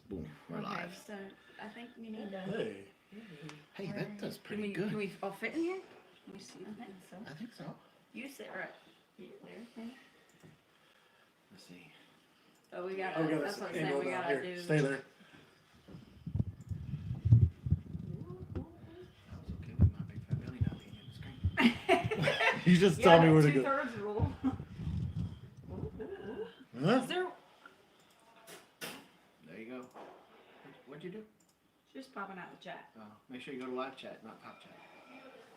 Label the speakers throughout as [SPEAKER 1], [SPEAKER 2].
[SPEAKER 1] Boom, we're live.
[SPEAKER 2] So I think we need to.
[SPEAKER 1] Hey, that does pretty good.
[SPEAKER 2] Can we all fit in here? Let me see. I think so.
[SPEAKER 1] I think so.
[SPEAKER 2] You sit right there.
[SPEAKER 1] Let's see.
[SPEAKER 2] Oh, we got. That's what I'm saying. We gotta do.
[SPEAKER 3] Stay there.
[SPEAKER 1] I was okay with my big fat belly not being in the screen.
[SPEAKER 3] You just tell me where to go.
[SPEAKER 2] 2/3 rule.
[SPEAKER 3] Huh?
[SPEAKER 2] Is there?
[SPEAKER 1] There you go. What'd you do?
[SPEAKER 2] Just popping out the chat.
[SPEAKER 1] Oh, make sure you go to live chat, not top chat.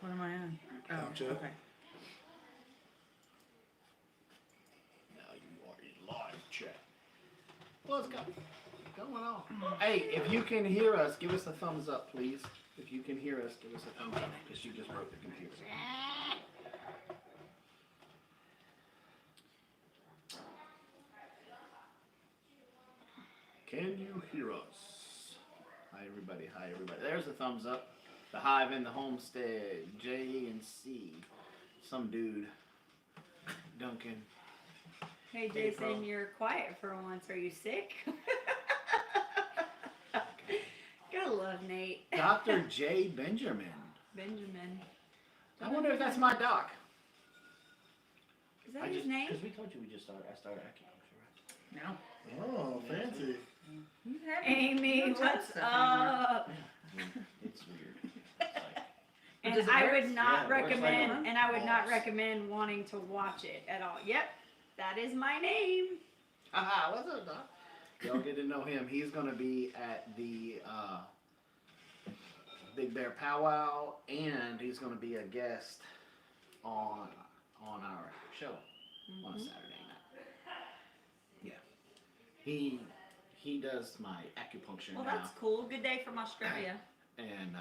[SPEAKER 2] What am I on? Oh,
[SPEAKER 3] Chat.
[SPEAKER 2] okay.
[SPEAKER 1] Now you are in live chat. Well, let's go. What's going on? Hey, if you can hear us, give us a thumbs up, please. If you can hear us, give us a thumbs up, because she just broke the computer. Can you hear us? Hi, everybody. Hi, everybody. There's a thumbs up. The Hive and the Homestead. J and C. Some dude. Duncan.
[SPEAKER 2] Hey,
[SPEAKER 1] Hey,
[SPEAKER 2] Jason,
[SPEAKER 1] bro.
[SPEAKER 2] you're quiet for once. Are you sick? Gotta love Nate.
[SPEAKER 1] Dr. J. Benjamin.
[SPEAKER 2] Benjamin.
[SPEAKER 1] I wonder if that's my doc.
[SPEAKER 2] Is that his name?
[SPEAKER 1] Because we told you we just started. I started acupuncture, right?
[SPEAKER 2] No.
[SPEAKER 3] Oh, fancy.
[SPEAKER 2] Amy, what's up?
[SPEAKER 1] It's weird. It's like,
[SPEAKER 2] And
[SPEAKER 4] Does it
[SPEAKER 2] I
[SPEAKER 4] hurt?
[SPEAKER 2] would not
[SPEAKER 1] Yeah, it works like
[SPEAKER 2] recommend,
[SPEAKER 1] a
[SPEAKER 2] and I would not
[SPEAKER 1] boss.
[SPEAKER 2] recommend wanting to watch it at all. Yep, that is my name.
[SPEAKER 1] haha, what's up, doc? Y'all get to know him. He's going to be at the Big Bear Powwow, and he's going to be a guest on our show on a Saturday night. Yeah. He does my acupuncture
[SPEAKER 2] Well,
[SPEAKER 1] now.
[SPEAKER 2] that's cool. Good day from Australia.
[SPEAKER 1] And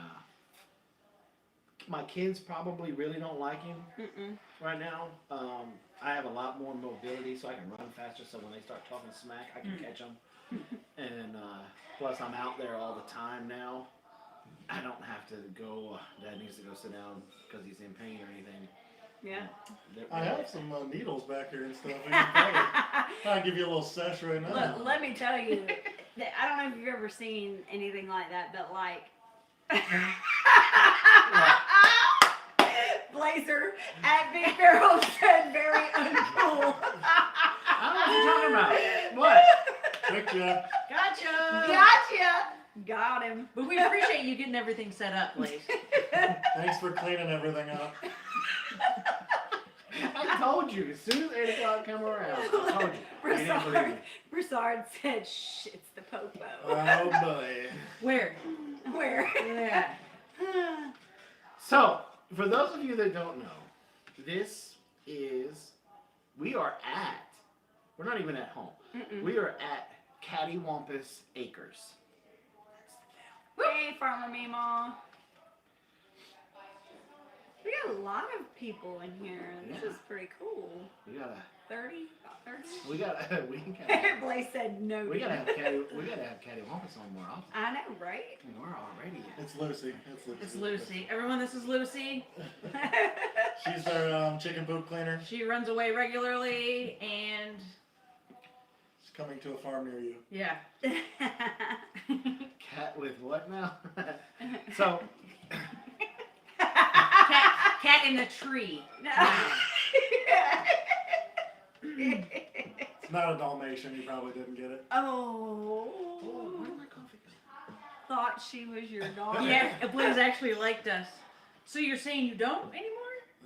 [SPEAKER 1] my kids probably really don't like him
[SPEAKER 2] Mm-mm.
[SPEAKER 1] right now. I have a lot more mobility, so I can run faster. So when they start talking smack, I can catch them. And plus, I'm out there all the time now. I don't have to go. Dad needs to go sit down because he's in pain or anything.
[SPEAKER 2] Yeah.
[SPEAKER 3] I have some needles back here and stuff. I'll give you a little sesh right now.
[SPEAKER 2] Look, let me tell you, that I don't know if you've ever seen anything like that, but like. Blazer at Big Bear Homestead, very uncool.
[SPEAKER 1] I don't know what you're talking about. What?
[SPEAKER 3] Trick ya.
[SPEAKER 4] Gotcha.
[SPEAKER 2] Gotcha. Got him.
[SPEAKER 4] But we appreciate you getting everything set up, Blaze.
[SPEAKER 3] Thanks for cleaning everything up.
[SPEAKER 1] I told you. As soon as 8 o'clock come around, I told you. You didn't believe me.
[SPEAKER 2] Broussard said, shh, it's the popo.
[SPEAKER 1] Oh boy.
[SPEAKER 4] Where?
[SPEAKER 2] Where?
[SPEAKER 4] Yeah.
[SPEAKER 1] So, for those of you that don't know, we're not even at home.
[SPEAKER 2] Mm-mm.
[SPEAKER 1] We are at Cattywampus Acres.
[SPEAKER 2] Hey, Farmer Meemaw. We got a lot of people in here. This
[SPEAKER 1] Yeah.
[SPEAKER 2] is pretty cool.
[SPEAKER 1] We gotta,
[SPEAKER 2] 30? About 30?
[SPEAKER 1] we gotta,
[SPEAKER 2] Blaze said no.
[SPEAKER 1] we gotta have Cattywampus on more often.
[SPEAKER 2] I know, right?
[SPEAKER 1] We're already.
[SPEAKER 3] It's Lucy.
[SPEAKER 4] It's Lucy. Everyone, this is Lucy.
[SPEAKER 3] She's our chicken poop cleaner.
[SPEAKER 4] She runs away regularly, and
[SPEAKER 3] She's coming to a farm near you.
[SPEAKER 4] yeah.
[SPEAKER 1] Cat with what now? So,
[SPEAKER 4] Cat in the tree.
[SPEAKER 3] It's not a Dalmatian. You probably didn't get it.
[SPEAKER 2] Oh.
[SPEAKER 1] where did my coffee go?
[SPEAKER 2] Thought she was your daughter.
[SPEAKER 4] Yeah, Blaze actually liked us. So you're saying you don't anymore?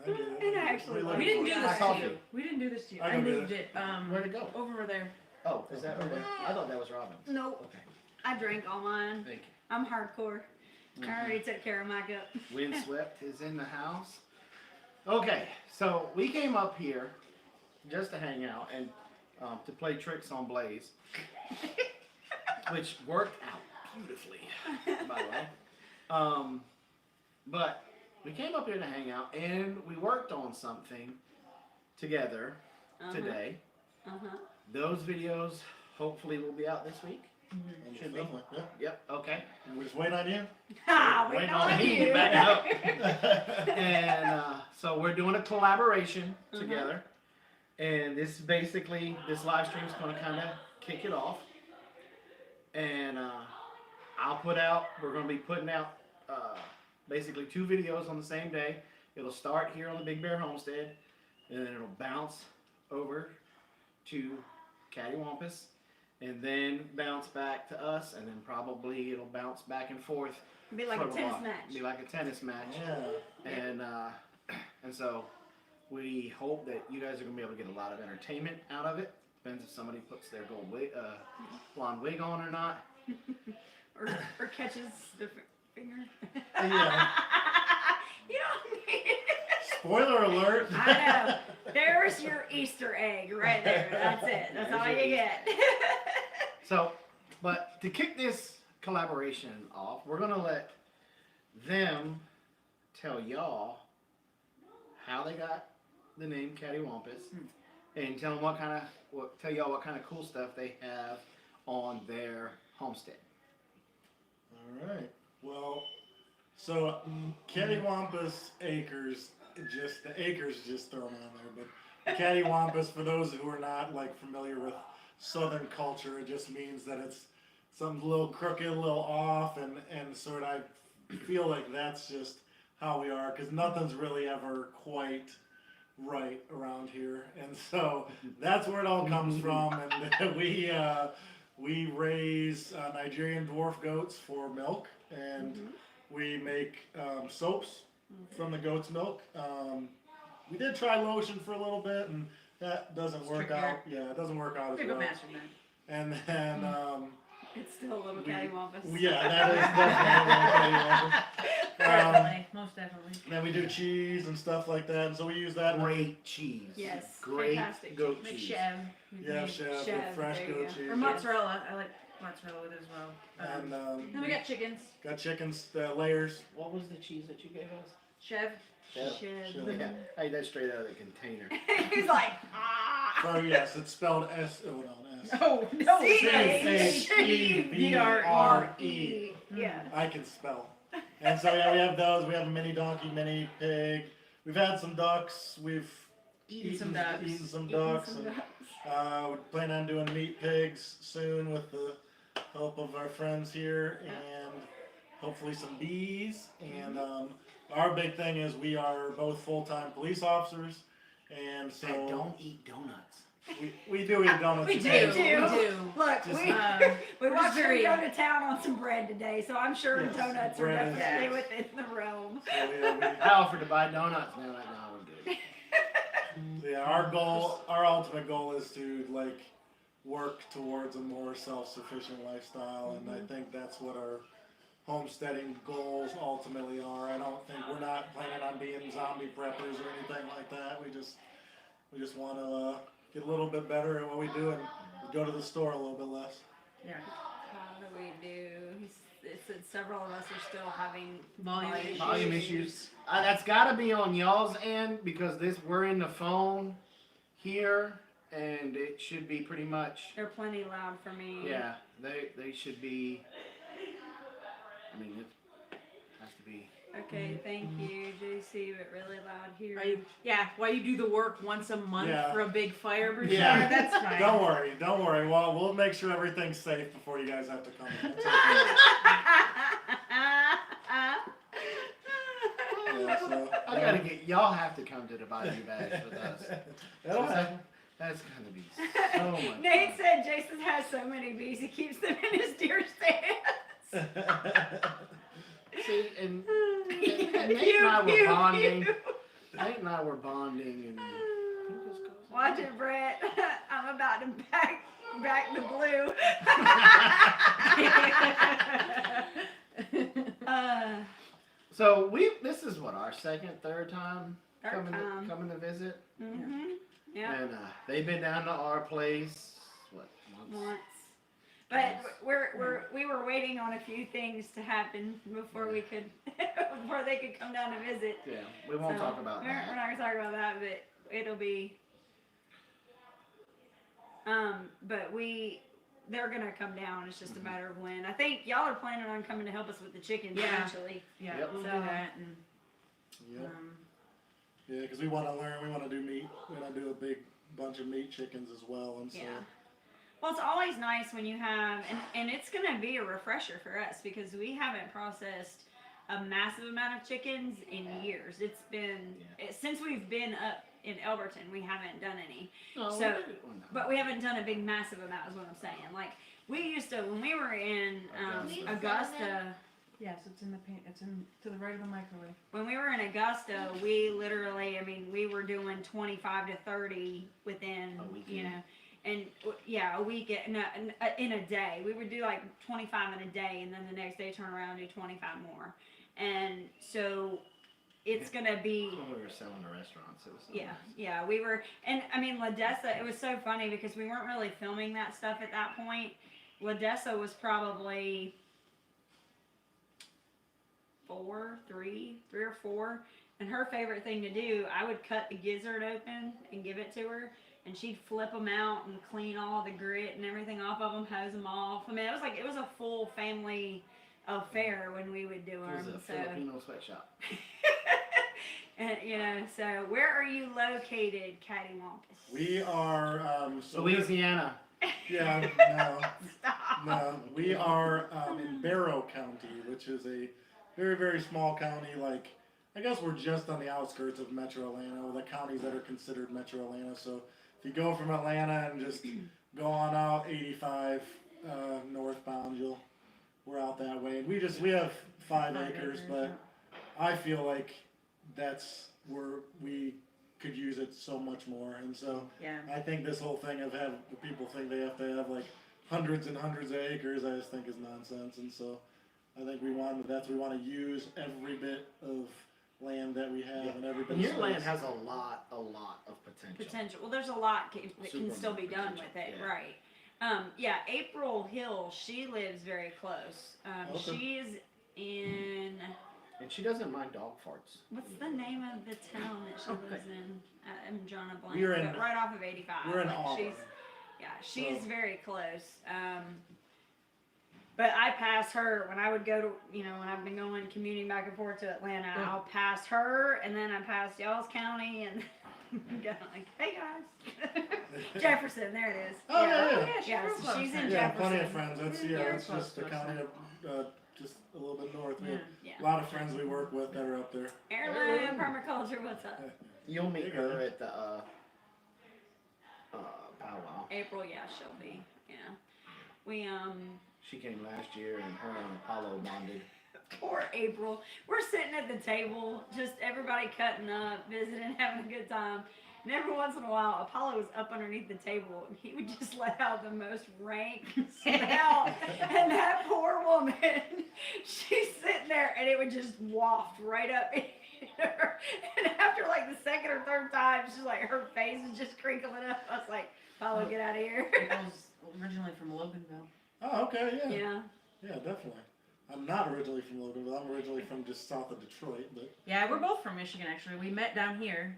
[SPEAKER 3] I get it.
[SPEAKER 2] It actually
[SPEAKER 3] We
[SPEAKER 4] We didn't do this to
[SPEAKER 1] Coffee.
[SPEAKER 4] you. We didn't do this to you.
[SPEAKER 3] I
[SPEAKER 4] I
[SPEAKER 3] can do
[SPEAKER 4] moved it
[SPEAKER 1] Where'd it go?
[SPEAKER 4] over there.
[SPEAKER 1] Oh, is that Robyn? I thought that was Robyn.
[SPEAKER 2] Nope.
[SPEAKER 1] Okay,
[SPEAKER 2] I drank all mine.
[SPEAKER 1] thank
[SPEAKER 2] I'm hardcore.
[SPEAKER 1] you.
[SPEAKER 2] I already took care of my cup.
[SPEAKER 1] Windswept is in the house. Okay, so we came up here just to hang out and to play tricks on Blaze, which worked out beautifully, by the way. But we came up here to hang out and we worked on something together today.
[SPEAKER 2] Uh-huh.
[SPEAKER 1] Those videos hopefully will be out this week. Should be.
[SPEAKER 3] Definitely. Yeah.
[SPEAKER 1] Yep. Okay.
[SPEAKER 3] We're just waiting on you.
[SPEAKER 2] Ah,
[SPEAKER 1] Waiting
[SPEAKER 2] waiting
[SPEAKER 1] on
[SPEAKER 2] on
[SPEAKER 1] me to
[SPEAKER 2] you.
[SPEAKER 1] back up. And so we're doing a collaboration together. And this live stream is going to kind of kick it off. And we're going to be putting out basically 2 videos on the same day. It'll start here on the Big Bear Homestead, and then it'll bounce over to Cattywampus, and then bounce back to us, and then probably it'll bounce back and forth.
[SPEAKER 2] Be like
[SPEAKER 1] for
[SPEAKER 2] a tennis
[SPEAKER 1] while.
[SPEAKER 2] match.
[SPEAKER 1] Be like a tennis match.
[SPEAKER 3] Yeah.
[SPEAKER 1] And so we hope that you guys are going to be able to get a lot of entertainment out of it. Depends if somebody puts their gold blonde wig on or not.
[SPEAKER 2] or catches the finger.
[SPEAKER 3] Yeah.
[SPEAKER 2] You don't need it.
[SPEAKER 3] Spoiler alert.
[SPEAKER 2] I know. There's your Easter egg right there. That's it. That's all you get.
[SPEAKER 1] So, but to kick this collaboration off, we're going to let them tell y'all how they got the name Cattywampus, and tell them tell y'all what kind of cool stuff they have on their homestead.
[SPEAKER 3] All right. Well, so Cattywampus Acres, the acres just thrown on there, but Cattywampus, for those who are not like familiar with Southern culture, it just means that it's something a little crooked, a little off, and sort of I feel like that's just how we are, because nothing's really ever quite right around here, and so that's where it all comes from. And we raise Nigerian dwarf goats for milk, and we make soaps from the goat's milk. We did try lotion for a little bit, and that doesn't work out. Yeah, it doesn't work out as
[SPEAKER 4] Big
[SPEAKER 3] well.
[SPEAKER 4] master man.
[SPEAKER 3] And then
[SPEAKER 2] It's still a little cattywampus.
[SPEAKER 3] yeah, that is definitely
[SPEAKER 4] Definitely, most definitely.
[SPEAKER 3] then we do cheese and stuff like that, and so we use that.
[SPEAKER 1] Great cheese.
[SPEAKER 2] Yes,
[SPEAKER 1] Great
[SPEAKER 2] fantastic
[SPEAKER 1] goat
[SPEAKER 4] Make
[SPEAKER 1] cheese.
[SPEAKER 4] chev. We've
[SPEAKER 3] Yeah,
[SPEAKER 4] made-
[SPEAKER 3] chef,
[SPEAKER 2] Chef,
[SPEAKER 3] with fresh
[SPEAKER 2] there you
[SPEAKER 3] goat
[SPEAKER 2] go.
[SPEAKER 3] cheese.
[SPEAKER 4] Or mozzarella. I like mozzarella with it as well.
[SPEAKER 3] And
[SPEAKER 4] Then we got chickens.
[SPEAKER 3] got chickens, layers.
[SPEAKER 1] What was the cheese that you gave us?
[SPEAKER 4] Chev.
[SPEAKER 2] Chev.
[SPEAKER 1] Yeah, I ate that straight out of the container.
[SPEAKER 2] He's like, ah.
[SPEAKER 3] So yes, it's spelled S. Oh no, S.
[SPEAKER 4] Oh no.
[SPEAKER 3] C-H-E-V-R-E.
[SPEAKER 2] Yeah.
[SPEAKER 3] I can spell. And so yeah, we have those. We have a mini donkey, mini pig. We've had some ducks. We've
[SPEAKER 4] Eaten some ducks.
[SPEAKER 3] Eaten some ducks. And, we plan on doing meat pigs soon with the help of our friends here, and hopefully some bees. And our big thing is we are both full-time police officers, and so
[SPEAKER 1] That don't eat donuts.
[SPEAKER 3] we do eat donuts.
[SPEAKER 2] We do.
[SPEAKER 3] occasionally.
[SPEAKER 2] Look,
[SPEAKER 3] Just-
[SPEAKER 2] we
[SPEAKER 4] We're
[SPEAKER 2] watched
[SPEAKER 4] just
[SPEAKER 2] her
[SPEAKER 4] very-
[SPEAKER 2] go to town on some bread today, so I'm sure
[SPEAKER 3] Yes,
[SPEAKER 2] donuts are
[SPEAKER 3] bread is-
[SPEAKER 2] definitely within the realm.
[SPEAKER 3] So, yeah,
[SPEAKER 1] I offered to buy donuts, and they're like, no, we're good.
[SPEAKER 3] yeah, our ultimate goal is to like work towards a more self-sufficient lifestyle, and I think that's what our homesteading goals ultimately are. I don't think we're not planning on being zombie preppers or anything like that. We just want to get a little bit better at what we do and go to the store a little bit less.
[SPEAKER 4] Yeah.
[SPEAKER 2] How do we do? It said several of us are still having
[SPEAKER 1] Volume issues. That's got to be on y'all's end, because we're in the phone here, and it should be pretty much.
[SPEAKER 2] They're plenty loud for me.
[SPEAKER 1] Yeah, they should be. I mean, it has to be.
[SPEAKER 2] Okay, thank you, JC, but really loud here.
[SPEAKER 4] Yeah, while you do the work once a month
[SPEAKER 3] Yeah.
[SPEAKER 4] for a big fire brigade,
[SPEAKER 3] Yeah.
[SPEAKER 4] that's fine.
[SPEAKER 3] Don't worry. Well, we'll make sure everything's safe before you guys have to come in. It's okay. Yeah, so,
[SPEAKER 1] I gotta get y'all have to come to the Bayou Bash with us.
[SPEAKER 3] That'll happen.
[SPEAKER 1] That's gonna be so much.
[SPEAKER 2] Nate
[SPEAKER 1] fun.
[SPEAKER 2] said Jason has so many bees, he keeps them in his deer stands.
[SPEAKER 1] See, and Nate and I were bonding. Nate and I were bonding, and
[SPEAKER 2] Watch it, Brett. I'm about to back the blue.
[SPEAKER 1] so this is what, our third time
[SPEAKER 2] Third time.
[SPEAKER 1] coming to visit,
[SPEAKER 2] Yeah.
[SPEAKER 1] and they've been down to our place
[SPEAKER 2] Once. But we were waiting on a few things to happen before we could before they could come down to visit.
[SPEAKER 1] Yeah, we won't
[SPEAKER 2] So,
[SPEAKER 1] talk about
[SPEAKER 2] we're
[SPEAKER 1] that.
[SPEAKER 2] not gonna talk about that, but it'll be. But they're gonna come down. It's just a matter of when. I think y'all are planning on coming to help us with the chickens
[SPEAKER 4] Yeah.
[SPEAKER 2] eventually.
[SPEAKER 4] Yeah,
[SPEAKER 1] Yep.
[SPEAKER 4] we'll
[SPEAKER 2] So-
[SPEAKER 4] do that. And,
[SPEAKER 3] Yeah. Yeah, because we want to learn. We want to do meat. We want to do a big bunch of meat chickens as well, and so.
[SPEAKER 2] Yeah. Well, it's always nice when you have, and it's going to be a refresher for us because we haven't processed a massive amount of chickens in years. It's been, since we've been up in Elberton, we haven't done any.
[SPEAKER 1] No,
[SPEAKER 2] So,
[SPEAKER 1] we did it one time.
[SPEAKER 2] but we haven't done a big, massive amount, is what I'm saying. Like, we used to, when we were in Augusta,
[SPEAKER 4] Yes, it's in the pan. It's in to the right of the microwave.
[SPEAKER 2] when we were in Augusta, we literally, I mean, we were doing 25 to 30 within,
[SPEAKER 1] A weekend.
[SPEAKER 2] you know, and a weekend, no, in a day. We would do like 25 in a day, and then the next day turn around and do 25 more. And so it's gonna be.
[SPEAKER 1] When we were selling to restaurants, it was so
[SPEAKER 2] Yeah,
[SPEAKER 1] nice.
[SPEAKER 2] yeah, we were, and I mean, Ladessa, it was so funny because we weren't really filming that stuff at that point. Ladessa was probably three or four, and her favorite thing to do, I would cut the gizzard open and give it to her, and she'd flip them out and clean all the grit and everything off of them, hose them off. I mean, it was a full family affair when we would do
[SPEAKER 1] It was
[SPEAKER 2] them.
[SPEAKER 1] a
[SPEAKER 2] So.
[SPEAKER 1] Filipino sweatshop.
[SPEAKER 2] And, you know, so where are you located, Cattywampus?
[SPEAKER 3] We are, so
[SPEAKER 1] Louisiana.
[SPEAKER 3] yeah,
[SPEAKER 2] Stop.
[SPEAKER 3] no, we are in Barrow County, which is a very, very small county. Like, I guess we're just on the outskirts of Metro Atlanta, the counties that are considered Metro Atlanta. So if you go from Atlanta and just go on out 85 northbound, we're out that way. And we have 5 acres, but I feel like that's where we could use it so much more. And so
[SPEAKER 4] Yeah.
[SPEAKER 3] I think this whole thing of people think they have to have like hundreds and hundreds of acres, I just think is nonsense. And so I think we want to use every bit of land that we have and every bit
[SPEAKER 1] And
[SPEAKER 3] of
[SPEAKER 1] your land
[SPEAKER 3] space.
[SPEAKER 1] has a lot of potential.
[SPEAKER 2] Potential. Well, there's a lot that can
[SPEAKER 1] Super
[SPEAKER 2] still be done
[SPEAKER 1] potential,
[SPEAKER 2] with it,
[SPEAKER 1] yeah.
[SPEAKER 2] right? Yeah, April Hill, she lives very close.
[SPEAKER 3] Okay.
[SPEAKER 2] She's in,
[SPEAKER 1] And she doesn't mind dog farts.
[SPEAKER 2] what's the name of the town that she
[SPEAKER 1] Okay.
[SPEAKER 2] lives in? I'm drawing a blank.
[SPEAKER 3] We're in-
[SPEAKER 2] but right off of 85.
[SPEAKER 3] We're in
[SPEAKER 2] like,
[SPEAKER 3] Auburn.
[SPEAKER 2] she's
[SPEAKER 3] So-
[SPEAKER 2] very close. But I pass her when I would go to, when I've been going commuting back and forth to Atlanta, I'll pass her, and then I pass y'all's county, and go like, hey guys, Jefferson, there it is.
[SPEAKER 3] Oh,
[SPEAKER 4] Yeah,
[SPEAKER 3] yeah.
[SPEAKER 4] she's
[SPEAKER 2] Yeah,
[SPEAKER 4] real
[SPEAKER 2] so
[SPEAKER 4] close
[SPEAKER 2] she's
[SPEAKER 4] then.
[SPEAKER 2] in
[SPEAKER 3] Yeah, plenty of
[SPEAKER 2] Jefferson.
[SPEAKER 3] friends. That's
[SPEAKER 4] Yeah,
[SPEAKER 3] it's
[SPEAKER 4] close
[SPEAKER 3] just
[SPEAKER 4] to
[SPEAKER 3] the
[SPEAKER 4] us
[SPEAKER 3] county of just a little bit north. We
[SPEAKER 4] Yeah.
[SPEAKER 3] have
[SPEAKER 2] Yeah.
[SPEAKER 3] a lot of friends we work with that are up there.
[SPEAKER 2] Heirloom permaculture, what's up?
[SPEAKER 1] You'll meet her at the powwow.
[SPEAKER 2] April, yeah, she'll be. Yeah, we
[SPEAKER 1] She came last year, and her and Apollo bonded.
[SPEAKER 2] poor April. We're sitting at the table, just everybody cutting up, visiting, having a good time. And every once in a while, Apollo was up underneath the table, and he would just let out the most rank smell. And that poor woman, she's sitting there, and it would just waft right up in her. And after like the second or third time, she's like, her face is just crinkling up. I was like, Apollo, get out of here.
[SPEAKER 4] April's originally from Loganville.
[SPEAKER 3] Oh, okay, yeah.
[SPEAKER 2] Yeah.
[SPEAKER 3] Yeah, definitely. I'm not originally from Loganville. I'm originally from just south of Detroit, but
[SPEAKER 4] Yeah, we're both from Michigan actually. We met down here.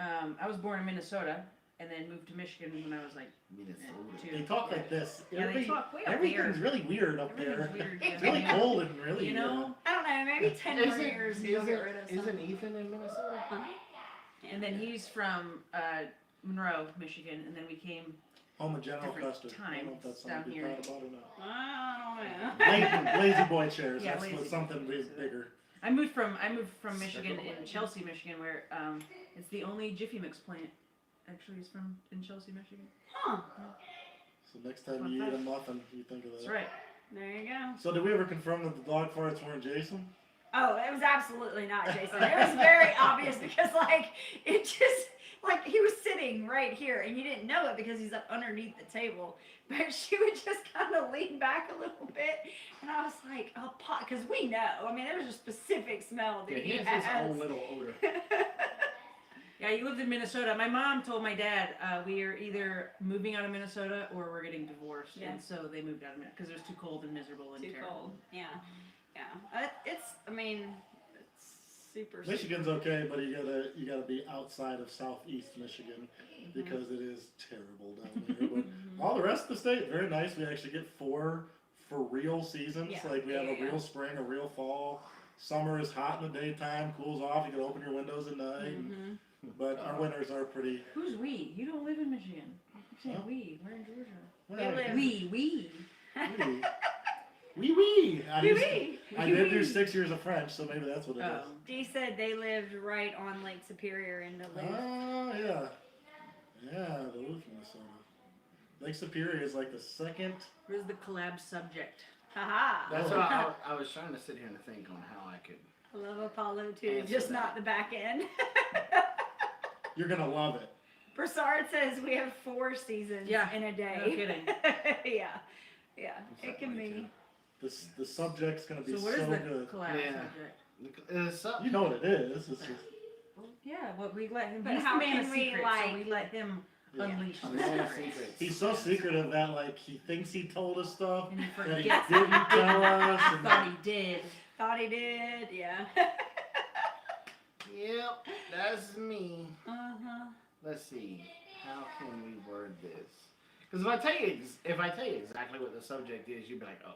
[SPEAKER 4] I was born in Minnesota and then moved to Michigan when I was like
[SPEAKER 1] Minnesota.
[SPEAKER 4] 2.
[SPEAKER 3] they talk like this.
[SPEAKER 4] Yeah, they talk way up
[SPEAKER 3] Everything's
[SPEAKER 4] here.
[SPEAKER 3] really weird up there.
[SPEAKER 4] Everything's weird.
[SPEAKER 3] It's really cold and really,
[SPEAKER 4] You know?
[SPEAKER 2] I don't know, maybe 10 more years and you'll get rid of
[SPEAKER 1] Isn't
[SPEAKER 2] something.
[SPEAKER 1] Ethan in Minnesota?
[SPEAKER 2] Huh?
[SPEAKER 4] And then he's from Monroe, Michigan, and then we came
[SPEAKER 3] home of General
[SPEAKER 4] Different
[SPEAKER 3] Custer. I don't know if that's
[SPEAKER 4] times
[SPEAKER 3] something
[SPEAKER 4] down
[SPEAKER 3] we
[SPEAKER 4] here.
[SPEAKER 3] thought about or not.
[SPEAKER 2] I don't know.
[SPEAKER 3] Lazy boy chairs.
[SPEAKER 4] Yeah,
[SPEAKER 3] That's
[SPEAKER 4] lazy
[SPEAKER 3] what
[SPEAKER 4] boy
[SPEAKER 3] something
[SPEAKER 4] chairs.
[SPEAKER 3] bigger.
[SPEAKER 4] I moved from Michigan in Chelsea, Michigan, where it's the only Jiffy Mix plant. Actually, is from in Chelsea, Michigan.
[SPEAKER 2] Huh.
[SPEAKER 3] So next time
[SPEAKER 4] Fun
[SPEAKER 3] you eat
[SPEAKER 4] fact.
[SPEAKER 3] a muffin, you think of that.
[SPEAKER 4] That's right.
[SPEAKER 2] There you go.
[SPEAKER 3] So did we ever confirm that the dog farts weren't Jason?
[SPEAKER 2] Oh, it was absolutely not Jason. It was very obvious because, it just, he was sitting right here and you didn't know it because he's up underneath the table. But she would just kind of lean back a little bit. And I was like, oh, because we know. I mean, there's a specific smell that
[SPEAKER 1] Yeah, he
[SPEAKER 2] he
[SPEAKER 1] has his
[SPEAKER 2] has.
[SPEAKER 1] own little odor.
[SPEAKER 4] Yeah, he lived in Minnesota. My mom told my dad we are either moving out of Minnesota or we're getting divorced,
[SPEAKER 2] Yeah.
[SPEAKER 4] and so they moved out of Minnesota because it was too cold and miserable and
[SPEAKER 2] Too
[SPEAKER 4] terrible.
[SPEAKER 2] cold. Yeah. Yeah. It's super.
[SPEAKER 3] Michigan's okay, but you gotta be outside of southeast Michigan because it is terrible down there. But all the rest of the state, very nice. We actually get 4 for real seasons.
[SPEAKER 2] Yeah,
[SPEAKER 3] Like we have
[SPEAKER 2] there
[SPEAKER 3] a
[SPEAKER 2] you
[SPEAKER 3] real spring, a real fall. Summer is hot in the daytime, cools off. You can open your windows at night. And but our winters are pretty.
[SPEAKER 4] Who's we? You don't live in Michigan. I'm saying
[SPEAKER 3] Huh?
[SPEAKER 4] we. We're in Georgia.
[SPEAKER 2] You live-
[SPEAKER 4] We.
[SPEAKER 3] Wee. I did do 6 years of French, so maybe that's what it is.
[SPEAKER 4] Oh.
[SPEAKER 2] Dee said they lived right on Lake Superior in Duluth.
[SPEAKER 3] Oh, yeah. Yeah, Duluth, Minnesota. Lake Superior is like the second.
[SPEAKER 4] Where's the collab subject?
[SPEAKER 2] Haha.
[SPEAKER 1] That's what I was trying to sit here and think on how I could.
[SPEAKER 2] I love Apollo too,
[SPEAKER 1] Answer
[SPEAKER 2] just
[SPEAKER 1] that.
[SPEAKER 2] not the back end.
[SPEAKER 3] You're going to love it.
[SPEAKER 2] Broussard says we have 4 seasons
[SPEAKER 4] Yeah,
[SPEAKER 2] in a day.
[SPEAKER 4] no kidding.
[SPEAKER 2] Yeah. Yeah.
[SPEAKER 1] What's
[SPEAKER 2] It
[SPEAKER 1] that
[SPEAKER 2] can
[SPEAKER 1] like,
[SPEAKER 2] be.
[SPEAKER 3] The subject's going to be
[SPEAKER 4] So
[SPEAKER 3] so,
[SPEAKER 4] what is the
[SPEAKER 3] good.
[SPEAKER 4] collab
[SPEAKER 1] Yeah.
[SPEAKER 4] subject?
[SPEAKER 3] You know what it is. It's just,
[SPEAKER 4] Yeah, what we let him.
[SPEAKER 2] But
[SPEAKER 4] He's
[SPEAKER 2] how
[SPEAKER 4] the man
[SPEAKER 2] can
[SPEAKER 4] of
[SPEAKER 2] we,
[SPEAKER 4] secrets,
[SPEAKER 2] like-
[SPEAKER 4] so we let him
[SPEAKER 3] yeah.
[SPEAKER 4] unleash
[SPEAKER 1] A
[SPEAKER 4] the
[SPEAKER 1] man of
[SPEAKER 4] secrets.
[SPEAKER 1] secrets.
[SPEAKER 3] He's so secretive that like he thinks he told us stuff
[SPEAKER 4] And he
[SPEAKER 3] that he
[SPEAKER 4] forgets.
[SPEAKER 3] didn't tell us. And
[SPEAKER 4] Thought he did.
[SPEAKER 2] Thought he did. Yeah.
[SPEAKER 1] Yep, that's me.
[SPEAKER 2] Uh-huh.
[SPEAKER 1] Let's see. How can we word this? Because if I tell you exactly what the subject is, you'd be like, oh.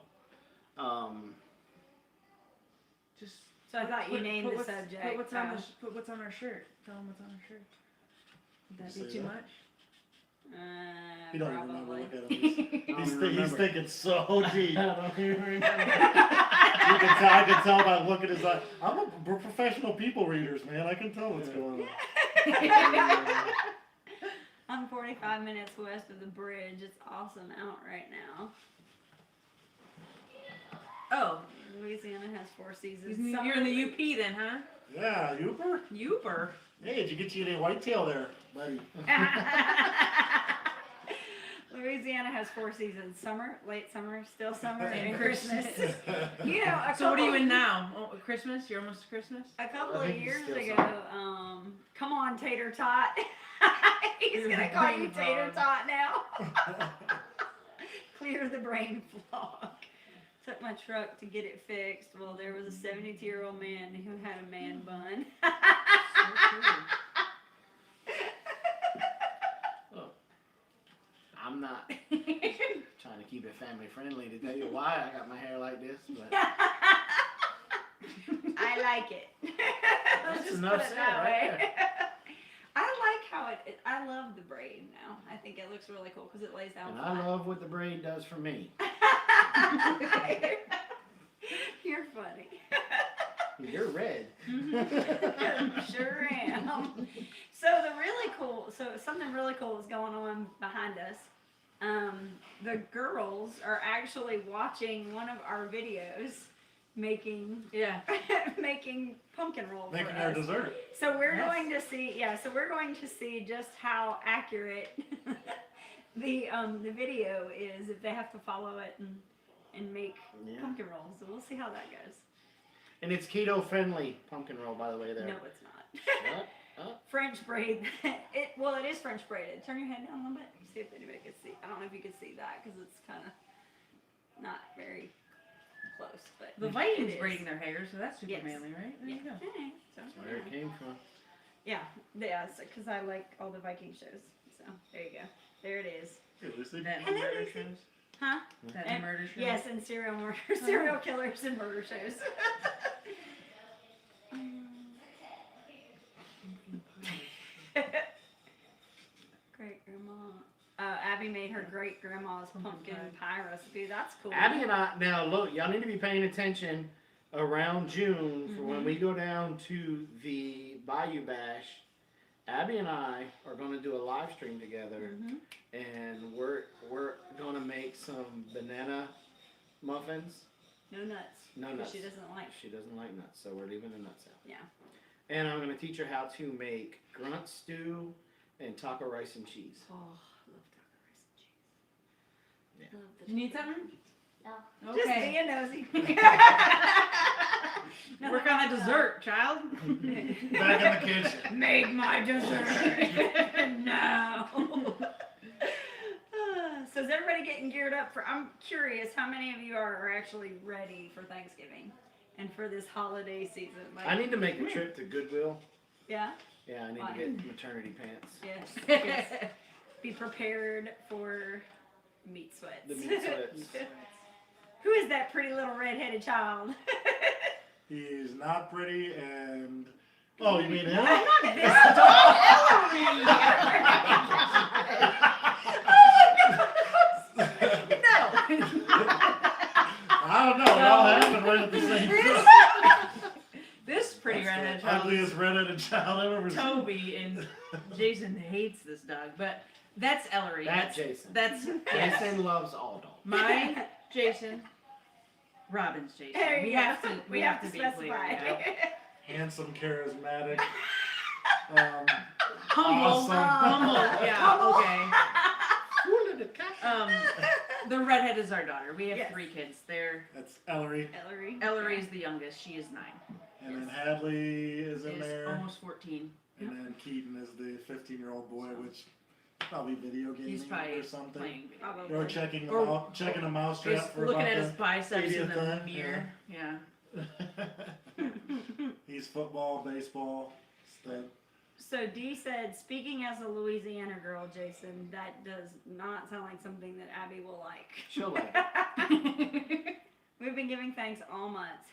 [SPEAKER 4] Just.
[SPEAKER 2] So I thought you named the
[SPEAKER 4] what's-
[SPEAKER 2] subject.
[SPEAKER 4] Put what's on
[SPEAKER 2] so-
[SPEAKER 4] put what's on our shirt. Tell him what's on our shirt. Would that
[SPEAKER 3] You
[SPEAKER 4] be
[SPEAKER 3] say
[SPEAKER 4] too
[SPEAKER 3] that?
[SPEAKER 4] much?
[SPEAKER 3] he don't even remember.
[SPEAKER 2] probably.
[SPEAKER 3] Look at him. He's
[SPEAKER 1] remember.
[SPEAKER 3] thinking so deep.
[SPEAKER 1] I don't even remember.
[SPEAKER 3] I can tell by looking at his eye. We're professional people readers, man. I can tell what's going on.
[SPEAKER 2] I'm 45 minutes west of the bridge. It's awesome out right now.
[SPEAKER 4] Oh,
[SPEAKER 2] Louisiana has 4 seasons.
[SPEAKER 4] you're in the UP then, huh?
[SPEAKER 3] Yeah, Uber.
[SPEAKER 4] Uper.
[SPEAKER 3] Hey, did you get you any whitetail there, buddy?
[SPEAKER 2] Louisiana has 4 seasons: summer, late summer, still summer, and
[SPEAKER 4] And
[SPEAKER 2] Christmas.
[SPEAKER 4] Christmas.
[SPEAKER 2] You know,
[SPEAKER 4] So what are you in now? Oh, Christmas? You're almost to Christmas?
[SPEAKER 2] A couple
[SPEAKER 1] I
[SPEAKER 2] of
[SPEAKER 1] think
[SPEAKER 2] years
[SPEAKER 1] it's still
[SPEAKER 2] ago, come on, Tater Tot. He's
[SPEAKER 4] You're
[SPEAKER 2] gonna
[SPEAKER 4] the
[SPEAKER 2] call you
[SPEAKER 4] brain
[SPEAKER 2] Tater
[SPEAKER 4] fog.
[SPEAKER 2] Tot now. Clear the brain fog. Took my truck to get it fixed. Well, there was a 72-year-old man who had a man bun.
[SPEAKER 1] I'm not trying to keep it family friendly to tell you why I got my hair like this, but
[SPEAKER 2] I like it. Let's
[SPEAKER 1] That's
[SPEAKER 2] just
[SPEAKER 1] enough
[SPEAKER 2] put it
[SPEAKER 1] said
[SPEAKER 2] that
[SPEAKER 1] right
[SPEAKER 2] way. I like how I love the braid now. I think it looks really cool because it lays down
[SPEAKER 1] and
[SPEAKER 2] flat.
[SPEAKER 1] I love what the braid does for me.
[SPEAKER 2] You're funny.
[SPEAKER 1] You're red.
[SPEAKER 2] Sure am. So something really cool is going on behind us. The girls are actually watching one of our videos making
[SPEAKER 4] Yeah.
[SPEAKER 2] making pumpkin roll
[SPEAKER 3] Making
[SPEAKER 2] for
[SPEAKER 3] our
[SPEAKER 2] us.
[SPEAKER 3] dessert.
[SPEAKER 2] So we're
[SPEAKER 4] Yes.
[SPEAKER 2] going to see, so we're going to see just how accurate the video is if they have to follow it and make
[SPEAKER 1] Yeah.
[SPEAKER 2] pumpkin rolls. So we'll see how that goes.
[SPEAKER 1] And it's keto friendly pumpkin roll, by the way. There.
[SPEAKER 2] No, it's not.
[SPEAKER 1] What? Oh.
[SPEAKER 2] French braid. It is French braided. Turn your head down a little bit. See if anybody can see. I don't know if you can see that because it's kind of not very close. But
[SPEAKER 4] The
[SPEAKER 2] it
[SPEAKER 4] Vikings
[SPEAKER 2] is.
[SPEAKER 4] braiding their hair, so that's super
[SPEAKER 2] Yes.
[SPEAKER 4] manly, right? There
[SPEAKER 2] Yeah.
[SPEAKER 4] you go.
[SPEAKER 2] Okay, so,
[SPEAKER 1] That's where it came from.
[SPEAKER 2] yeah, because I like all the Viking shows. So there you go. There it is.
[SPEAKER 3] Hey, Lucy.
[SPEAKER 4] That and
[SPEAKER 2] Hello,
[SPEAKER 4] murder
[SPEAKER 2] Lucy.
[SPEAKER 4] shows.
[SPEAKER 2] Huh?
[SPEAKER 4] That
[SPEAKER 2] And-
[SPEAKER 4] and murder shows.
[SPEAKER 2] Yes, and serial killers and murder shows. Great grandma. Abby made her great grandma's pumpkin pie recipe. That's cool.
[SPEAKER 1] Abby and I, now look, y'all need to be paying attention around June for when we go down to the Bayou Bash. Abby and I are going to do a live stream together,
[SPEAKER 2] Mhm.
[SPEAKER 1] and we're going to make some banana muffins.
[SPEAKER 2] No nuts.
[SPEAKER 1] No
[SPEAKER 2] 'cause
[SPEAKER 1] nuts.
[SPEAKER 2] She doesn't like.
[SPEAKER 1] She doesn't like nuts, so we're leaving the nuts out.
[SPEAKER 2] Yeah.
[SPEAKER 1] And I'm going to teach her how to make grunt stew and taco rice and cheese.
[SPEAKER 2] Oh, I love taco rice and cheese.
[SPEAKER 1] Yeah.
[SPEAKER 2] Love the
[SPEAKER 4] You need
[SPEAKER 2] taco
[SPEAKER 4] something?
[SPEAKER 2] rice.
[SPEAKER 4] Okay.
[SPEAKER 2] Just being nosy.
[SPEAKER 4] Work on that dessert, child.
[SPEAKER 3] Back in the kitchen.
[SPEAKER 2] Make my dessert. No. So is everybody getting geared up for? I'm curious how many of you are actually ready for Thanksgiving and for this holiday season. Like,
[SPEAKER 1] I need to make the trip to Goodwill.
[SPEAKER 2] Yeah.
[SPEAKER 1] Yeah, I need
[SPEAKER 2] Why?
[SPEAKER 1] to get maternity pants.
[SPEAKER 2] Yes. Yes. Be prepared for meat sweats.
[SPEAKER 1] The meat sweats.
[SPEAKER 2] Who is that pretty little red-headed child?
[SPEAKER 3] He's not pretty, and Oh, you mean him?
[SPEAKER 2] Not this dog, Ellery.
[SPEAKER 4] No.
[SPEAKER 3] I don't know. It all happened right at the same time.
[SPEAKER 4] This pretty redheaded child.
[SPEAKER 3] Ugliest redheaded child I've ever seen.
[SPEAKER 4] Toby, and Jason hates this dog, but that's Ellery.
[SPEAKER 1] That's Jason.
[SPEAKER 4] That's yes.
[SPEAKER 1] Jason loves all dogs.
[SPEAKER 4] Mine, Jason, Robyn's Jason.
[SPEAKER 2] There you
[SPEAKER 4] We
[SPEAKER 2] go.
[SPEAKER 4] have to. We have to be clear.
[SPEAKER 2] specify.
[SPEAKER 4] You know?
[SPEAKER 3] Handsome, charismatic.
[SPEAKER 4] Humble.
[SPEAKER 3] Awesome.
[SPEAKER 4] Humble. Yeah.
[SPEAKER 2] Humble.
[SPEAKER 4] Okay. The redhead is our daughter. We have
[SPEAKER 2] Yes.
[SPEAKER 4] 3 kids. They're
[SPEAKER 3] That's Ellery.
[SPEAKER 2] Ellery.
[SPEAKER 4] Ellery is the youngest. She is 9.
[SPEAKER 3] And then Hadley is in
[SPEAKER 4] Is
[SPEAKER 3] there.
[SPEAKER 4] almost 14.
[SPEAKER 3] And then Keaton is the 15-year-old boy, which probably video gaming
[SPEAKER 4] He's probably
[SPEAKER 3] or something.
[SPEAKER 4] playing video
[SPEAKER 2] Probably.
[SPEAKER 4] games.
[SPEAKER 3] Or checking
[SPEAKER 4] Or-
[SPEAKER 3] checking a mousetrap
[SPEAKER 4] Just
[SPEAKER 3] for
[SPEAKER 4] looking
[SPEAKER 3] about
[SPEAKER 4] at his biceps in the
[SPEAKER 3] 80th thing,
[SPEAKER 4] mirror. Yeah.
[SPEAKER 3] He's football, baseball, stuff.
[SPEAKER 2] So Dee said, speaking as a Louisiana girl, Jason, that does not sound like something that Abby will like.
[SPEAKER 1] She'll like
[SPEAKER 2] We've been giving thanks all month.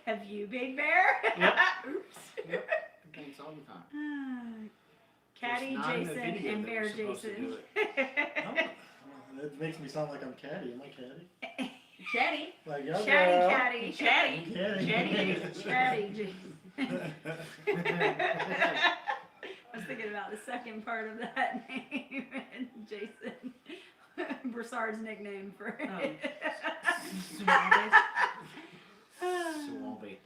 [SPEAKER 2] Have you, Big Bear?
[SPEAKER 1] Yep.
[SPEAKER 2] Oops.
[SPEAKER 1] Yep. Thanks all the time.
[SPEAKER 2] Caddy
[SPEAKER 1] It's not in the
[SPEAKER 2] Jason
[SPEAKER 1] video
[SPEAKER 2] and
[SPEAKER 1] that
[SPEAKER 2] Bear
[SPEAKER 1] we're supposed to do
[SPEAKER 2] Jason.
[SPEAKER 3] It makes me sound like I'm catty. Am I catty?
[SPEAKER 4] Chatty.
[SPEAKER 3] Like, yo,
[SPEAKER 2] Chatty,
[SPEAKER 3] girl.
[SPEAKER 2] Caddy.
[SPEAKER 4] Chatty.
[SPEAKER 3] Catty.
[SPEAKER 2] Chatty Jason. I was thinking about the second part of that name, Jason. Broussard's nickname for it.
[SPEAKER 1] Swampy.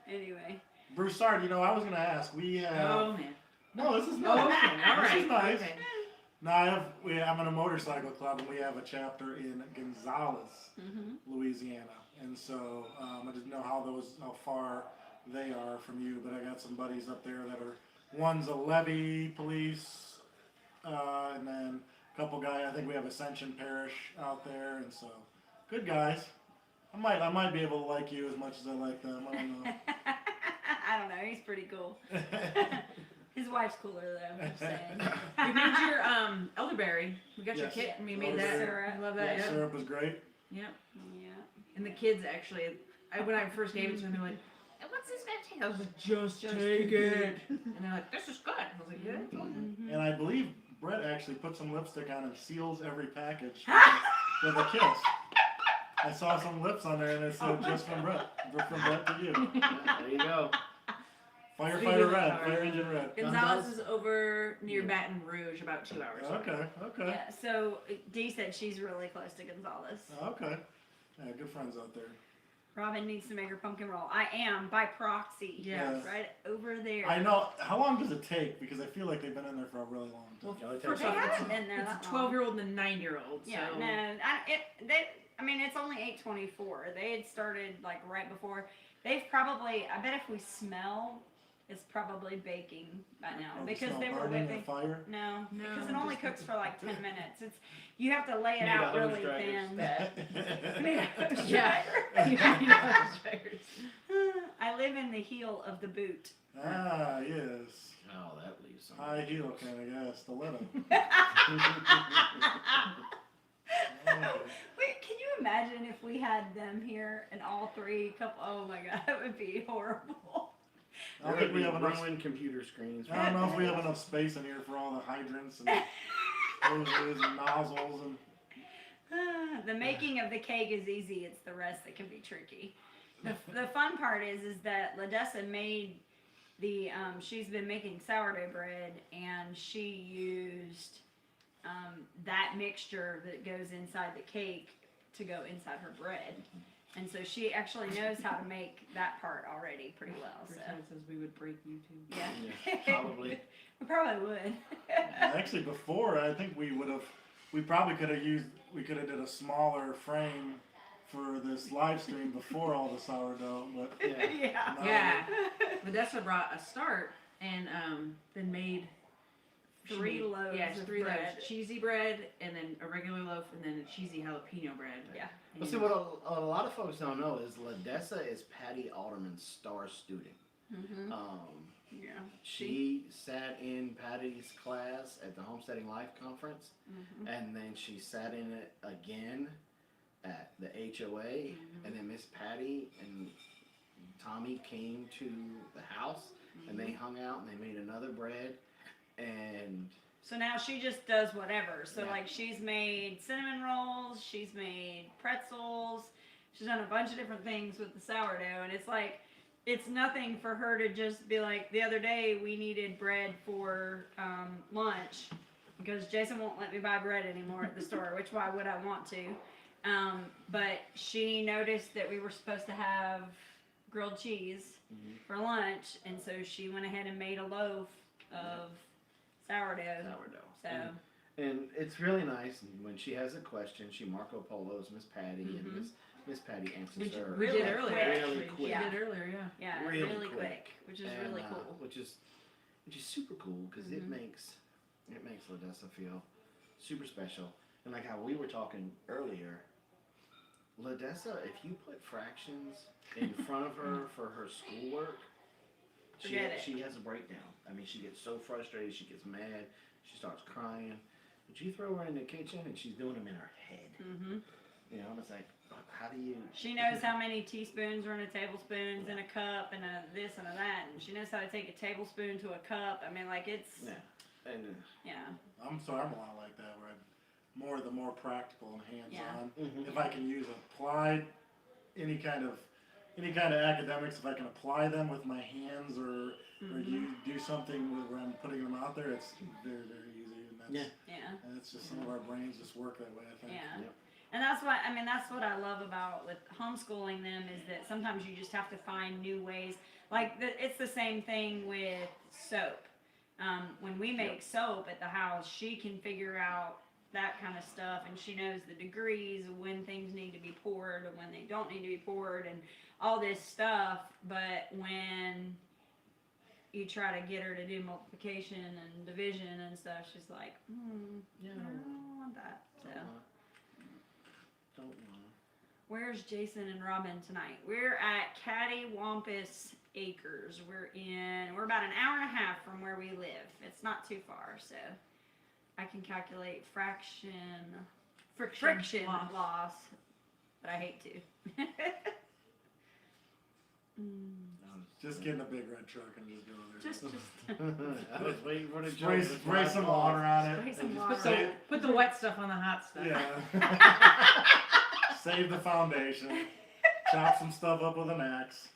[SPEAKER 2] Anyway.
[SPEAKER 3] Broussard, I was going to ask. We have.
[SPEAKER 4] Oh man.
[SPEAKER 3] No, this is
[SPEAKER 4] Oh,
[SPEAKER 3] nice.
[SPEAKER 4] okay. All
[SPEAKER 3] This
[SPEAKER 4] right.
[SPEAKER 3] is nice.
[SPEAKER 4] Okay.
[SPEAKER 3] No, I'm in a motorcycle club, and we have a chapter in Gonzales, Louisiana. And so I didn't know how far they are from you, but I got some buddies up there that are, one's a levee police, and then a couple guys. I think we have Ascension Parish out there, and so good guys. I might be able to like you as much as I like them. I don't know.
[SPEAKER 2] I don't know. He's pretty cool. His wife's cooler though. I'm just saying.
[SPEAKER 4] We made your elderberry. We got your
[SPEAKER 3] Yes.
[SPEAKER 4] kit and we made
[SPEAKER 3] Elderberry.
[SPEAKER 4] that. I love that.
[SPEAKER 3] Yeah,
[SPEAKER 4] Yeah.
[SPEAKER 3] syrup was great.
[SPEAKER 4] Yep.
[SPEAKER 2] Yeah.
[SPEAKER 4] And the kids actually, when I first gave it to them, they were like, "What's this gonna take?" I was like, "Just take it." And they're like, "This is good." I was like, "Yeah."
[SPEAKER 2] Mhm.
[SPEAKER 3] And I believe Brett actually put some lipstick on and seals every package with a kiss. I saw some lips on there and it said just from Brett to you.
[SPEAKER 1] There you go.
[SPEAKER 3] Firefighter red, fire engine red.
[SPEAKER 4] Gonzales is over near Baton Rouge, about 2 hours away.
[SPEAKER 3] Okay.
[SPEAKER 2] Yeah. So Dee said she's really close to Gonzales.
[SPEAKER 3] Okay. Yeah, good friends out there.
[SPEAKER 2] Robyn needs to make her pumpkin roll. I am by proxy.
[SPEAKER 4] Yes.
[SPEAKER 2] Right over there.
[SPEAKER 3] I know. How long does it take? Because I feel like they've been in there for a really long time.
[SPEAKER 1] You know, it
[SPEAKER 4] First
[SPEAKER 1] takes-
[SPEAKER 2] They
[SPEAKER 4] off,
[SPEAKER 2] haven't been there
[SPEAKER 4] It's
[SPEAKER 2] that
[SPEAKER 4] a
[SPEAKER 2] long.
[SPEAKER 4] 12-year-old and a 9-year-old.
[SPEAKER 2] Yeah,
[SPEAKER 4] So.
[SPEAKER 2] no, it's only 8:24. They had started like right before. They've probably, I bet if we smell, it's probably baking by now
[SPEAKER 3] Oh,
[SPEAKER 2] because
[SPEAKER 3] smell
[SPEAKER 2] they were
[SPEAKER 3] burning
[SPEAKER 2] whipping.
[SPEAKER 3] the fire.
[SPEAKER 2] No,
[SPEAKER 4] No,
[SPEAKER 2] because it only
[SPEAKER 4] just-
[SPEAKER 2] cooks for like 10 minutes. You have to lay it
[SPEAKER 1] Need a
[SPEAKER 2] out
[SPEAKER 1] hose
[SPEAKER 2] really
[SPEAKER 1] dryer.
[SPEAKER 2] thin.
[SPEAKER 4] Yeah.
[SPEAKER 2] I live in the heel of the boot.
[SPEAKER 3] Ah, yes.
[SPEAKER 1] Oh, that leaves some.
[SPEAKER 3] High heel kind of guy, stiletto.
[SPEAKER 2] Wait, can you imagine if we had them here and all three couple? Oh my god, that would be horrible.
[SPEAKER 3] I don't think we have enough.
[SPEAKER 1] ruined computer screens.
[SPEAKER 3] I don't know if we have enough space in here for all the hydrants and hoses and nozzles and.
[SPEAKER 2] The making of the cake is easy. It's the rest that can be tricky. The fun part is that LaDessa made the she's been making sourdough bread and she used that mixture that goes inside the cake to go inside her bread. And so she actually knows how to make that part already pretty well. So
[SPEAKER 4] Broussard says we would break YouTube.
[SPEAKER 2] yeah,
[SPEAKER 1] Yeah, probably.
[SPEAKER 2] we probably would.
[SPEAKER 3] Actually, before I think we probably could have did a smaller frame for this live stream before all the sourdough, but
[SPEAKER 1] Yeah.
[SPEAKER 2] Yeah.
[SPEAKER 3] no,
[SPEAKER 4] Yeah. Modesta brought a start and then made
[SPEAKER 2] Three loaves
[SPEAKER 4] Yeah,
[SPEAKER 2] of
[SPEAKER 4] 3
[SPEAKER 2] bread.
[SPEAKER 4] loaves. Cheesy bread and then a regular loaf and then a cheesy jalapeno bread.
[SPEAKER 2] Yeah.
[SPEAKER 1] Well, see, what a lot of folks don't know is LaDessa is Patty Alderman's star student.
[SPEAKER 2] Mm-hmm. Yeah.
[SPEAKER 1] She sat in Patty's class at the Homesteading Life Conference,
[SPEAKER 2] Mm-hmm.
[SPEAKER 1] and then she sat in it again at the HOA, and then Miss Patty and Tommy came to the house, and they hung out and they made another bread, and
[SPEAKER 2] So now she just does whatever. So
[SPEAKER 1] Yeah.
[SPEAKER 2] like she's made cinnamon rolls, she's made pretzels, she's done a bunch of different things with the sourdough, and it's like it's nothing for her to just be like, the other day we needed bread for lunch because Jason won't let me buy bread anymore at the store, which why would I want to? But she noticed that we were supposed to have grilled cheese for lunch, and so she went ahead and made a loaf of sourdough. So
[SPEAKER 1] And it's really nice. And when she has a question, she Marco Polo's Miss Patty, and Miss Patty answers her.
[SPEAKER 4] We did earlier.
[SPEAKER 2] quick.
[SPEAKER 1] Really
[SPEAKER 4] actually.
[SPEAKER 1] quick.
[SPEAKER 4] We did earlier, yeah.
[SPEAKER 2] yeah,
[SPEAKER 1] Really
[SPEAKER 2] really
[SPEAKER 1] quick.
[SPEAKER 2] quick, which is
[SPEAKER 1] And,
[SPEAKER 2] really cool.
[SPEAKER 1] Which is super cool because it makes Ladessa feel super special. And like how we were talking earlier, Ladessa, if you put fractions in front of her for her schoolwork,
[SPEAKER 2] Forget it.
[SPEAKER 1] she has a breakdown. I mean, she gets so frustrated, she gets mad, she starts crying. But you throw her in the kitchen and she's doing them in her head.
[SPEAKER 2] Mm-hmm.
[SPEAKER 1] You know, and it's like, how do you?
[SPEAKER 2] She knows how many teaspoons are in a tablespoon, in a cup, and a this and a that, and she knows how to take a tablespoon to a cup. I mean, like it's
[SPEAKER 1] Yeah. And
[SPEAKER 2] yeah.
[SPEAKER 3] I'm sorry, I'm a lot like that, where the more practical and hands-on.
[SPEAKER 1] Mhm.
[SPEAKER 3] If I can use applied any kind of academics, if I can apply them with my hands or you do something where I'm putting them out there, it's very, very easy. And that's,
[SPEAKER 2] Yeah.
[SPEAKER 3] and it's just some of our brains just work that way, I think.
[SPEAKER 2] Yeah.
[SPEAKER 1] Yep.
[SPEAKER 2] And that's what I love about with homeschooling them is that sometimes you just have to find new ways. Like it's the same thing with soap. When we make soap at the house, she can figure out that kind of stuff, and she knows the degrees of when things need to be poured and when they don't need to be poured and all this stuff. But when you try to get her to do multiplication and division and stuff, she's like,
[SPEAKER 1] Yeah.
[SPEAKER 2] I don't want that. So.
[SPEAKER 1] Don't want.
[SPEAKER 2] Where's Jason and Robyn tonight? We're at Cattywampus Acres. We're about an hour and a half from where we live. It's not too far, so I can calculate friction loss, but I hate to.
[SPEAKER 3] Just get in a big red truck and just go there.
[SPEAKER 2] Just
[SPEAKER 1] I was waiting for the joke.
[SPEAKER 3] Spray some water on it.
[SPEAKER 2] spray some
[SPEAKER 3] and
[SPEAKER 2] water.
[SPEAKER 3] just
[SPEAKER 2] on
[SPEAKER 3] save-
[SPEAKER 2] it.
[SPEAKER 4] Put the wet stuff on the hot stuff.
[SPEAKER 3] Yeah. Save the foundation. Chop some stuff up with an axe.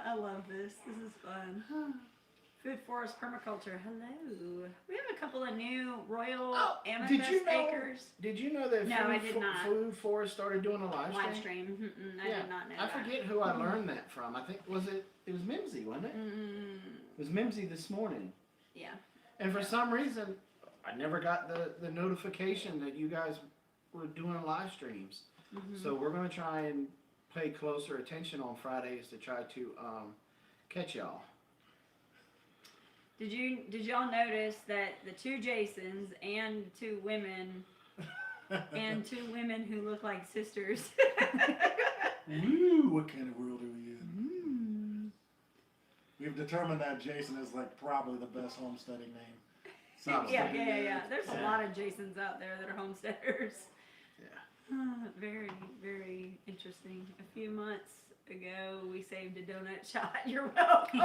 [SPEAKER 2] I love this. This is fun. Food Forest Permaculture. Hello. We have a couple of new Royal Amethyst Acres.
[SPEAKER 1] Did you know that
[SPEAKER 2] No, I did not.
[SPEAKER 1] Food Forest started doing a live stream?
[SPEAKER 2] Live stream. I
[SPEAKER 1] Yeah.
[SPEAKER 2] did not know
[SPEAKER 1] I
[SPEAKER 2] that.
[SPEAKER 1] forget who I learned that from. I think it was Mimsy, wasn't it? It was Mimsy this morning.
[SPEAKER 2] Yeah.
[SPEAKER 1] And for some reason, I never got the notification that you guys were doing live streams. So we're gonna try and pay closer attention on Fridays to try to catch y'all.
[SPEAKER 2] Did y'all notice that the two Jasons and two women and two women who look like sisters?
[SPEAKER 3] Woo! What kind of world are we in? We've determined that Jason is like probably the best homesteading name.
[SPEAKER 2] Yeah. There's a
[SPEAKER 1] Yeah.
[SPEAKER 2] lot of Jasons out there that are homesteaders.
[SPEAKER 1] Yeah.
[SPEAKER 2] Very, very interesting. A few months ago, we saved a donut shot. You're welcome.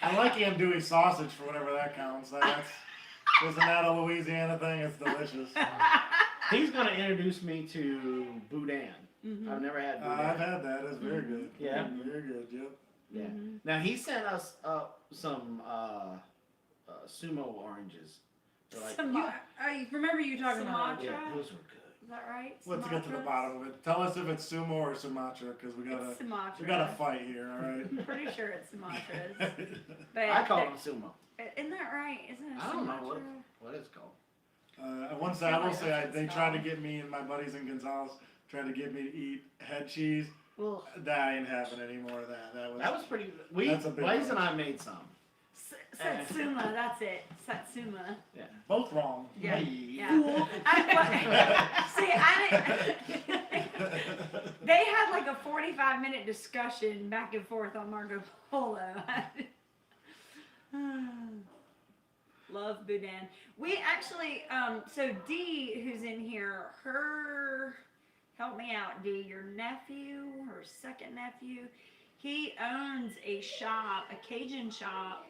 [SPEAKER 3] I like andouille sausage for whatever that counts. Isn't that a Louisiana thing? It's delicious.
[SPEAKER 1] He's gonna introduce me to boudin. I've never had boudin.
[SPEAKER 3] I've had that. It's very good.
[SPEAKER 1] Yeah?
[SPEAKER 3] Very good. Yep.
[SPEAKER 1] Yeah. Now he sent us some sumo oranges. They're like,
[SPEAKER 4] I remember you talking about
[SPEAKER 2] Sumatra?
[SPEAKER 1] yeah, those were good.
[SPEAKER 2] Is that right?
[SPEAKER 3] Let's get to the bottom of it. Tell us if it's sumo or Sumatra, because we
[SPEAKER 2] It's Sumatra.
[SPEAKER 3] gotta fight here. All right.
[SPEAKER 2] Pretty sure it's Sumatra's. But
[SPEAKER 1] I call them sumo.
[SPEAKER 2] Isn't that right? Isn't it
[SPEAKER 1] I don't know
[SPEAKER 2] Sumatra?
[SPEAKER 1] what it's called.
[SPEAKER 3] I will say they tried to get me and my buddies in Gonzales tried to get me to eat head cheese.
[SPEAKER 1] Well,
[SPEAKER 3] That ain't happening anymore. That was
[SPEAKER 1] pretty.
[SPEAKER 3] That's a big
[SPEAKER 1] Blaze and
[SPEAKER 3] one.
[SPEAKER 1] I made some.
[SPEAKER 2] Satsuma, that's it. Satsuma.
[SPEAKER 1] Yeah.
[SPEAKER 3] both wrong.
[SPEAKER 2] Yeah.
[SPEAKER 1] Hey.
[SPEAKER 2] Yeah. I they had like a 45-minute discussion back and forth on Marco Polo. Love boudin. We actually, so Dee, who's in here, her help me out, D. Your nephew or second nephew, he owns a shop, a Cajun shop,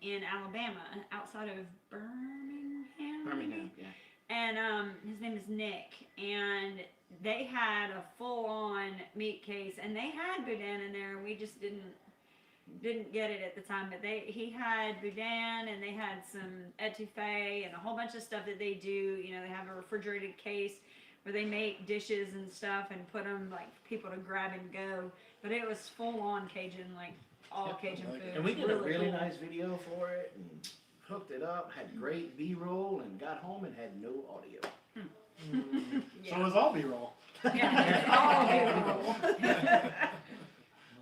[SPEAKER 2] in Alabama, outside of Birmingham.
[SPEAKER 1] Birmingham, yeah.
[SPEAKER 2] And his name is Nick, and they had a full-on meat case, and they had boudin in there, and we just didn't get it at the time. But he had boudin, and they had some etouffee, and a whole bunch of stuff that they do. You know, they have a refrigerated case where they make dishes and stuff and put them like for people to grab and go. But it was full-on Cajun, like all Cajun food.
[SPEAKER 1] And we did a really
[SPEAKER 2] cool.
[SPEAKER 1] nice video for it, and hooked it up, had great B-roll, and got home and had no audio.
[SPEAKER 3] So it was all B-roll.
[SPEAKER 2] Yeah, it's all B-roll.
[SPEAKER 1] It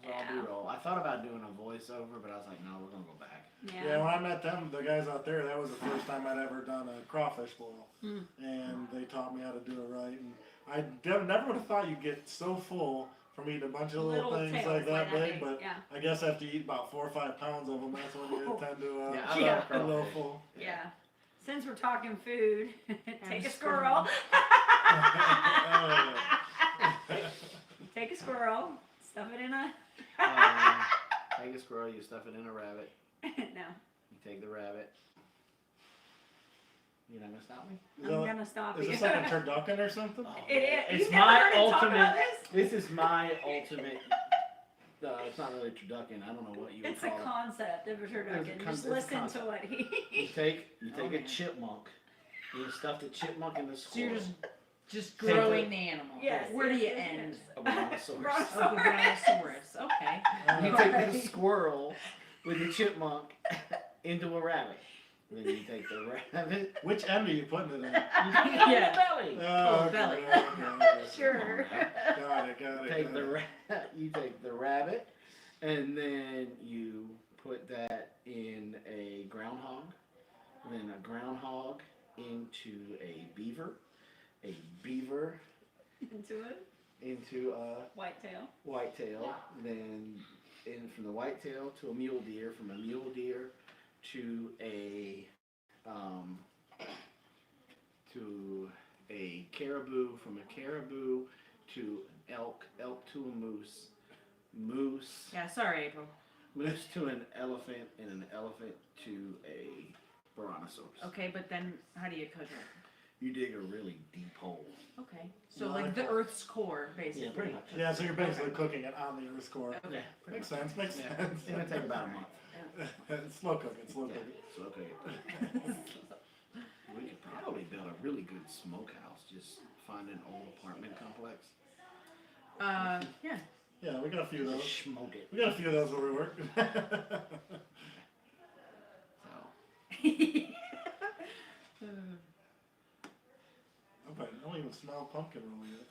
[SPEAKER 1] was all B-roll. I thought about doing a voiceover, but I was like, no, we're gonna go back.
[SPEAKER 3] Yeah, when I met them, the guys out there, that was the first time I'd ever done a crawfish boil. And they taught me how to do it right. And I never would have thought you'd get so full from eating a bunch of little things
[SPEAKER 2] tails
[SPEAKER 3] like that big,
[SPEAKER 2] big,
[SPEAKER 3] but
[SPEAKER 2] yeah.
[SPEAKER 3] I guess after you eat about 4 or 5 pounds of them, that's when you tend to
[SPEAKER 1] Yeah, I
[SPEAKER 2] Yeah.
[SPEAKER 1] love
[SPEAKER 3] a little
[SPEAKER 1] crawfish.
[SPEAKER 3] full.
[SPEAKER 2] Yeah. Since we're talking food, take a
[SPEAKER 4] squirrel.
[SPEAKER 2] squirrel. Take a squirrel, stuff it in a.
[SPEAKER 1] Take a squirrel, you stuff it in a rabbit.
[SPEAKER 2] No,
[SPEAKER 1] You take the rabbit. You're not gonna stop me?
[SPEAKER 2] I'm gonna stop
[SPEAKER 3] Is
[SPEAKER 2] you.
[SPEAKER 3] this like a turducken or something?
[SPEAKER 2] It is.
[SPEAKER 1] It's
[SPEAKER 2] You've never
[SPEAKER 1] my
[SPEAKER 2] heard him talk about
[SPEAKER 1] ultimate.
[SPEAKER 2] this?
[SPEAKER 1] This is my ultimate. It's not really a turducken. I don't know what you would
[SPEAKER 2] It's a
[SPEAKER 1] call it.
[SPEAKER 2] concept of a turducken.
[SPEAKER 1] It's a
[SPEAKER 2] Just
[SPEAKER 1] con- it's a
[SPEAKER 2] listen to
[SPEAKER 1] concept.
[SPEAKER 2] what he.
[SPEAKER 1] You take
[SPEAKER 4] Oh,
[SPEAKER 1] a
[SPEAKER 4] man.
[SPEAKER 1] chipmunk. You stuff the chipmunk in the
[SPEAKER 4] So you're
[SPEAKER 1] squirrel.
[SPEAKER 4] just
[SPEAKER 1] Take
[SPEAKER 4] growing
[SPEAKER 1] it.
[SPEAKER 4] the animal.
[SPEAKER 2] Yes.
[SPEAKER 4] Where do you
[SPEAKER 2] yes,
[SPEAKER 4] end?
[SPEAKER 1] A brontosaurus.
[SPEAKER 4] Oh, the brontosaurus. Okay.
[SPEAKER 1] You take the squirrel with the chipmunk into a rabbit. Then you take the rabbit.
[SPEAKER 3] Which end are you putting it in?
[SPEAKER 1] You take it in
[SPEAKER 4] Yeah.
[SPEAKER 1] the belly.
[SPEAKER 3] Oh,
[SPEAKER 4] belly.
[SPEAKER 3] okay.
[SPEAKER 2] Sure.
[SPEAKER 3] Got it.
[SPEAKER 1] Take the you take the rabbit, and then you put that in a groundhog, and then a groundhog into a beaver
[SPEAKER 2] Into it.
[SPEAKER 1] into a
[SPEAKER 2] Whitetail.
[SPEAKER 1] whitetail, then from the whitetail to a mule deer, from a mule deer to a caribou, from a caribou to elk to a moose
[SPEAKER 4] Yeah. Sorry, April.
[SPEAKER 1] moose to an elephant, and an elephant to a brontosaurus.
[SPEAKER 4] Okay, but then how do you cook it?
[SPEAKER 1] You dig a really deep hole.
[SPEAKER 4] Okay. So
[SPEAKER 3] No,
[SPEAKER 4] like
[SPEAKER 3] I
[SPEAKER 4] the
[SPEAKER 3] thought-
[SPEAKER 4] Earth's core, basically.
[SPEAKER 1] Yeah, pretty much.
[SPEAKER 3] Yeah, so you're basically cooking it on the Earth's core.
[SPEAKER 4] Okay.
[SPEAKER 3] Makes sense, makes
[SPEAKER 1] Yeah,
[SPEAKER 3] sense.
[SPEAKER 1] it's gonna take about a month.
[SPEAKER 3] Slow cooking.
[SPEAKER 1] Yeah, so okay. We could probably build a really good smokehouse. Just find an old apartment complex.
[SPEAKER 4] Yeah.
[SPEAKER 3] Yeah, we got a few of those.
[SPEAKER 1] Smoke it.
[SPEAKER 3] We got a few of those where we work.
[SPEAKER 1] So
[SPEAKER 3] I don't even smell pumpkin roll yet.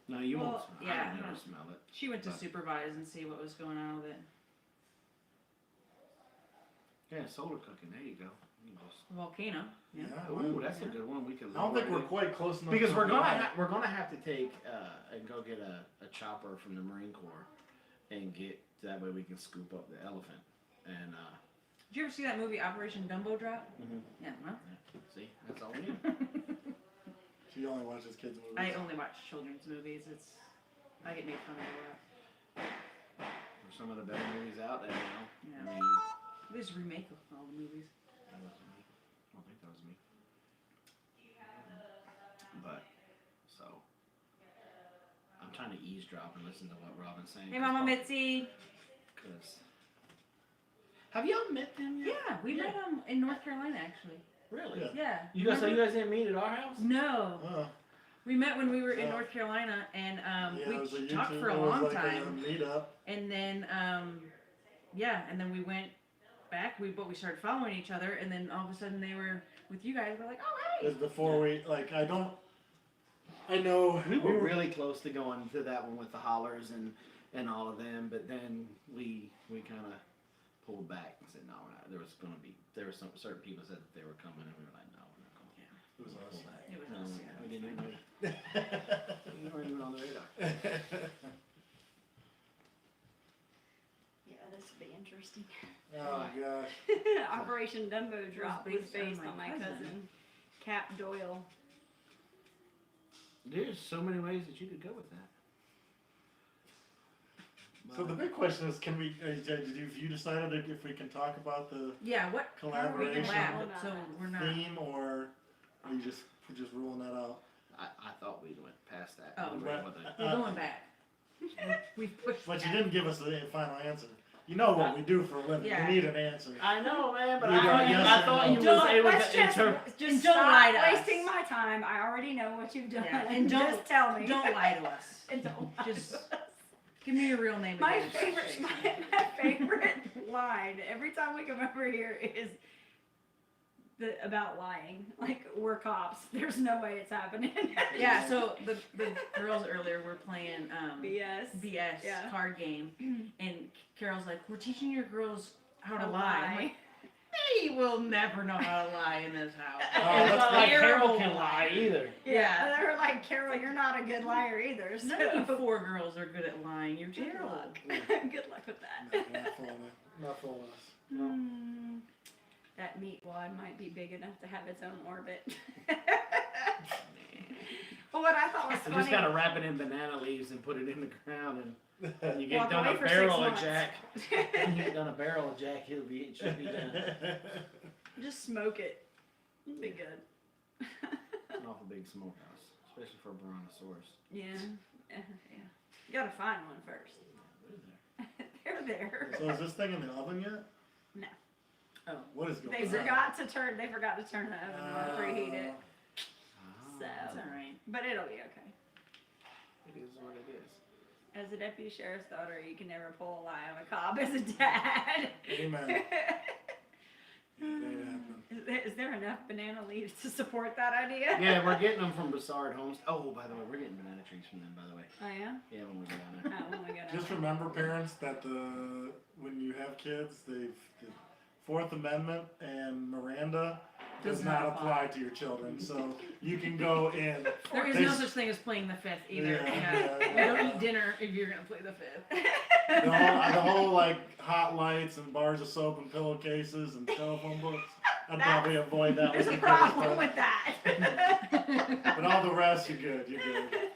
[SPEAKER 1] no, you
[SPEAKER 4] Well,
[SPEAKER 1] won't.
[SPEAKER 4] yeah,
[SPEAKER 1] I
[SPEAKER 4] no.
[SPEAKER 1] never smell it.
[SPEAKER 4] She went to
[SPEAKER 1] But-
[SPEAKER 4] supervise and see what was going on with it.
[SPEAKER 1] Yeah, solar cooking. There you go. You just-
[SPEAKER 4] Volcano. Yeah.
[SPEAKER 1] Ooh, that's a good one. We could.
[SPEAKER 3] I don't think
[SPEAKER 1] lower
[SPEAKER 3] we're
[SPEAKER 1] it.
[SPEAKER 3] quite close enough.
[SPEAKER 1] Because
[SPEAKER 3] to
[SPEAKER 1] we're
[SPEAKER 3] the
[SPEAKER 1] gonna
[SPEAKER 3] line.
[SPEAKER 1] we're gonna have to take and go get a chopper from the Marine Corps and get that way we can scoop up the elephant and
[SPEAKER 4] Did you ever see that movie Operation Dumbo Drop?
[SPEAKER 1] Mhm.
[SPEAKER 4] Yeah. Well,
[SPEAKER 1] see that's all we need.
[SPEAKER 3] She only watches kids movies.
[SPEAKER 4] I only watch children's movies. I get made fun of a lot.
[SPEAKER 1] There's some of the better movies out there now.
[SPEAKER 4] Yeah.
[SPEAKER 1] I mean,
[SPEAKER 4] There's a remake of all the movies.
[SPEAKER 1] that was me. I don't think that was me. But so I'm trying to eavesdrop and listen to what Robyn's saying.
[SPEAKER 4] Hey, Mama Mitzi.
[SPEAKER 1] Cause have y'all met them yet?
[SPEAKER 4] Yeah, we met them in North Carolina, actually.
[SPEAKER 1] Really?
[SPEAKER 3] Yeah.
[SPEAKER 4] Yeah.
[SPEAKER 1] You guys
[SPEAKER 4] Remember?
[SPEAKER 1] didn't meet at our house?
[SPEAKER 4] No.
[SPEAKER 3] Oh,
[SPEAKER 4] We met when we were in
[SPEAKER 3] Yeah.
[SPEAKER 4] North Carolina, and
[SPEAKER 3] yeah, it was a
[SPEAKER 4] we talked
[SPEAKER 3] YouTube-
[SPEAKER 4] for a
[SPEAKER 3] it was
[SPEAKER 4] long
[SPEAKER 3] like
[SPEAKER 4] time.
[SPEAKER 3] A meetup.
[SPEAKER 4] And then, and then we went back. We started following each other, and then all of a sudden they were with you guys. We're like, oh hey.
[SPEAKER 3] Because before we I know
[SPEAKER 1] We were really close to going to that one with the hollers and all of them, but then we kind of pulled back and said no, we're not. There was some certain people said that they were coming, and we were like, no, we're not going.
[SPEAKER 4] Yeah.
[SPEAKER 3] It was us.
[SPEAKER 1] Pull back.
[SPEAKER 4] It was
[SPEAKER 1] No,
[SPEAKER 4] us,
[SPEAKER 1] we-
[SPEAKER 4] yeah.
[SPEAKER 1] We didn't even. We weren't even on the radar.
[SPEAKER 2] Yeah, this would be interesting.
[SPEAKER 3] Oh gosh.
[SPEAKER 2] Operation Dumbo Drop was
[SPEAKER 4] based on
[SPEAKER 2] based
[SPEAKER 4] my
[SPEAKER 2] on my
[SPEAKER 4] cousin.
[SPEAKER 2] cousin, Cap Doyle.
[SPEAKER 1] There's so many ways that you could go with that.
[SPEAKER 3] So the big question is, can we? Have you decided if we can talk about the
[SPEAKER 4] Yeah, what how are we
[SPEAKER 3] collaboration
[SPEAKER 4] collab? So we're not.
[SPEAKER 3] theme, or are you just ruling that out?
[SPEAKER 1] I thought we went past that.
[SPEAKER 4] Oh,
[SPEAKER 1] We went with it.
[SPEAKER 4] We're going back. We've pushed.
[SPEAKER 3] But you
[SPEAKER 4] back.
[SPEAKER 3] didn't give us a final answer. You know what we do for a living.
[SPEAKER 4] Yeah.
[SPEAKER 3] We need an answer.
[SPEAKER 1] I know, man, but
[SPEAKER 3] We got yes
[SPEAKER 1] I
[SPEAKER 3] or
[SPEAKER 1] thought
[SPEAKER 3] no.
[SPEAKER 1] you was
[SPEAKER 2] Don't,
[SPEAKER 1] able
[SPEAKER 2] let's
[SPEAKER 1] to
[SPEAKER 2] just,
[SPEAKER 1] interpret.
[SPEAKER 2] just
[SPEAKER 4] don't lie
[SPEAKER 2] stop
[SPEAKER 4] to us.
[SPEAKER 2] wasting my time. I already know what you've done.
[SPEAKER 4] Yeah, and don't-
[SPEAKER 2] just tell me.
[SPEAKER 4] Don't lie to us.
[SPEAKER 2] And don't lie
[SPEAKER 4] Just
[SPEAKER 2] to us.
[SPEAKER 4] give me your real name.
[SPEAKER 2] My
[SPEAKER 4] again.
[SPEAKER 2] favorite, my favorite line every time we come over here is about lying. Like, we're cops. There's no way it's happening.
[SPEAKER 4] Yeah. So the girls earlier were playing
[SPEAKER 2] BS.
[SPEAKER 4] BS
[SPEAKER 2] Yeah.
[SPEAKER 4] card game, and Carol's like, "We're teaching your girls how to
[SPEAKER 2] A
[SPEAKER 4] lie." I'm
[SPEAKER 2] lie.
[SPEAKER 4] like, they will never know how to lie in this house.
[SPEAKER 3] Oh,
[SPEAKER 1] It's
[SPEAKER 3] that's
[SPEAKER 1] not like
[SPEAKER 4] terrible
[SPEAKER 1] Carol can lie either.
[SPEAKER 2] Yeah. And they were like, Carol, you're not a good liar either. So
[SPEAKER 4] None of you 4 girls are good at lying. You're
[SPEAKER 2] good
[SPEAKER 4] terrible.
[SPEAKER 2] luck. Good luck with that.
[SPEAKER 3] Not fooling us.
[SPEAKER 1] No.
[SPEAKER 2] Hmm. That meat wad might be big enough to have its own orbit. But what I thought was
[SPEAKER 1] You
[SPEAKER 2] funny.
[SPEAKER 1] just gotta wrap it in banana leaves and put it in the ground, and you get
[SPEAKER 2] Walk
[SPEAKER 1] done
[SPEAKER 2] away
[SPEAKER 1] a
[SPEAKER 2] for 6
[SPEAKER 1] barrel of
[SPEAKER 2] months.
[SPEAKER 1] Jack. When you get done a barrel of Jack, it should be done.
[SPEAKER 2] Just smoke it. It'll be good.
[SPEAKER 1] It's an awful big smokehouse, especially for a brontosaurus.
[SPEAKER 2] Yeah. Yeah. You gotta find one first. They're there.
[SPEAKER 3] So is this thing in the oven yet?
[SPEAKER 2] No.
[SPEAKER 4] Oh.
[SPEAKER 3] What is going
[SPEAKER 2] They
[SPEAKER 3] on?
[SPEAKER 2] forgot to turn the oven on, preheat it.
[SPEAKER 1] Ah,
[SPEAKER 2] So,
[SPEAKER 4] That's all right.
[SPEAKER 2] but it'll be okay.
[SPEAKER 1] it is what it is.
[SPEAKER 2] As a deputy sheriff's daughter, you can never pull a lie on a cop as a dad.
[SPEAKER 3] Amen. Made it happen.
[SPEAKER 2] Is there enough banana leaves to support that idea?
[SPEAKER 1] Yeah, we're getting them from Super-Sod Homestead. Oh, by the way, we're getting banana trees from them, by the way.
[SPEAKER 2] Oh yeah?
[SPEAKER 1] Yeah, when we go down there.
[SPEAKER 2] Oh, when we go down
[SPEAKER 3] Just
[SPEAKER 2] there.
[SPEAKER 3] remember, parents, that when you have kids, the Fourth Amendment and Miranda does not apply to your children. So you can go in.
[SPEAKER 4] There is
[SPEAKER 3] They
[SPEAKER 4] no
[SPEAKER 3] s-
[SPEAKER 4] such thing as playing the 5th either.
[SPEAKER 3] Yeah,
[SPEAKER 4] You don't eat dinner if you're gonna play the 5th.
[SPEAKER 3] The whole like hot lights and bars of soap and pillowcases and telephone books. I'd probably avoid that.
[SPEAKER 2] There's
[SPEAKER 3] with
[SPEAKER 2] a
[SPEAKER 3] the first
[SPEAKER 2] problem
[SPEAKER 3] part.
[SPEAKER 2] with that.
[SPEAKER 3] But all the rest, you're good. You're good.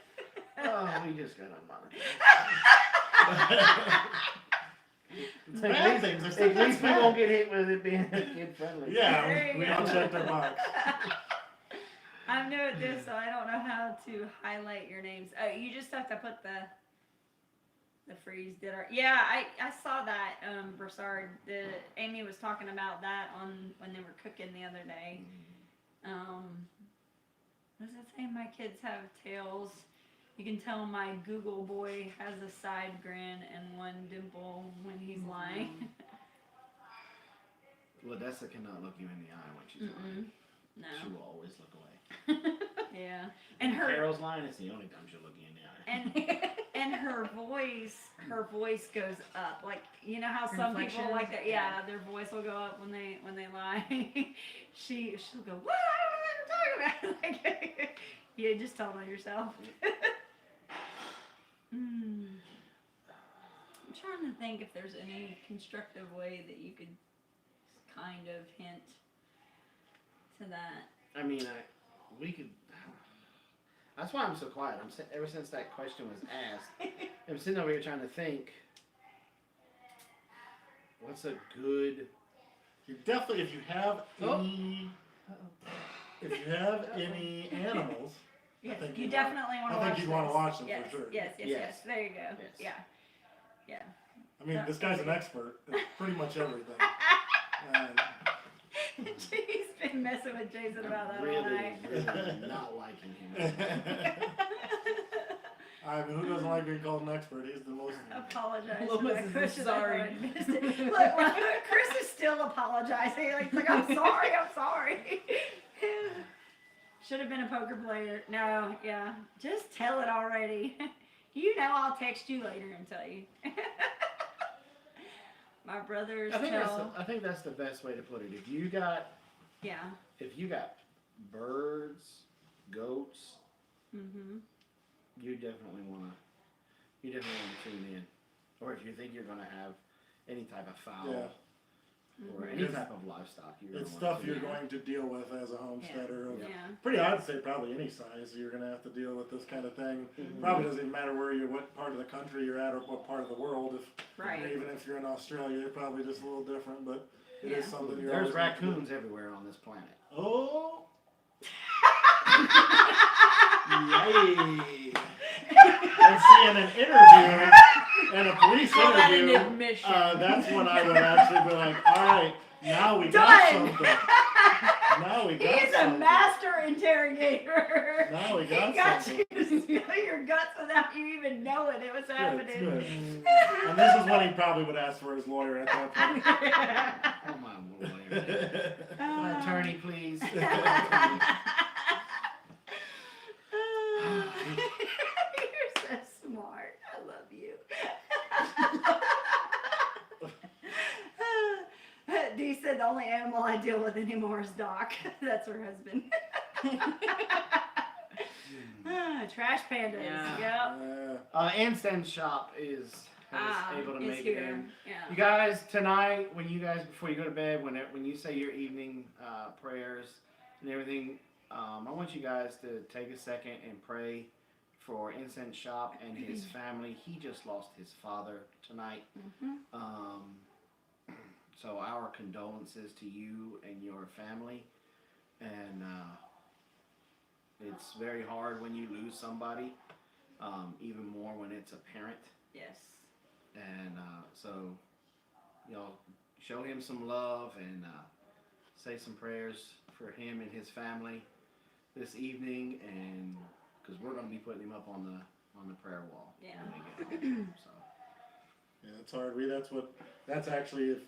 [SPEAKER 1] Oh, we just got to monitor.
[SPEAKER 3] It's bad things. There's
[SPEAKER 1] At
[SPEAKER 3] things
[SPEAKER 1] least we
[SPEAKER 3] bad.
[SPEAKER 1] won't get hit with it being kid friendly.
[SPEAKER 2] There
[SPEAKER 3] Yeah,
[SPEAKER 2] you
[SPEAKER 3] we
[SPEAKER 2] go.
[SPEAKER 3] all checked our box.
[SPEAKER 2] I'm new at this, so I don't know how to highlight your names. Oh, you just have to put the freeze dinner. Yeah, I saw that, Broussard. Amy was talking about that on when they were cooking the other day. What does it say? My kids have tails. You can tell my Google boy has a side grin and one dimple when he's lying.
[SPEAKER 1] Well, Odessa cannot look you in the eye when she's lying. She
[SPEAKER 2] No.
[SPEAKER 1] will always look away.
[SPEAKER 2] Yeah. And her
[SPEAKER 1] Carol's lying. It's the only time she'll look you in the eye.
[SPEAKER 2] and her voice goes up. Like, you know how some people
[SPEAKER 4] Inflection?
[SPEAKER 2] like that, yeah, their voice will go up when they lie. she'll go, what? I don't know what you're talking about. Like, you just told on yourself. I'm trying to think if there's any constructive way that you could kind of hint to that.
[SPEAKER 1] I mean, we could. That's why I'm so quiet. Ever since that question was asked, I'm sitting over here trying to think. What's a good?
[SPEAKER 3] You definitely, if you have
[SPEAKER 1] Oh.
[SPEAKER 3] any, if you have any animals,
[SPEAKER 2] Yes,
[SPEAKER 3] think
[SPEAKER 2] you
[SPEAKER 3] you
[SPEAKER 2] definitely want to
[SPEAKER 3] I
[SPEAKER 2] watch
[SPEAKER 3] think you'd want to
[SPEAKER 2] this.
[SPEAKER 3] watch them
[SPEAKER 2] Yes,
[SPEAKER 3] for sure.
[SPEAKER 2] yes, yes,
[SPEAKER 1] Yes.
[SPEAKER 2] yes. There you go.
[SPEAKER 1] Yes.
[SPEAKER 2] Yeah.
[SPEAKER 3] I mean, this guy's an expert at pretty much everything.
[SPEAKER 2] He's been messing with Jason about that all
[SPEAKER 1] Really,
[SPEAKER 2] night.
[SPEAKER 1] really not liking him.
[SPEAKER 3] I mean, who doesn't like being called an expert? He's the most.
[SPEAKER 2] Apologize.
[SPEAKER 4] Lois
[SPEAKER 2] for that
[SPEAKER 4] is
[SPEAKER 2] question.
[SPEAKER 4] sorry.
[SPEAKER 2] I missed it. Look, Chris is still apologizing. Like I'm sorry, I'm sorry. Should have been a poker player. No, yeah. Just tell it already. You know I'll text you later and tell you. My brothers
[SPEAKER 1] I think that's the best way to put it. If you got birds, goats, you definitely want to tune in. Or if you think you're going to have any type of fowl,
[SPEAKER 3] Yeah.
[SPEAKER 1] or any type of livestock.
[SPEAKER 3] It's stuff you're going to deal with as a homesteader. Of
[SPEAKER 2] Yeah.
[SPEAKER 3] pretty, I'd say probably any size, you're going to have to deal with this kind of thing. Probably doesn't even matter what part of the country you're at or what part of the world.
[SPEAKER 2] Right.
[SPEAKER 3] Even if you're in Australia, you're probably just a little different, but it is
[SPEAKER 2] Yeah.
[SPEAKER 3] something you're
[SPEAKER 1] There's
[SPEAKER 3] always gonna have to do.
[SPEAKER 1] raccoons everywhere on this planet.
[SPEAKER 3] Oh!
[SPEAKER 1] Yay!
[SPEAKER 3] And seeing an interview and a police
[SPEAKER 4] Call that an
[SPEAKER 3] interview,
[SPEAKER 4] admission.
[SPEAKER 3] that's when I would actually be like, alright, now we got
[SPEAKER 2] Done.
[SPEAKER 3] something. Now we got
[SPEAKER 2] He's a
[SPEAKER 3] something.
[SPEAKER 2] master interrogator.
[SPEAKER 3] Now we
[SPEAKER 2] He
[SPEAKER 3] got
[SPEAKER 2] got
[SPEAKER 3] something.
[SPEAKER 2] you to spill your guts without you even knowing it was
[SPEAKER 3] Good,
[SPEAKER 2] happening.
[SPEAKER 3] good. And this is when he probably would ask for his lawyer at that point.
[SPEAKER 1] Oh my lord. My attorney, please.
[SPEAKER 2] You're so smart. I love you. Dee said the only animal I deal with anymore is Doc. That's her husband. Trash pandas.
[SPEAKER 4] Yeah.
[SPEAKER 2] Yep.
[SPEAKER 1] Instant Shop is able to
[SPEAKER 2] Is
[SPEAKER 1] make it
[SPEAKER 2] here.
[SPEAKER 1] in.
[SPEAKER 2] Yeah.
[SPEAKER 1] You guys, tonight, before you go to bed, when you say your evening prayers and everything, I want you guys to take a second and pray for Instant Shop and his family. He just lost his father tonight. So our condolences to you and your family. And it's very hard when you lose somebody, even more when it's a parent.
[SPEAKER 2] Yes.
[SPEAKER 1] And so, show him some love and say some prayers for him and his family this evening, and because we're going to be putting him up on the prayer wall.
[SPEAKER 2] Yeah.
[SPEAKER 1] When we get home, so.
[SPEAKER 3] Yeah, it's hard. That's actually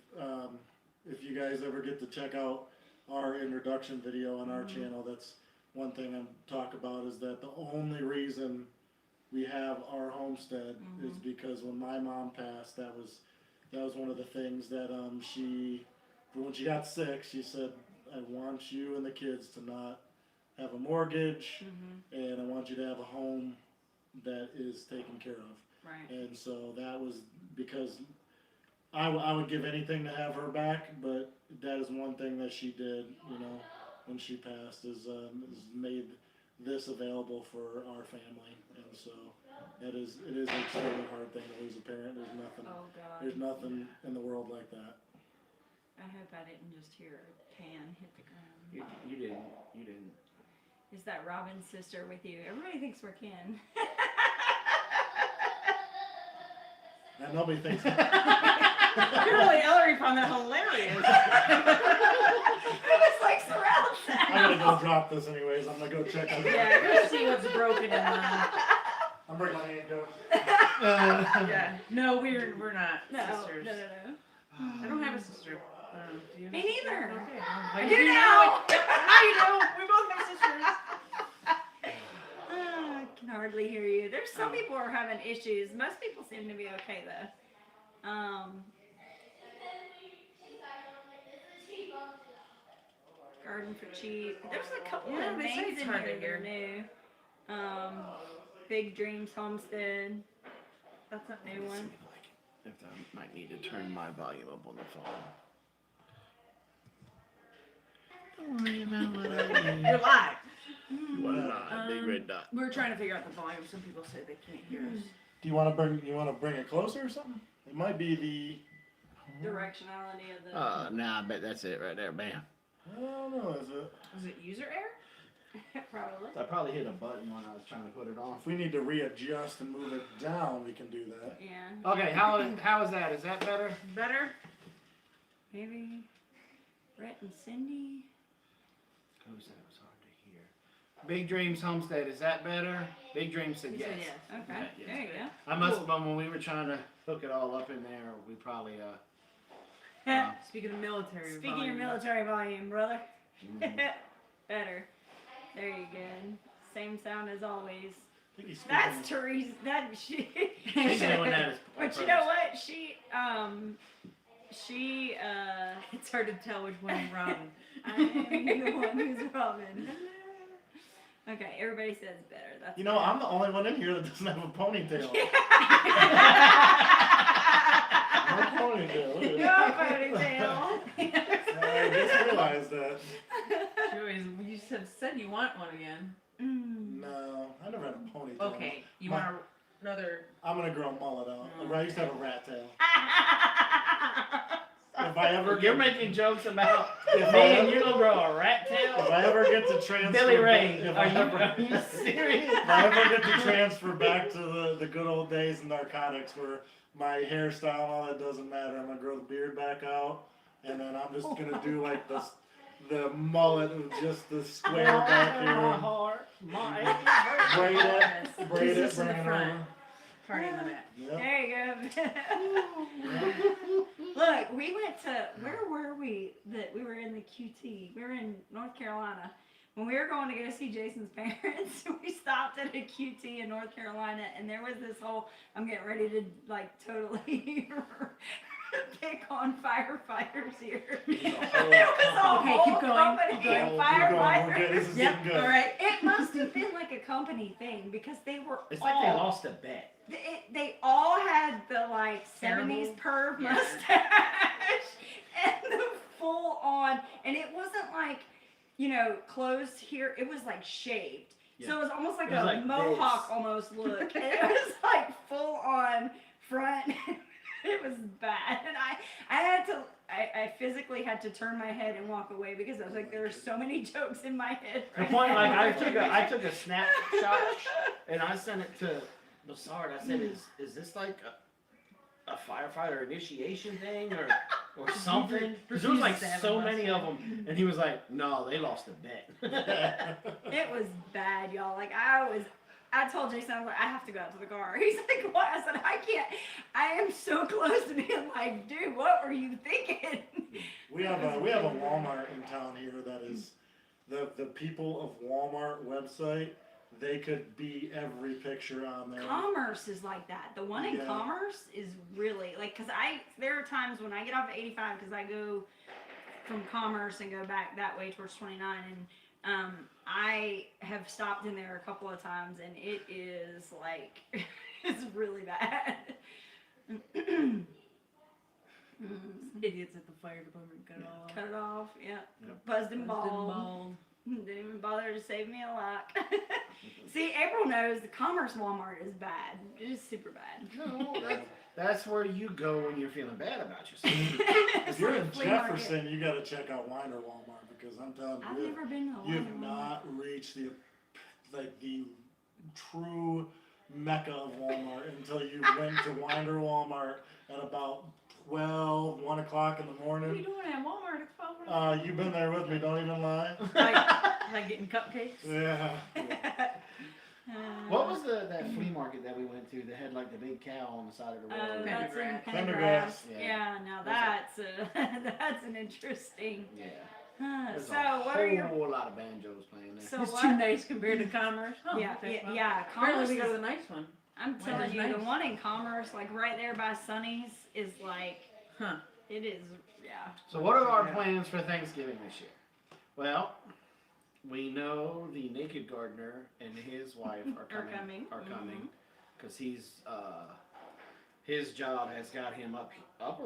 [SPEAKER 3] if you guys ever get to check out our introduction video on our channel, that's one thing I'm talk about is that the only reason we have our homestead is because when my mom passed, that was one of the things that when she got sick, she said, I want you and the kids to not have a mortgage, and I want you to have a home that is taken care of.
[SPEAKER 2] Right.
[SPEAKER 3] And so that was because I would give anything to have her back, but that is one thing that she did, when she passed, is made this available for our family. And so it is an extremely hard thing to lose a parent.
[SPEAKER 2] Oh God.
[SPEAKER 3] There's nothing in the world like that.
[SPEAKER 2] I hope I didn't just hear a pan hit the ground.
[SPEAKER 1] You didn't.
[SPEAKER 2] Is that Robyn's sister with you? Everybody thinks we're kin.
[SPEAKER 3] And nobody thinks
[SPEAKER 4] Apparently Ellery found that hilarious.
[SPEAKER 2] It was like surround sound.
[SPEAKER 3] I'm gonna go drop this anyways. I'm gonna go check on
[SPEAKER 4] Yeah, we're gonna see what's broken in mine.
[SPEAKER 3] I'm bringing my hand down.
[SPEAKER 4] Yeah. No, we're not
[SPEAKER 2] No,
[SPEAKER 4] sisters.
[SPEAKER 2] no.
[SPEAKER 4] I don't have a sister. Do you have
[SPEAKER 2] Me
[SPEAKER 4] a sister?
[SPEAKER 2] neither.
[SPEAKER 4] Okay.
[SPEAKER 2] I do now.
[SPEAKER 4] Now you do. We both have sisters.
[SPEAKER 2] I can hardly hear you. There's some people who are having issues. Most people seem to be okay though. Garden for cheap. There's a couple
[SPEAKER 4] Yeah,
[SPEAKER 2] of
[SPEAKER 4] they say
[SPEAKER 2] names
[SPEAKER 4] it's
[SPEAKER 2] in
[SPEAKER 4] hard to
[SPEAKER 2] here that are new. Big Dreams Homestead. That's a new one.
[SPEAKER 1] If I might need to turn my volume up on the phone. Don't worry about what I
[SPEAKER 4] You're live.
[SPEAKER 1] Big red dot.
[SPEAKER 4] We're trying to figure out the volume. Some people say they can't hear us.
[SPEAKER 3] Do you want to bring it closer or something? It might be the.
[SPEAKER 2] Directionality of the.
[SPEAKER 1] Nah, I bet that's it right there, bam.
[SPEAKER 3] I don't know. Is it?
[SPEAKER 4] Was it user error?
[SPEAKER 2] Probably.
[SPEAKER 1] I probably hit a button when I was trying to put it on.
[SPEAKER 3] If we need to readjust and move it down, we can do that.
[SPEAKER 2] Yeah.
[SPEAKER 1] Okay, how is that? Is that better?
[SPEAKER 4] Better?
[SPEAKER 2] Maybe. Brett and Cindy.
[SPEAKER 1] Who said it was hard to hear? Big Dreams Homestead, is that better? Big Dreams said
[SPEAKER 4] He
[SPEAKER 1] yes.
[SPEAKER 4] said yes.
[SPEAKER 2] Okay.
[SPEAKER 1] yes.
[SPEAKER 2] There you go.
[SPEAKER 1] I must have when we were trying to hook it all up in there, we probably
[SPEAKER 4] Speaking of military
[SPEAKER 2] Speaking
[SPEAKER 4] volume.
[SPEAKER 2] of military volume, brother.
[SPEAKER 1] mhm.
[SPEAKER 2] Better. There you go. Same sound as always.
[SPEAKER 3] I think he's
[SPEAKER 2] That's
[SPEAKER 3] speaking-
[SPEAKER 2] Teresa. She's
[SPEAKER 1] She's doing that as
[SPEAKER 2] But you know what? She
[SPEAKER 4] It's hard to tell which one is Robyn.
[SPEAKER 2] I'm the one who's Robyn. Okay, everybody says better. That's
[SPEAKER 3] You know, I'm the only one in here that doesn't have a ponytail. a ponytail. Look
[SPEAKER 2] You
[SPEAKER 3] at
[SPEAKER 2] have a ponytail.
[SPEAKER 3] that. I just realized that.
[SPEAKER 4] Joey's, you just have said you want one again.
[SPEAKER 3] No, I never had a ponytail.
[SPEAKER 4] Okay, you
[SPEAKER 3] My-
[SPEAKER 4] want another?
[SPEAKER 3] I'm gonna grow a mullet out.
[SPEAKER 4] Oh,
[SPEAKER 3] I used to have a rat tail.
[SPEAKER 2] If
[SPEAKER 3] If I ever
[SPEAKER 1] You're
[SPEAKER 3] get,
[SPEAKER 1] making jokes about
[SPEAKER 3] if
[SPEAKER 1] me
[SPEAKER 3] I
[SPEAKER 1] and
[SPEAKER 3] ever,
[SPEAKER 1] you're gonna grow a rat
[SPEAKER 3] if
[SPEAKER 1] tail?
[SPEAKER 3] I ever get to transfer,
[SPEAKER 1] Billy Ray,
[SPEAKER 3] if
[SPEAKER 1] are
[SPEAKER 3] I
[SPEAKER 1] you,
[SPEAKER 3] ever,
[SPEAKER 1] are you serious?
[SPEAKER 3] if I ever get to transfer back to the good old days of narcotics where my hairstyle and all that doesn't matter, I'm gonna grow the beard back out, and then I'm just gonna do like the mullet of just the square back
[SPEAKER 1] My
[SPEAKER 3] here.
[SPEAKER 1] heart, my
[SPEAKER 3] Braid
[SPEAKER 4] Yes.
[SPEAKER 3] it, braid
[SPEAKER 4] Just
[SPEAKER 3] it,
[SPEAKER 4] in
[SPEAKER 3] bring
[SPEAKER 4] the
[SPEAKER 3] it
[SPEAKER 4] front.
[SPEAKER 3] over.
[SPEAKER 4] Party in the back.
[SPEAKER 3] Yep.
[SPEAKER 2] There you go. Look, we went to, where were we? That we were in the QT. We were in North Carolina. When we were going to go see Jason's parents, we stopped at a QT in North Carolina, and there was this whole, I'm getting ready to like totally pick on firefighters here. There was a
[SPEAKER 4] Okay,
[SPEAKER 2] whole
[SPEAKER 4] keep going,
[SPEAKER 2] company
[SPEAKER 4] keep going.
[SPEAKER 2] of
[SPEAKER 3] Keep going, we're good. This
[SPEAKER 2] firefighters.
[SPEAKER 3] is
[SPEAKER 4] Yep.
[SPEAKER 3] getting good.
[SPEAKER 4] All right.
[SPEAKER 2] It must have been like a company thing because they were
[SPEAKER 1] It's
[SPEAKER 2] all,
[SPEAKER 1] like they lost a bet.
[SPEAKER 2] they all had the like
[SPEAKER 4] Terrible.
[SPEAKER 2] 70s perv
[SPEAKER 4] Yeah.
[SPEAKER 2] mustache and the full on, and it wasn't like, you know, closed here, it was like shaved. So it was almost like
[SPEAKER 1] It was
[SPEAKER 2] a
[SPEAKER 1] like
[SPEAKER 2] mohawk
[SPEAKER 1] this.
[SPEAKER 2] almost look. And it was like full on front. It was bad. And I physically had to turn my head and walk away because I was like, there are so many jokes in my head.
[SPEAKER 1] The
[SPEAKER 2] right
[SPEAKER 1] point, like,
[SPEAKER 2] now.
[SPEAKER 1] I took a snapshot and I sent it to Bassard. I said, is this like a firefighter initiation thing or something? Because there was like
[SPEAKER 4] Refuses to have
[SPEAKER 1] so
[SPEAKER 4] a
[SPEAKER 1] many of them, and he was like, no, they lost a bet.
[SPEAKER 2] It was bad, y'all. Like I told Jason, I was like, I have to go out to the car. He's like, what? I said, I can't. I am so close to being like, dude, what were you thinking?
[SPEAKER 3] We have a Walmart in town here that is the people of Walmart website. They could be every picture on there.
[SPEAKER 2] Commerce is like that. The one in
[SPEAKER 3] Yeah.
[SPEAKER 2] Commerce is really like, cause there are times when I get off at 85 because I go from Commerce and go back that way towards 29, and I have stopped in there a couple of times, and it is like it's really bad.
[SPEAKER 4] Idiots at the fire department cut it all off.
[SPEAKER 2] Cut it off. Yeah.
[SPEAKER 1] Yep.
[SPEAKER 2] Buzzed and bald. Didn't even bother to save me a lock. See, April knows the Commerce Walmart is bad. It is super bad.
[SPEAKER 1] No, that's where you go when you're feeling bad about yourself.
[SPEAKER 2] It's
[SPEAKER 3] If you're
[SPEAKER 2] like a
[SPEAKER 3] in
[SPEAKER 2] flea market.
[SPEAKER 3] Jefferson, you got to check out Winder Walmart because I'm telling
[SPEAKER 2] I've
[SPEAKER 3] you,
[SPEAKER 2] never been to a
[SPEAKER 3] you've
[SPEAKER 2] Walmart.
[SPEAKER 3] not reached the true mecca of Walmart until you went to Winder Walmart at about 12, 1 o'clock in the
[SPEAKER 4] What are you
[SPEAKER 3] morning.
[SPEAKER 4] doing at Walmart at 12?
[SPEAKER 3] You've been there with me, don't even lie.
[SPEAKER 4] Like getting cupcakes?
[SPEAKER 3] Yeah.
[SPEAKER 1] What was that flea market that we went to that had like the big cow on the side of the road?
[SPEAKER 2] That's in
[SPEAKER 4] Pendergrass.
[SPEAKER 2] Pendergrass.
[SPEAKER 1] Yeah.
[SPEAKER 2] Yeah, now that's that's an interesting.
[SPEAKER 1] Yeah.
[SPEAKER 2] So
[SPEAKER 1] There's
[SPEAKER 2] what are your?
[SPEAKER 1] a whole lot of banjos playing there.
[SPEAKER 2] So
[SPEAKER 4] It's
[SPEAKER 2] what?
[SPEAKER 4] too nice compared to Commerce. Oh,
[SPEAKER 2] Yeah,
[SPEAKER 4] okay, well,
[SPEAKER 2] yeah.
[SPEAKER 4] Apparently
[SPEAKER 2] Commerce
[SPEAKER 4] we go to
[SPEAKER 2] is,
[SPEAKER 4] the nice one.
[SPEAKER 2] I'm
[SPEAKER 4] Well,
[SPEAKER 2] telling
[SPEAKER 4] that's
[SPEAKER 2] you, the
[SPEAKER 4] nice.
[SPEAKER 2] one in Commerce, like right there by Sonny's, is like,
[SPEAKER 4] Huh.
[SPEAKER 2] it is, yeah.
[SPEAKER 1] So what are our plans for Thanksgiving this year? Well, we know the Naked Gardener and his wife are coming.
[SPEAKER 2] coming.
[SPEAKER 1] Because his job has got him up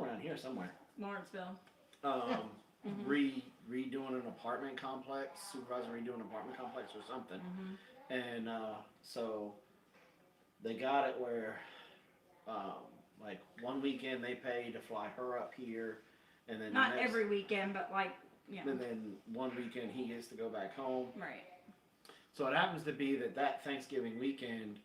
[SPEAKER 1] around here somewhere.
[SPEAKER 2] Lawrenceville. Mhm.
[SPEAKER 1] Redoing an apartment complex, supervising redoing an apartment complex or something.
[SPEAKER 2] Mhm.
[SPEAKER 1] And so they got it where like one weekend they pay to fly her up here, and then the
[SPEAKER 2] Not
[SPEAKER 1] next,
[SPEAKER 2] every weekend, but like, yeah.
[SPEAKER 1] and then one weekend he gets to go back home.
[SPEAKER 2] Right.
[SPEAKER 1] So it happens to be that Thanksgiving weekend,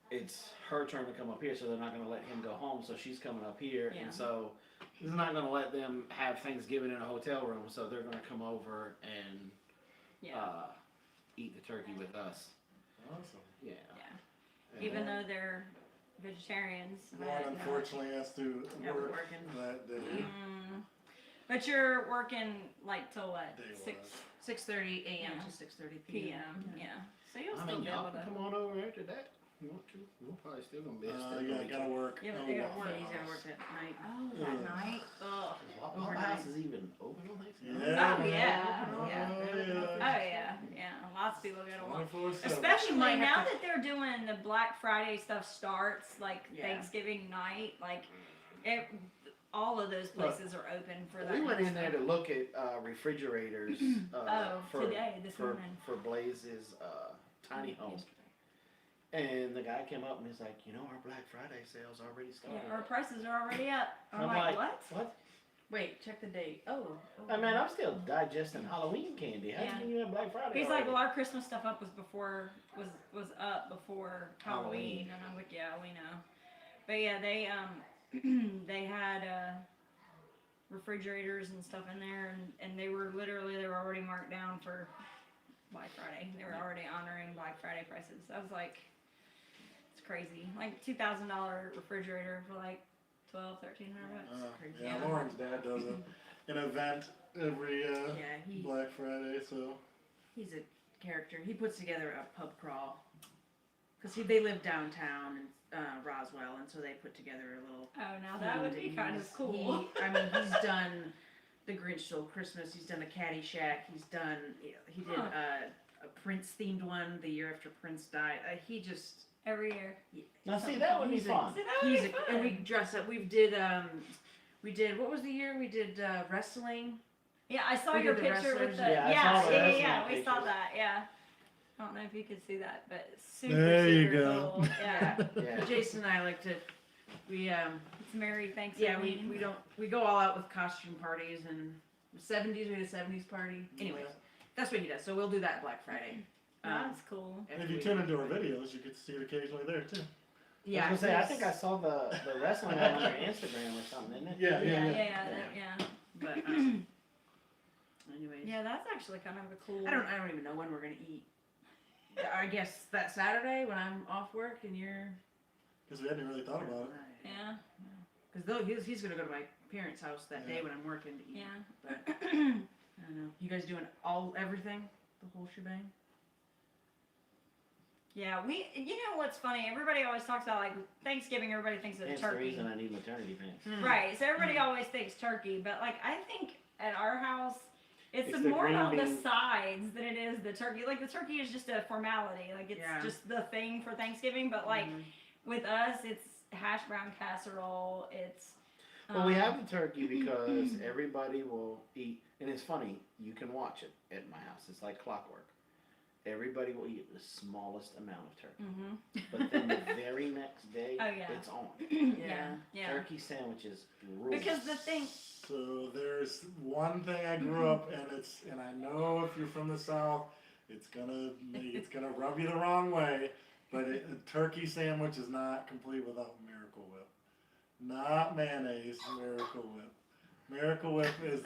[SPEAKER 1] it's her turn to come up here, so they're not going to let him go home, so she's coming up here,
[SPEAKER 2] Yeah.
[SPEAKER 1] and so he's not going to let them have Thanksgiving in a hotel room, so they're going to come over and
[SPEAKER 2] Yeah.
[SPEAKER 1] eat the turkey with us.
[SPEAKER 3] Awesome.
[SPEAKER 1] Yeah.
[SPEAKER 2] Yeah.
[SPEAKER 1] And
[SPEAKER 2] Even though they're vegetarians.
[SPEAKER 3] One unfortunately has to
[SPEAKER 4] Yeah, we're
[SPEAKER 3] work
[SPEAKER 4] working.
[SPEAKER 3] that day.
[SPEAKER 2] But you're working like till what?
[SPEAKER 3] Day
[SPEAKER 2] 6
[SPEAKER 4] 6:30 a.m.
[SPEAKER 2] Yeah.
[SPEAKER 4] to 6:30
[SPEAKER 2] p.m. Yeah. So you'll
[SPEAKER 1] I
[SPEAKER 2] still
[SPEAKER 1] mean,
[SPEAKER 2] be
[SPEAKER 1] y'all
[SPEAKER 2] able
[SPEAKER 1] can
[SPEAKER 2] to.
[SPEAKER 1] come on over after that. You want to? We're probably still going to be.
[SPEAKER 3] Yeah, gotta work.
[SPEAKER 2] Yeah, but
[SPEAKER 3] Oh,
[SPEAKER 2] they gotta
[SPEAKER 3] wow.
[SPEAKER 2] work.
[SPEAKER 4] Yeah, he's gotta work that night.
[SPEAKER 2] Oh, that
[SPEAKER 3] Yeah.
[SPEAKER 2] night. Ugh.
[SPEAKER 1] Waffle
[SPEAKER 4] Overnight.
[SPEAKER 1] House is even open on Thanksgiving.
[SPEAKER 3] Yeah.
[SPEAKER 2] Oh yeah.
[SPEAKER 3] Oh,
[SPEAKER 2] Yeah. Oh
[SPEAKER 3] yeah.
[SPEAKER 2] yeah. Lots of people go to one.
[SPEAKER 3] 24/7.
[SPEAKER 2] Especially
[SPEAKER 4] might
[SPEAKER 2] now
[SPEAKER 4] have to-
[SPEAKER 2] that they're doing the Black Friday stuff starts like
[SPEAKER 4] Yeah.
[SPEAKER 2] Thanksgiving night, like all of those places are open for that.
[SPEAKER 1] We went
[SPEAKER 2] kind
[SPEAKER 1] in
[SPEAKER 2] of
[SPEAKER 1] there
[SPEAKER 2] stuff.
[SPEAKER 1] to look at refrigerators
[SPEAKER 2] This
[SPEAKER 1] for
[SPEAKER 2] morning.
[SPEAKER 1] Blaze's tiny home. And the guy came up and he's like, our Black Friday sales already started.
[SPEAKER 2] Yeah, our prices are already up. I'm
[SPEAKER 1] I'm
[SPEAKER 2] like,
[SPEAKER 1] like,
[SPEAKER 2] what?
[SPEAKER 4] Wait, check the date. Oh.
[SPEAKER 1] I mean, I'm still digesting Halloween candy. How
[SPEAKER 2] Yeah.
[SPEAKER 1] can you have Black Friday?
[SPEAKER 2] He's like,
[SPEAKER 1] already?
[SPEAKER 2] well, our Christmas stuff up was up before Halloween, and I'm like, yeah, we know. But yeah, they they had refrigerators and stuff in there, and they were already marked down for Black Friday. They were already honoring Black Friday prices. I was like, it's crazy, like $2,000 refrigerator for like $1,200-$1,300.
[SPEAKER 3] Yeah, Lauren's dad does an event every Black Friday, so.
[SPEAKER 4] He's a character. He puts together a pub crawl. Because they live downtown in Roswell, and so they put together a little.
[SPEAKER 2] Oh, now that would be kind of cool.
[SPEAKER 4] He's done The Grinch Stole Christmas. He's done a Caddyshack. He did a Prince themed one the year after Prince died. He just
[SPEAKER 2] Every year.
[SPEAKER 1] Now see, that would be fun.
[SPEAKER 2] See, that would be fun.
[SPEAKER 4] And we dress up. We did what was the year? We did wrestling.
[SPEAKER 2] Yeah, I saw
[SPEAKER 4] We
[SPEAKER 2] your
[SPEAKER 4] did the
[SPEAKER 2] picture with
[SPEAKER 4] wrestlers.
[SPEAKER 2] the
[SPEAKER 1] Yeah, I saw the wrestling
[SPEAKER 2] we saw
[SPEAKER 1] pictures.
[SPEAKER 2] that, yeah. I don't know if you could see that, but super,
[SPEAKER 3] There you
[SPEAKER 2] super
[SPEAKER 3] go.
[SPEAKER 2] cool. Yeah.
[SPEAKER 1] Yeah.
[SPEAKER 4] Jason and I like to.
[SPEAKER 2] It's Merry
[SPEAKER 4] Yeah,
[SPEAKER 2] Thanksgiving.
[SPEAKER 4] we go all out with costume parties and the 70s. We had a 70s party. Anyways, that's what he does. So we'll do that Black Friday.
[SPEAKER 2] That's cool.
[SPEAKER 3] And if you tune into our videos, you get to see it occasionally there too.
[SPEAKER 4] Yeah,
[SPEAKER 1] I was gonna say, I think I saw the wrestling on your Instagram or something, isn't it?
[SPEAKER 3] Yeah.
[SPEAKER 2] Yeah.
[SPEAKER 4] But anyways,
[SPEAKER 2] Yeah, that's actually kind of a cool.
[SPEAKER 4] I don't even know when we're gonna eat. I guess that Saturday when I'm off work and you're.
[SPEAKER 3] Because we hadn't really thought about it.
[SPEAKER 2] Yeah.
[SPEAKER 4] Because he's gonna go to my parents' house that day when I'm working to eat.
[SPEAKER 2] Yeah.
[SPEAKER 4] But I don't know. You guys doing everything, the whole shebang?
[SPEAKER 2] Yeah, you know what's funny? Everybody always talks about like Thanksgiving. Everybody thinks of
[SPEAKER 1] That's the
[SPEAKER 2] turkey,
[SPEAKER 1] reason I need maternity pants.
[SPEAKER 2] right? So everybody always thinks turkey, but like I think at our house, it's
[SPEAKER 1] It's the
[SPEAKER 2] more
[SPEAKER 1] green
[SPEAKER 2] about the
[SPEAKER 1] bean.
[SPEAKER 2] sides than it is the turkey. Like the turkey is just a formality. Like it's just the thing for Thanksgiving. But like with us, it's hash brown casserole. It's
[SPEAKER 1] Well, we have the turkey because everybody will eat, and it's funny. You can watch it at my house. It's like clockwork. Everybody will eat the smallest amount of turkey, but then the very next day, it's on.
[SPEAKER 2] yeah.
[SPEAKER 1] Turkey sandwiches rule.
[SPEAKER 2] Because the thing.
[SPEAKER 3] So there's one thing I grew up, and I know if you're from the South, it's gonna rub you the wrong way, but a turkey sandwich is not complete without Miracle Whip. Not mayonnaise, Miracle Whip. Miracle Whip is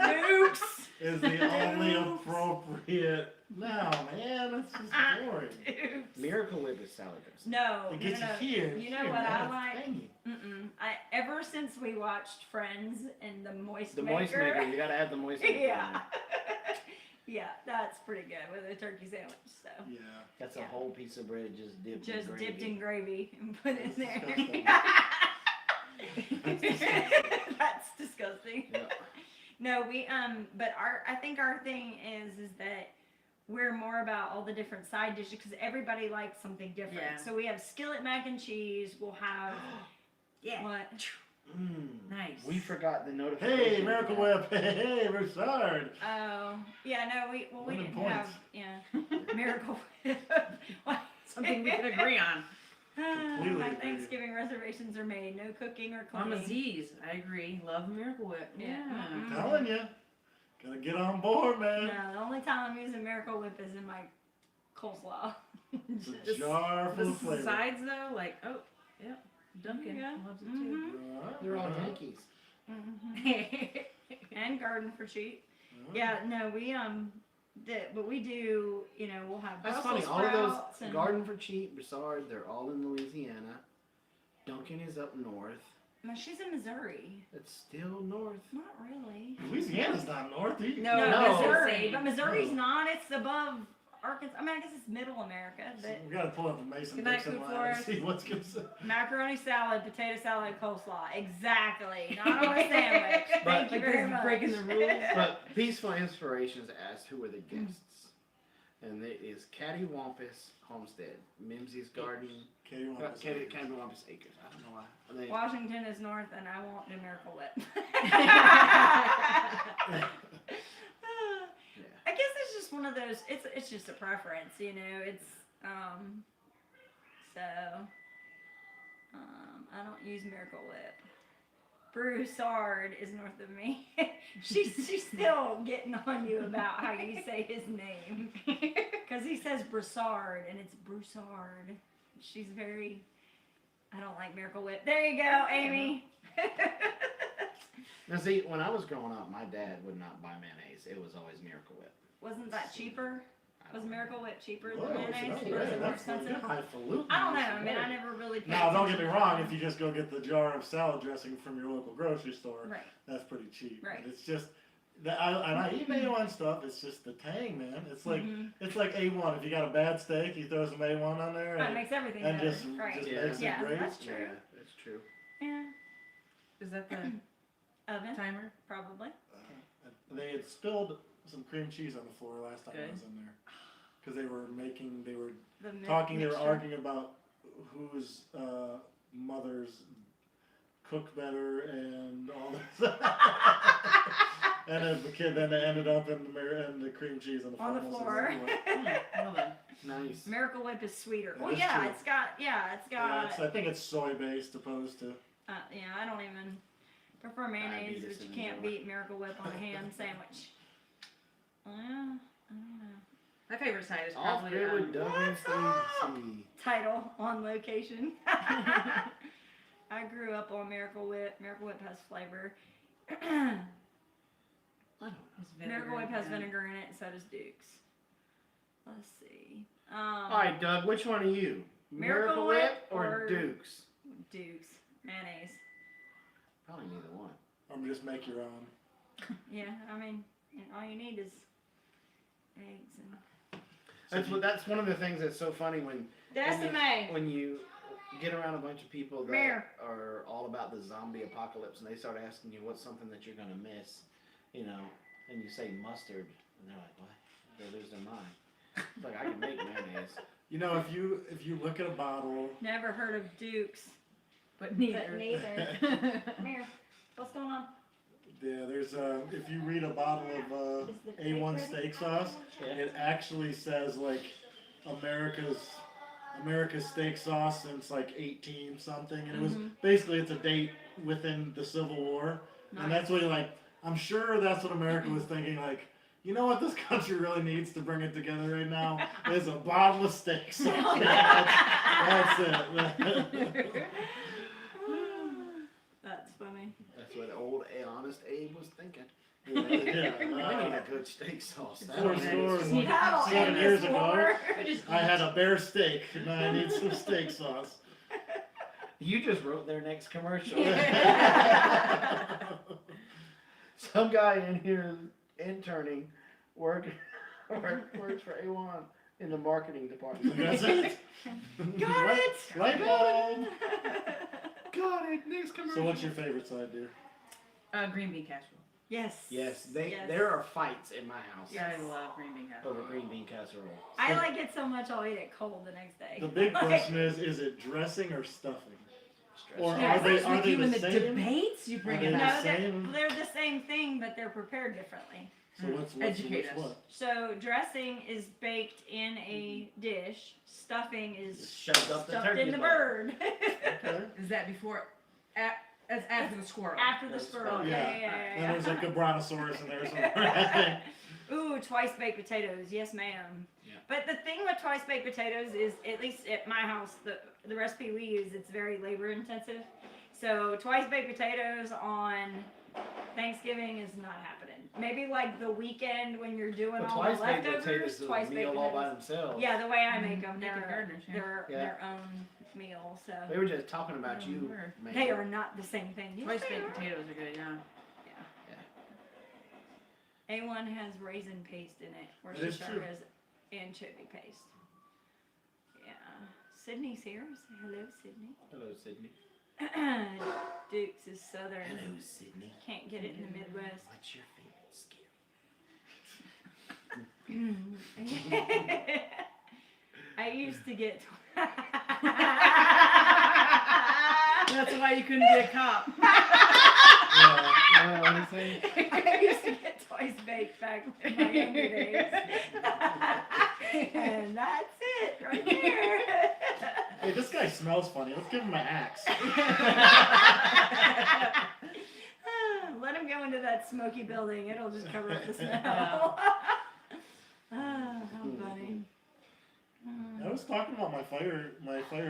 [SPEAKER 3] the only appropriate. No, man, that's just boring.
[SPEAKER 1] Miracle Whip is salad dressing.
[SPEAKER 2] No,
[SPEAKER 3] It gets
[SPEAKER 2] no.
[SPEAKER 3] you here.
[SPEAKER 2] You know what I like? Ever since we watched Friends and the moist
[SPEAKER 1] The
[SPEAKER 2] maker.
[SPEAKER 1] moist maker, you gotta add the moist maker.
[SPEAKER 2] Yeah. Yeah, that's pretty good with a turkey sandwich. So
[SPEAKER 3] Yeah.
[SPEAKER 1] That's a whole piece of bread just dipped
[SPEAKER 2] dipped in gravy and put it in there.
[SPEAKER 1] disgusting.
[SPEAKER 2] That's disgusting.
[SPEAKER 1] Yeah.
[SPEAKER 2] No, but I think our thing is that we're more about all the different side dishes because everybody likes something different.
[SPEAKER 4] Yeah.
[SPEAKER 2] So we have skillet mac and cheese. We'll have what?
[SPEAKER 4] Nice.
[SPEAKER 1] We forgot the notification.
[SPEAKER 3] Hey, Miracle Whip. Hey, Richard.
[SPEAKER 2] Oh, yeah, no, we
[SPEAKER 3] Winning
[SPEAKER 2] didn't
[SPEAKER 3] points.
[SPEAKER 2] have Miracle Whip.
[SPEAKER 4] Something we can agree on.
[SPEAKER 3] Completely
[SPEAKER 2] My
[SPEAKER 3] agree.
[SPEAKER 2] Thanksgiving reservations are made. No cooking or
[SPEAKER 4] Mama
[SPEAKER 2] cleaning.
[SPEAKER 4] Z's, I agree. Love Miracle Whip.
[SPEAKER 2] Yeah.
[SPEAKER 3] I'm telling you. Gotta get on board, man.
[SPEAKER 2] No, the only time I'm using Miracle Whip is in my coleslaw.
[SPEAKER 3] It's a
[SPEAKER 2] Just-
[SPEAKER 3] jar full
[SPEAKER 4] The
[SPEAKER 3] of flavor.
[SPEAKER 4] sides though, like Duncan
[SPEAKER 2] Yeah.
[SPEAKER 4] loves it too.
[SPEAKER 1] They're all Yankees.
[SPEAKER 2] And garden for cheap. Yeah, no, but we do, we'll have
[SPEAKER 1] That's
[SPEAKER 2] Brussels
[SPEAKER 1] funny. All of those
[SPEAKER 2] sprouts and
[SPEAKER 1] Garden for Cheap, Broussard, they're all in Louisiana. Duncan is up north.
[SPEAKER 2] No, she's in Missouri.
[SPEAKER 1] It's still north.
[SPEAKER 2] Not really.
[SPEAKER 3] Louisiana's not north either.
[SPEAKER 2] No,
[SPEAKER 1] No.
[SPEAKER 2] Missouri. But Missouri's
[SPEAKER 3] No.
[SPEAKER 2] not. It's above Arkansas. I mean, I guess it's middle America. But
[SPEAKER 3] We gotta pull up the Mason
[SPEAKER 4] Good night,
[SPEAKER 3] Dixon
[SPEAKER 4] Coop
[SPEAKER 3] line and
[SPEAKER 4] Forest.
[SPEAKER 3] see what's gonna say.
[SPEAKER 2] macaroni salad, potato salad, coleslaw. Exactly. Not on a sandwich. Thank you
[SPEAKER 4] Like
[SPEAKER 2] very
[SPEAKER 4] this
[SPEAKER 2] much.
[SPEAKER 4] breaking the rules.
[SPEAKER 1] But Peaceful Inspirations asked who were the guests. and it is Cattywampus Homestead, Mimsey's Garden,
[SPEAKER 3] Cattywampus.
[SPEAKER 1] Cattywampus Acres. I don't know why.
[SPEAKER 2] Washington is north, and I won't do Miracle Whip. I guess it's just one of those. It's just a preference, you know. It's I don't use Miracle Whip. Broussard is north of me. she's still getting on you about how you say his name, because he says Broussard and it's Broussard. She's very. I don't like Miracle Whip. There you go, Amy.
[SPEAKER 1] Now see, when I was growing up, my dad would not buy mayonnaise. It was always Miracle Whip.
[SPEAKER 2] Wasn't that cheaper? Was Miracle Whip cheaper
[SPEAKER 3] Whoa,
[SPEAKER 2] than mayonnaise?
[SPEAKER 3] that's
[SPEAKER 2] Or was it more
[SPEAKER 3] that's
[SPEAKER 2] expensive?
[SPEAKER 3] highfalutin.
[SPEAKER 2] I don't know. I mean, I never really paid
[SPEAKER 3] Now, don't get me
[SPEAKER 2] attention.
[SPEAKER 3] wrong. If you just go get the jar of salad dressing from your local grocery store,
[SPEAKER 2] Right.
[SPEAKER 3] that's pretty cheap.
[SPEAKER 2] Right.
[SPEAKER 3] But it's just and I eat mayo on stuff. It's just the tang, man. It's like
[SPEAKER 2] Mhm.
[SPEAKER 3] it's like A1. If you got a bad steak, you throw some A1 on there,
[SPEAKER 2] That makes everything
[SPEAKER 3] and
[SPEAKER 2] better.
[SPEAKER 3] just
[SPEAKER 2] right.
[SPEAKER 3] just
[SPEAKER 1] Yeah.
[SPEAKER 3] makes it
[SPEAKER 2] Yeah,
[SPEAKER 3] great.
[SPEAKER 2] that's true.
[SPEAKER 1] Yeah, that's true.
[SPEAKER 2] Yeah.
[SPEAKER 4] Is that the
[SPEAKER 2] Oven,
[SPEAKER 4] timer?
[SPEAKER 2] probably.
[SPEAKER 3] They had spilled some cream cheese on the floor last time I
[SPEAKER 4] Good.
[SPEAKER 3] was in there because they were
[SPEAKER 2] The
[SPEAKER 3] talking. They were
[SPEAKER 2] mixture.
[SPEAKER 3] arguing about whose mothers cook better and all this. And then they ended up in the cream cheese on the
[SPEAKER 2] On the
[SPEAKER 3] floor.
[SPEAKER 2] floor.
[SPEAKER 4] Well then.
[SPEAKER 1] Nice.
[SPEAKER 2] Miracle Whip is sweeter.
[SPEAKER 3] That
[SPEAKER 2] Well,
[SPEAKER 3] is
[SPEAKER 2] yeah,
[SPEAKER 3] true.
[SPEAKER 2] it's got.
[SPEAKER 3] Yeah, I think it's soy based opposed to.
[SPEAKER 2] Yeah, I don't even prefer mayonnaise,
[SPEAKER 1] Diabetes
[SPEAKER 2] but you
[SPEAKER 1] in
[SPEAKER 2] can't
[SPEAKER 1] New York.
[SPEAKER 2] beat Miracle Whip on a ham sandwich. Well, I don't know.
[SPEAKER 4] My favorite side is
[SPEAKER 1] Off
[SPEAKER 4] probably
[SPEAKER 1] grid with Doug and Stacey.
[SPEAKER 2] Title on location. I grew up on Miracle Whip. Miracle Whip has flavor.
[SPEAKER 1] I don't know.
[SPEAKER 4] it's vinegar,
[SPEAKER 2] Miracle Whip has
[SPEAKER 4] yeah.
[SPEAKER 2] vinegar in it, and so does Duke's. Let's see.
[SPEAKER 1] All right, Doug, which one are you?
[SPEAKER 2] Miracle Whip or-
[SPEAKER 1] Duke's?
[SPEAKER 2] Duke's mayonnaise.
[SPEAKER 1] Probably neither one.
[SPEAKER 3] Or just make your own.
[SPEAKER 2] Yeah, I mean, all you need is eggs and
[SPEAKER 1] That's one of the things that's so funny when
[SPEAKER 2] Decimate.
[SPEAKER 1] when you get around a bunch of people that
[SPEAKER 2] Mayor.
[SPEAKER 1] are all about the zombie apocalypse and they start asking you what's something that you're gonna miss, you know, and you say mustard, and they're like, what? They lose their mind. It's like I can make mayonnaise.
[SPEAKER 3] You know, if you look at a bottle,
[SPEAKER 2] Never heard of Duke's,
[SPEAKER 4] But neither.
[SPEAKER 2] but neither. Come here. What's going on?
[SPEAKER 3] yeah, there's if you read a bottle of
[SPEAKER 2] Is the
[SPEAKER 3] A1
[SPEAKER 2] cake ready?
[SPEAKER 3] steak sauce,
[SPEAKER 1] Yeah.
[SPEAKER 3] it actually says like America's steak sauce since like 18 something, and it was
[SPEAKER 2] Mhm.
[SPEAKER 3] basically it's a date within the Civil War, and that's what I'm sure that's what America was thinking, like, you know what this country really needs to bring it together right now is a bottle of steak sauce. That's it.
[SPEAKER 2] That's funny.
[SPEAKER 1] That's what old honest Abe was thinking.
[SPEAKER 3] Yeah,
[SPEAKER 1] We need a good steak sauce.
[SPEAKER 3] Four
[SPEAKER 1] That'll
[SPEAKER 3] stores.
[SPEAKER 1] make it-
[SPEAKER 2] That'll
[SPEAKER 3] 7
[SPEAKER 2] end
[SPEAKER 3] years
[SPEAKER 2] this
[SPEAKER 3] ago,
[SPEAKER 2] war.
[SPEAKER 3] I had a bear steak, and I need some steak sauce.
[SPEAKER 1] You just wrote their next commercial. Some guy in here interning works for A1 in the marketing department.
[SPEAKER 3] That's it.
[SPEAKER 2] Got it.
[SPEAKER 3] Light bulb.
[SPEAKER 1] Got it. Next commercial.
[SPEAKER 3] So what's your favorite side, dear?
[SPEAKER 4] Green bean casserole.
[SPEAKER 2] Yes.
[SPEAKER 1] Yes,
[SPEAKER 2] Yes.
[SPEAKER 1] there are fights in my house
[SPEAKER 2] Yeah.
[SPEAKER 4] I love green bean casserole.
[SPEAKER 1] over green bean casserole.
[SPEAKER 2] I like it so much I'll eat it cold the next day.
[SPEAKER 3] The big
[SPEAKER 2] Like,
[SPEAKER 3] question is it dressing or stuffing? Or
[SPEAKER 1] Stress.
[SPEAKER 4] Yeah,
[SPEAKER 3] are they
[SPEAKER 4] especially
[SPEAKER 3] the
[SPEAKER 4] you in the
[SPEAKER 3] same?
[SPEAKER 4] debates you bring
[SPEAKER 3] Are they
[SPEAKER 4] it
[SPEAKER 3] the
[SPEAKER 2] No,
[SPEAKER 4] up.
[SPEAKER 3] same?
[SPEAKER 2] they're the same thing, but they're prepared differently.
[SPEAKER 3] So what's
[SPEAKER 4] Educate
[SPEAKER 3] which
[SPEAKER 4] us.
[SPEAKER 3] what?
[SPEAKER 2] So dressing is baked in a dish. Stuffing is
[SPEAKER 1] Just shoved up the
[SPEAKER 2] stuffed
[SPEAKER 1] turkey
[SPEAKER 2] in the
[SPEAKER 1] butt.
[SPEAKER 2] bird.
[SPEAKER 3] Okay.
[SPEAKER 4] Is that before? That's after the squirrel.
[SPEAKER 2] After the
[SPEAKER 1] That's
[SPEAKER 2] squirrel.
[SPEAKER 1] right.
[SPEAKER 2] Yeah.
[SPEAKER 3] And there's like a brontosaurus in there somewhere, I think.
[SPEAKER 2] Ooh, twice baked potatoes. Yes, ma'am.
[SPEAKER 1] Yeah.
[SPEAKER 2] But the thing with twice baked potatoes is, at least at my house, the recipe we use, it's very labor intensive. So twice baked potatoes on Thanksgiving is not happening. Maybe like the weekend when you're doing
[SPEAKER 1] But
[SPEAKER 2] all
[SPEAKER 1] twice
[SPEAKER 2] the
[SPEAKER 1] baked
[SPEAKER 2] leftovers.
[SPEAKER 1] potatoes is a
[SPEAKER 2] Twice baked
[SPEAKER 1] meal all by
[SPEAKER 2] potatoes.
[SPEAKER 1] themselves.
[SPEAKER 2] Yeah, the way I make them,
[SPEAKER 4] Naked
[SPEAKER 2] they're
[SPEAKER 4] gardeners, yeah.
[SPEAKER 2] their own meal. So
[SPEAKER 1] We were just talking about you,
[SPEAKER 4] Sure.
[SPEAKER 1] man.
[SPEAKER 2] they are not the same thing. Yes,
[SPEAKER 4] Twice
[SPEAKER 2] they
[SPEAKER 4] baked
[SPEAKER 2] are.
[SPEAKER 4] potatoes are good, yeah.
[SPEAKER 2] A1 has raisin paste in it, where
[SPEAKER 3] That is
[SPEAKER 2] Sharp
[SPEAKER 3] true.
[SPEAKER 2] has anchovy paste. Yeah. Sydney's here. Say hello, Sydney.
[SPEAKER 1] Hello, Sydney.
[SPEAKER 2] Duke's is southern.
[SPEAKER 1] Hello, Sydney.
[SPEAKER 2] Can't get it in the Midwest.
[SPEAKER 1] What's your favorite skill?
[SPEAKER 2] I used to get.
[SPEAKER 4] That's why you couldn't be a cop.
[SPEAKER 1] What do you say?
[SPEAKER 2] I used to get twice baked back in my younger days. And that's it right there.
[SPEAKER 3] Hey, this guy smells funny. Let's give him an axe.
[SPEAKER 2] Let him go into that smoky building. It'll just cover up the smell. How funny.
[SPEAKER 3] I was talking about my fire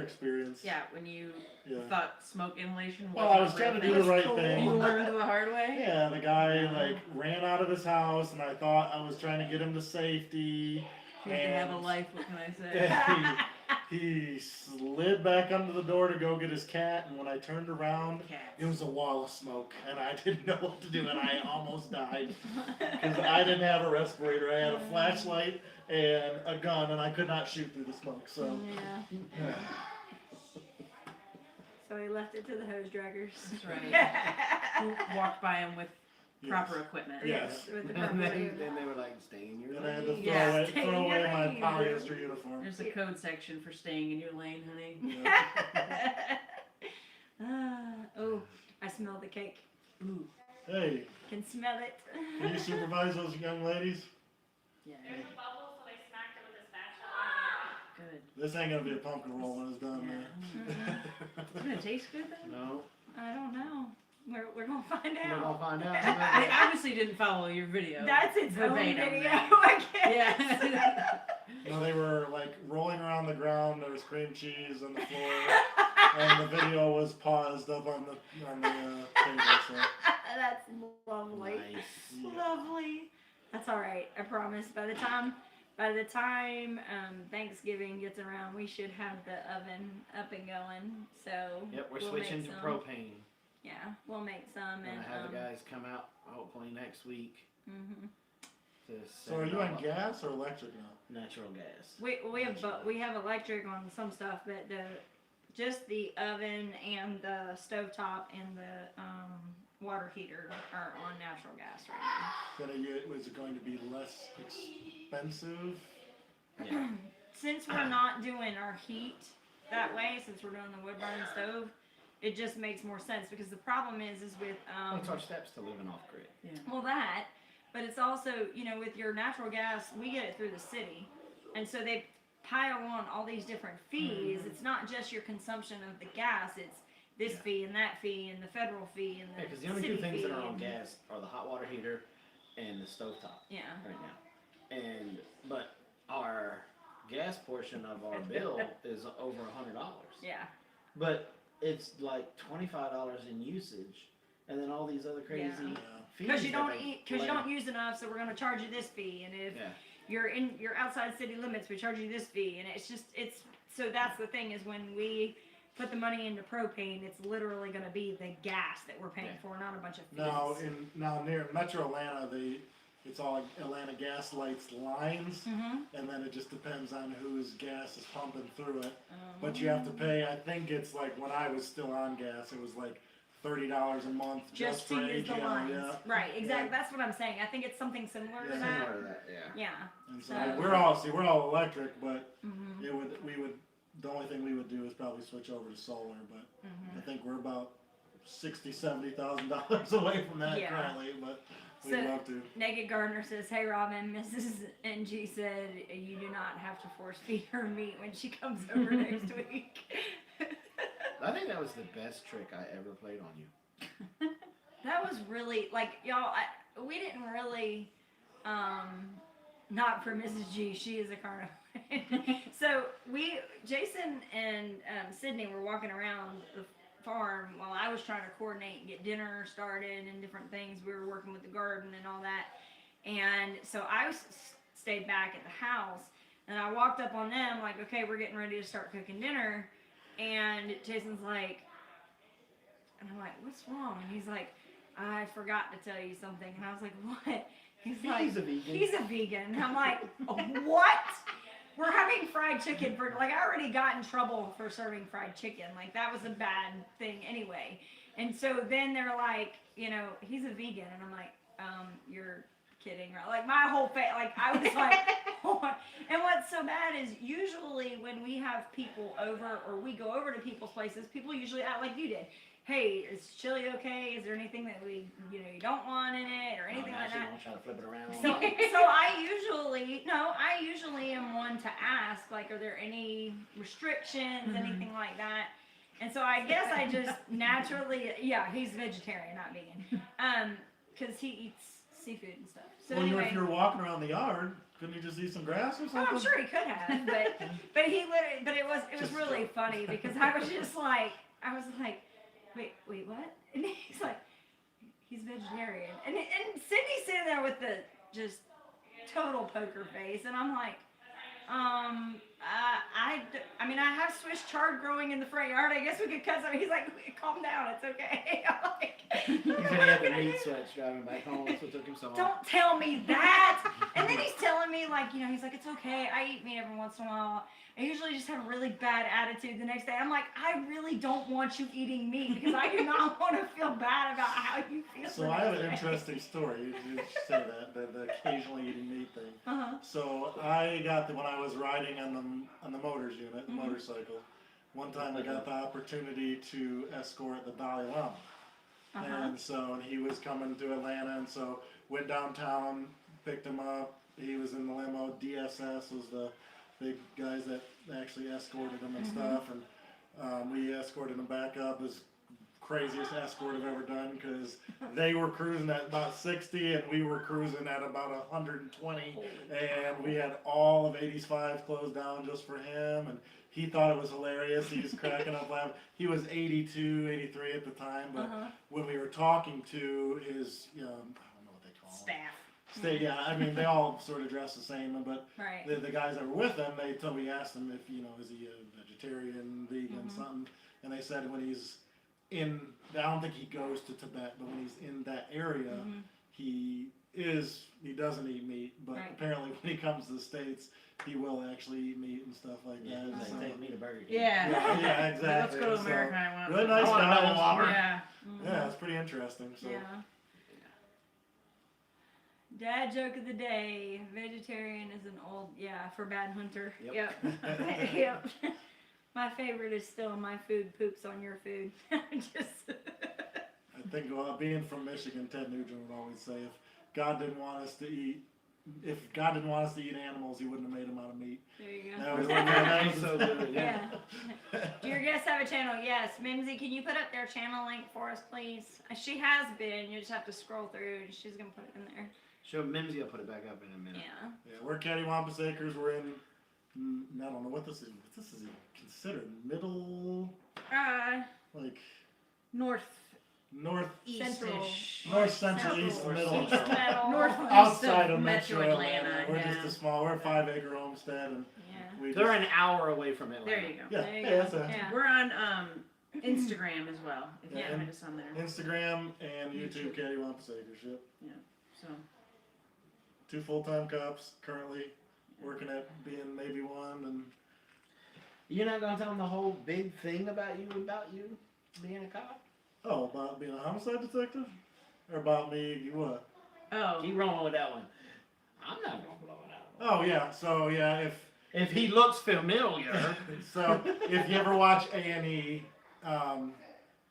[SPEAKER 3] experience.
[SPEAKER 4] Yeah, when you
[SPEAKER 3] Yeah.
[SPEAKER 4] thought smoke inhalation
[SPEAKER 3] Well, I was
[SPEAKER 4] wasn't
[SPEAKER 3] trying
[SPEAKER 4] a
[SPEAKER 3] to
[SPEAKER 4] real
[SPEAKER 3] do the
[SPEAKER 4] thing.
[SPEAKER 3] right
[SPEAKER 2] Cool.
[SPEAKER 3] thing.
[SPEAKER 4] You learned the hard way?
[SPEAKER 3] Yeah, the guy like ran out of his house, and I thought I was trying to get him to safety.
[SPEAKER 4] You can have a life, what can I say?
[SPEAKER 3] And he slid back under the door to go get his cat, and when I turned around,
[SPEAKER 4] Cats.
[SPEAKER 3] it was a wall of smoke, and I didn't know what to do, and I almost died because I didn't have a respirator. I had a flashlight and a gun, and I could not shoot through the smoke. So.
[SPEAKER 2] Yeah. So he left it to the hose draggers.
[SPEAKER 4] That's right. Who walked by him with proper equipment.
[SPEAKER 3] Yes.
[SPEAKER 2] With the
[SPEAKER 1] And
[SPEAKER 2] proper
[SPEAKER 1] then they were like, stay in your
[SPEAKER 3] And I had to
[SPEAKER 1] lane.
[SPEAKER 4] Yeah.
[SPEAKER 3] throw away my
[SPEAKER 2] Stay in
[SPEAKER 3] polyester uniform.
[SPEAKER 4] There's a code section for staying in your lane, honey.
[SPEAKER 2] Oh, I smell the cake.
[SPEAKER 4] Ooh.
[SPEAKER 3] Hey,
[SPEAKER 2] Can smell it.
[SPEAKER 3] can you supervise those young ladies?
[SPEAKER 4] Yeah.
[SPEAKER 5] There's a bubble, so they smacked it with a spatula.
[SPEAKER 4] Good.
[SPEAKER 3] This ain't gonna be a pumpkin roll when it's done, man.
[SPEAKER 4] It's gonna taste good then?
[SPEAKER 1] No,
[SPEAKER 2] I don't know. We're gonna find
[SPEAKER 1] we're gonna
[SPEAKER 2] out.
[SPEAKER 1] find
[SPEAKER 4] I
[SPEAKER 1] out.
[SPEAKER 4] obviously didn't follow your video.
[SPEAKER 2] That's its own
[SPEAKER 4] verbatim.
[SPEAKER 2] video, I guess.
[SPEAKER 4] Yeah.
[SPEAKER 3] No, they were like rolling around the ground. There was cream cheese on the floor, and the video was paused up on the table. So
[SPEAKER 2] That's lovely.
[SPEAKER 1] Nice.
[SPEAKER 2] Lovely. That's all right. I promise. By the time Thanksgiving gets around, we should have the oven up and going. So
[SPEAKER 1] Yep, we're
[SPEAKER 2] we'll
[SPEAKER 1] switching
[SPEAKER 2] make
[SPEAKER 1] to
[SPEAKER 2] some.
[SPEAKER 1] propane.
[SPEAKER 2] Yeah, we'll make some
[SPEAKER 1] Gonna
[SPEAKER 2] and
[SPEAKER 1] have the guys come out hopefully next week
[SPEAKER 2] mhm.
[SPEAKER 1] to
[SPEAKER 3] So are
[SPEAKER 1] set
[SPEAKER 3] you
[SPEAKER 1] it
[SPEAKER 3] on
[SPEAKER 1] all up.
[SPEAKER 3] gas or electric now?
[SPEAKER 1] Natural gas.
[SPEAKER 2] We have electric on some stuff, but just the oven and the stovetop and the water heater are on natural gas right now.
[SPEAKER 3] Was it going to be less expensive?
[SPEAKER 1] Yeah.
[SPEAKER 2] Since we're not doing our heat that way, since we're doing the wood burning stove, it just makes more sense because the problem is with
[SPEAKER 1] What's our steps to living off grid?
[SPEAKER 2] well that, but it's also with your natural gas we get it through the city, and so they pile on all these different fees. It's not just your consumption of the gas; it's this fee and that fee and the federal fee and the
[SPEAKER 1] Yeah, because the only
[SPEAKER 2] city
[SPEAKER 1] two things that
[SPEAKER 2] fee
[SPEAKER 1] are on
[SPEAKER 2] and-
[SPEAKER 1] gas are the hot water heater and the stovetop
[SPEAKER 2] Yeah.
[SPEAKER 1] right now. But our gas portion of our bill is over $100.
[SPEAKER 2] Yeah.
[SPEAKER 1] But it's like $25 in usage, and then all these other crazy
[SPEAKER 3] Yeah.
[SPEAKER 1] fees.
[SPEAKER 2] Because you
[SPEAKER 1] that
[SPEAKER 2] don't
[SPEAKER 1] they
[SPEAKER 2] eat, because you
[SPEAKER 1] lay-
[SPEAKER 2] don't use enough, so we're gonna charge you this fee, and if
[SPEAKER 1] Yeah.
[SPEAKER 2] you're in your outside city limits, we charge you this fee, and it's so that's the thing is when we put the money into propane, it's literally gonna be the gas that we're paying
[SPEAKER 1] Yeah.
[SPEAKER 2] for, not a bunch of fees.
[SPEAKER 3] Now near Metro Atlanta, it's all Atlanta Gas Lights lines,
[SPEAKER 2] Mm-hmm.
[SPEAKER 3] and then it just depends on whose gas is pumping through it. But you have to pay. I think it's like when I was still on gas, it was like $30 a month
[SPEAKER 2] just
[SPEAKER 3] for
[SPEAKER 2] to use the
[SPEAKER 3] AGL,
[SPEAKER 2] lines,
[SPEAKER 3] yeah.
[SPEAKER 2] right? Exactly.
[SPEAKER 3] Yeah.
[SPEAKER 2] That's what I'm saying. I think it's something similar to
[SPEAKER 3] Yeah.
[SPEAKER 2] that.
[SPEAKER 1] Similar to that, yeah.
[SPEAKER 2] Yeah.
[SPEAKER 3] And so
[SPEAKER 2] So-
[SPEAKER 3] we're all electric, but
[SPEAKER 2] Mm-hmm.
[SPEAKER 3] the only thing we would do is probably switch over to solar. But I think we're about $60,000-$70,000 away from that
[SPEAKER 2] Yeah.
[SPEAKER 3] currently. But we'd
[SPEAKER 2] So-
[SPEAKER 3] love to.
[SPEAKER 2] Naked Gardener says, "Hey Robyn, Mrs. NG said you do not have to force feed her meat when she comes over next week."
[SPEAKER 1] I think that was the best trick I ever played on you.
[SPEAKER 2] That was really like y'all. We didn't really, not for Mrs. G. She is a carnivore. So Jason and Sydney were walking around the farm while I was trying to coordinate and get dinner started and different things. We were working with the garden and all that, and so I stayed back at the house. And I walked up on them like, okay, we're getting ready to start cooking dinner, and Jason's like. And I'm like, what's wrong? And he's like, I forgot to tell you something. And I was like, what? He's like,
[SPEAKER 1] He's a vegan.
[SPEAKER 2] he's a vegan. And I'm like, what? We're having fried chicken for, like, I already got in trouble for serving fried chicken. Like, that was a bad thing anyway. And so then they're like, he's a vegan. And I'm like, your kidding? Or like my whole face, like I was like, oh my. And what's so bad is usually when we have people over or we go over to people's places, people usually act like you did. Hey, is chili okay? Is there anything that you don't want in it or anything like that?
[SPEAKER 1] I'm trying to flip it around.
[SPEAKER 2] So I usually am one to ask, like, are there any restrictions, anything like that? And so I guess I just naturally, he's vegetarian, not vegan, because he eats seafood and stuff. So
[SPEAKER 3] Well,
[SPEAKER 2] anyway,
[SPEAKER 3] if you're walking around the yard, couldn't you just eat some grass or
[SPEAKER 2] oh,
[SPEAKER 3] something?
[SPEAKER 2] I'm sure he could have, but he literally, but it was
[SPEAKER 3] Just
[SPEAKER 2] really
[SPEAKER 3] joke.
[SPEAKER 2] funny because I was like, wait, what? And he's like, he's vegetarian, and Sydney's sitting there with the just total poker face, and I'm like, I mean, I have Swiss chard growing in the front yard. I guess we could cut some. He's like, calm down, it's okay. I'm like,
[SPEAKER 1] He's gonna have the meat sweats driving back home. That's what took him so long.
[SPEAKER 2] don't tell me that. And then he's telling me, like, he's like, it's okay. I eat meat every once in a while. I usually just have a really bad attitude the next day. I'm like, I really don't want you eating meat because I do not want to feel bad about how you feel.
[SPEAKER 3] So I have an interesting story. You say that the occasionally eating meat thing.
[SPEAKER 2] Uh-huh.
[SPEAKER 3] So I got when I was riding on the motors unit,
[SPEAKER 2] Mhm.
[SPEAKER 3] motorcycle. One time I got the opportunity to escort the Dalai Lama,
[SPEAKER 2] Uh-huh.
[SPEAKER 3] and so he was coming to Atlanta, and so went downtown, picked him up. He was in the limo. DSS was the big guys that actually escorted him and stuff, and we escorted him back up. It was craziest escort I've ever done because they were cruising at about 60 and we were cruising at about 120, and we had all of 85 closed down just for him, and he thought it was hilarious. He was cracking up laughing. He was 82, 83 at the time, but when we were talking to his, I don't know what they call him.
[SPEAKER 4] Staff.
[SPEAKER 3] Yeah, I mean, they all sort of dress the same, but
[SPEAKER 2] Right.
[SPEAKER 3] the guys that were with him, we asked him if, is he a vegetarian, vegan, something, and they said when he's I don't think he goes to Tibet, but when he's in that area, he doesn't eat meat, but
[SPEAKER 2] Right.
[SPEAKER 3] apparently when he comes to the States, he will actually eat meat and stuff like
[SPEAKER 1] Yeah,
[SPEAKER 3] that.
[SPEAKER 1] like,
[SPEAKER 3] So-
[SPEAKER 1] take me to Burger King.
[SPEAKER 4] Yeah.
[SPEAKER 3] yeah, exactly.
[SPEAKER 4] Let's go to
[SPEAKER 3] So,
[SPEAKER 4] America. I want
[SPEAKER 3] really
[SPEAKER 4] some.
[SPEAKER 3] nice
[SPEAKER 1] I want a double
[SPEAKER 3] guys.
[SPEAKER 1] whopper.
[SPEAKER 4] Yeah.
[SPEAKER 3] Yeah, it's pretty interesting. So.
[SPEAKER 2] Yeah. Dad joke of the day: vegetarian is an old, for bad hunter.
[SPEAKER 1] Yep.
[SPEAKER 2] Yep. My favorite is still my food poops on your food. Just.
[SPEAKER 3] I think being from Michigan, Ted Nugent would always say, if God didn't want us to eat animals, He wouldn't have made them out of meat.
[SPEAKER 2] There you go.
[SPEAKER 3] That was one of the
[SPEAKER 1] That
[SPEAKER 3] things.
[SPEAKER 1] was so good.
[SPEAKER 2] Yeah. Do your guests have a channel? Yes. Mimsy, can you put up their channel link for us, please? She has been. You just have to scroll through, and she's gonna put it in there.
[SPEAKER 1] Sure, Mimsy will put it back up in a minute.
[SPEAKER 2] Yeah.
[SPEAKER 3] Yeah, we're Cattywampus Acres. We're in. I don't know what this is. What this is even considered middle, like
[SPEAKER 4] North
[SPEAKER 3] north,
[SPEAKER 2] Central.
[SPEAKER 3] north central,
[SPEAKER 2] Central.
[SPEAKER 3] east, middle,
[SPEAKER 2] East, middle.
[SPEAKER 4] Northeast
[SPEAKER 3] outside of
[SPEAKER 4] Metro
[SPEAKER 3] Metro
[SPEAKER 4] Atlanta.
[SPEAKER 3] We're
[SPEAKER 4] Yeah.
[SPEAKER 3] just we're a 5-acre homestead, and
[SPEAKER 2] Yeah.
[SPEAKER 3] we.
[SPEAKER 1] They're an hour away from Atlanta.
[SPEAKER 4] There you go.
[SPEAKER 3] Yeah,
[SPEAKER 2] There you
[SPEAKER 3] yeah,
[SPEAKER 2] go.
[SPEAKER 3] that's a
[SPEAKER 2] Yeah.
[SPEAKER 4] We're on Instagram as well. If you
[SPEAKER 3] Yeah.
[SPEAKER 4] find us on there.
[SPEAKER 3] Instagram and YouTube, Cattywampus Acres. Yep.
[SPEAKER 4] So
[SPEAKER 3] 2 full-time cops currently working at being maybe one, and
[SPEAKER 1] You're not gonna tell them the whole big thing about you being a cop?
[SPEAKER 3] about being a homicide detective, or about me what?
[SPEAKER 1] Keep rolling with that one. I'm not gonna blow it out.
[SPEAKER 3] Oh yeah, so yeah,
[SPEAKER 1] If he looks familiar.
[SPEAKER 3] if you ever watch A&E,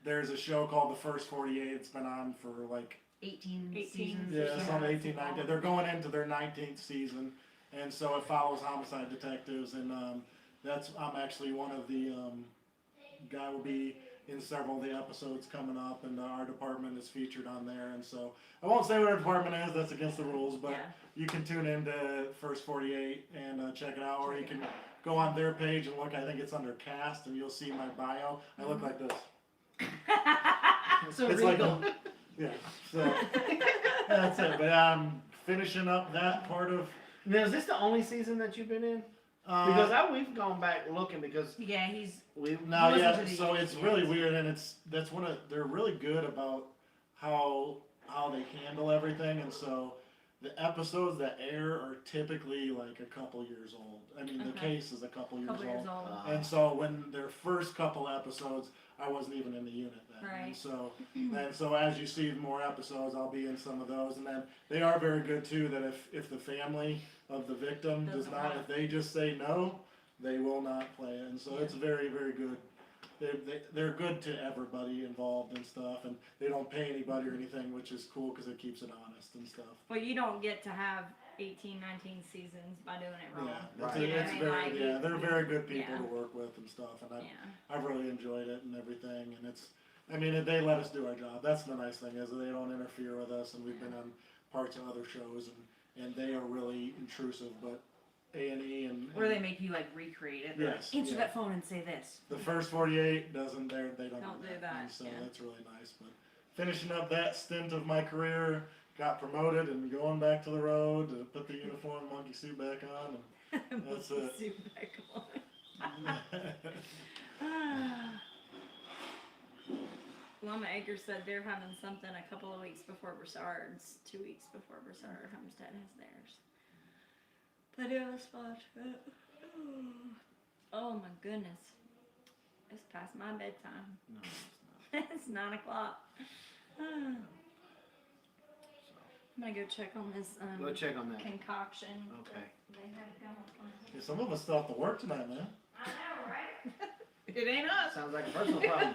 [SPEAKER 3] there's a show called The First 48. It's been on for like
[SPEAKER 4] 18
[SPEAKER 2] 18
[SPEAKER 4] seasons.
[SPEAKER 3] yeah,
[SPEAKER 4] or
[SPEAKER 3] it's
[SPEAKER 4] so.
[SPEAKER 3] on 18, 19. They're going into their 19th season, and so it follows homicide detectives, and I'm actually one of the guy will be in several of the episodes coming up, and our department is featured on there, and so I won't say what our department is, that's against the rules, but
[SPEAKER 4] Yeah.
[SPEAKER 3] you can tune into First 48 and check it out, or you can go on their page and look. I think it's under cast, and you'll see my bio. I look like this.
[SPEAKER 4] So
[SPEAKER 3] It's
[SPEAKER 4] regal.
[SPEAKER 3] like yeah, so that's it. But I'm finishing up that part of.
[SPEAKER 1] Now, is this the only season that you've been in? Because we've gone back looking because
[SPEAKER 4] Yeah, he's
[SPEAKER 3] no,
[SPEAKER 4] listen
[SPEAKER 3] yeah.
[SPEAKER 4] to the
[SPEAKER 3] So it's
[SPEAKER 4] years.
[SPEAKER 3] really weird, and that's they're really good about how they handle everything, and so the episodes that air are typically like a couple years old. I mean, the
[SPEAKER 2] Okay.
[SPEAKER 3] case is a couple years
[SPEAKER 2] Couple
[SPEAKER 3] old.
[SPEAKER 2] years old.
[SPEAKER 3] And so when their first couple episodes, I wasn't even in the unit then.
[SPEAKER 2] Right.
[SPEAKER 3] And so as you see more episodes, I'll be in some of those. And then they are very good too, that if the family of the victim does
[SPEAKER 2] Doesn't
[SPEAKER 3] not,
[SPEAKER 2] want
[SPEAKER 3] if they just say no, they will not play it. And so it's very, very good. They're good to everybody involved and stuff, and they don't pay anybody or anything, which is cool because it keeps it honest and stuff.
[SPEAKER 2] Well, you don't get to have 18, 19 seasons by doing it wrong.
[SPEAKER 3] Yeah,
[SPEAKER 1] Right.
[SPEAKER 2] You know what I
[SPEAKER 3] it's
[SPEAKER 2] mean?
[SPEAKER 3] very,
[SPEAKER 2] Like,
[SPEAKER 3] yeah, they're very good people
[SPEAKER 2] yeah.
[SPEAKER 3] to work with and stuff, and
[SPEAKER 2] Yeah.
[SPEAKER 3] I've really enjoyed it and everything, and I mean, they let us do our job. That's the nice thing is they don't interfere with us, and we've been on parts of other shows, and they are really intrusive, but A&E and
[SPEAKER 4] Or they make you like recreate it. They're like,
[SPEAKER 3] Yes,
[SPEAKER 4] answer
[SPEAKER 3] yeah.
[SPEAKER 4] that phone and say this.
[SPEAKER 3] the first 48 doesn't they don't
[SPEAKER 2] Don't
[SPEAKER 3] do
[SPEAKER 2] do that,
[SPEAKER 3] and so
[SPEAKER 2] yeah.
[SPEAKER 3] that's really nice. But finishing up that stint of my career, got promoted and going back to the road to put the uniform monkey suit back on. That's it.
[SPEAKER 2] Suit back on.
[SPEAKER 3] And
[SPEAKER 2] Lama Acres said they're having something a couple of weeks before Broussard's, 2 weeks before Broussard Homestead has theirs. But it was fun. Oh my goodness. It's past my bedtime.
[SPEAKER 1] No, it's not.
[SPEAKER 2] It's 9 o'clock. I'm gonna go check on this
[SPEAKER 1] Go check on that.
[SPEAKER 2] concoction.
[SPEAKER 1] Okay.
[SPEAKER 2] that They have going.
[SPEAKER 3] yeah, some of us still have to work tonight, man.
[SPEAKER 2] I know, right?
[SPEAKER 4] It ain't us.
[SPEAKER 1] Sounds like a personal problem.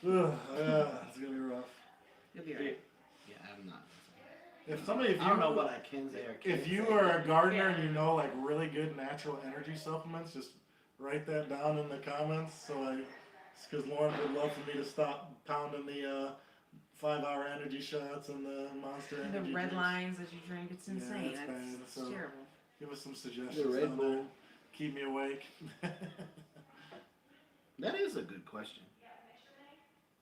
[SPEAKER 3] Ugh, yeah, it's gonna be rough.
[SPEAKER 4] You'll be alright.
[SPEAKER 1] Yeah, I'm not.
[SPEAKER 3] If
[SPEAKER 1] I don't know what I can say or can't
[SPEAKER 3] If you
[SPEAKER 1] say.
[SPEAKER 3] are a gardener and you know like really good natural energy supplements, just write that down in the comments. It's because Lauren would love for me to stop pounding the 5-hour energy shots and the Monster
[SPEAKER 4] The
[SPEAKER 3] Energy
[SPEAKER 4] red
[SPEAKER 3] drinks.
[SPEAKER 4] lines as you drink, it's
[SPEAKER 3] Yeah,
[SPEAKER 4] insane.
[SPEAKER 3] it's
[SPEAKER 4] That's
[SPEAKER 3] bad,
[SPEAKER 4] it's
[SPEAKER 3] so-
[SPEAKER 4] terrible.
[SPEAKER 3] Give us some suggestions.
[SPEAKER 1] The Red
[SPEAKER 3] down there.
[SPEAKER 1] Bull.
[SPEAKER 3] Keep me awake.
[SPEAKER 1] That is a good question.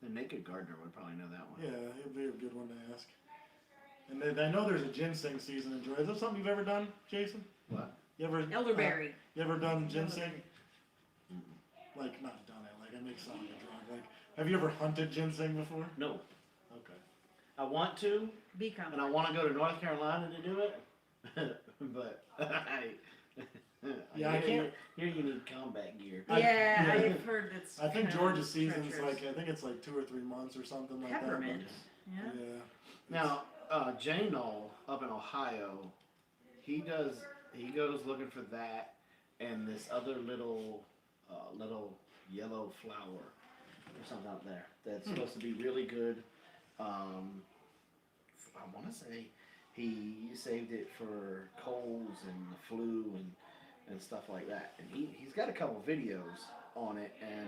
[SPEAKER 1] The naked gardener would probably know that one.
[SPEAKER 3] Yeah, it'd be a good one to ask. And I know there's a ginseng season in Georgia. Is that something you've ever done, Jason?
[SPEAKER 1] What?
[SPEAKER 3] You ever
[SPEAKER 4] Elderberry.
[SPEAKER 3] you ever done ginseng?
[SPEAKER 4] Elderberry.
[SPEAKER 3] Like not done it. Like it makes sound like a drug. Like have you ever hunted ginseng before?
[SPEAKER 1] No.
[SPEAKER 3] Okay.
[SPEAKER 1] I want to,
[SPEAKER 4] Be coming.
[SPEAKER 1] and I want to go to North Carolina to do it, but
[SPEAKER 3] Yeah, I can't-
[SPEAKER 1] Here you need combat gear.
[SPEAKER 4] Yeah,
[SPEAKER 3] yeah.
[SPEAKER 4] I've heard that's.
[SPEAKER 3] I think
[SPEAKER 4] kinda
[SPEAKER 3] Georgia's season's
[SPEAKER 4] treacherous.
[SPEAKER 3] like I think it's like 2 or 3 months or something like
[SPEAKER 4] Peppermint.
[SPEAKER 3] that.
[SPEAKER 4] Yeah.
[SPEAKER 3] But, yeah.
[SPEAKER 1] Now, Jay Knoll up in Ohio, he goes looking for that and this other little yellow flower or something out there that's supposed to be really good. I want to say he saved it for colds and the flu and stuff like that. And he's got a couple videos on it, and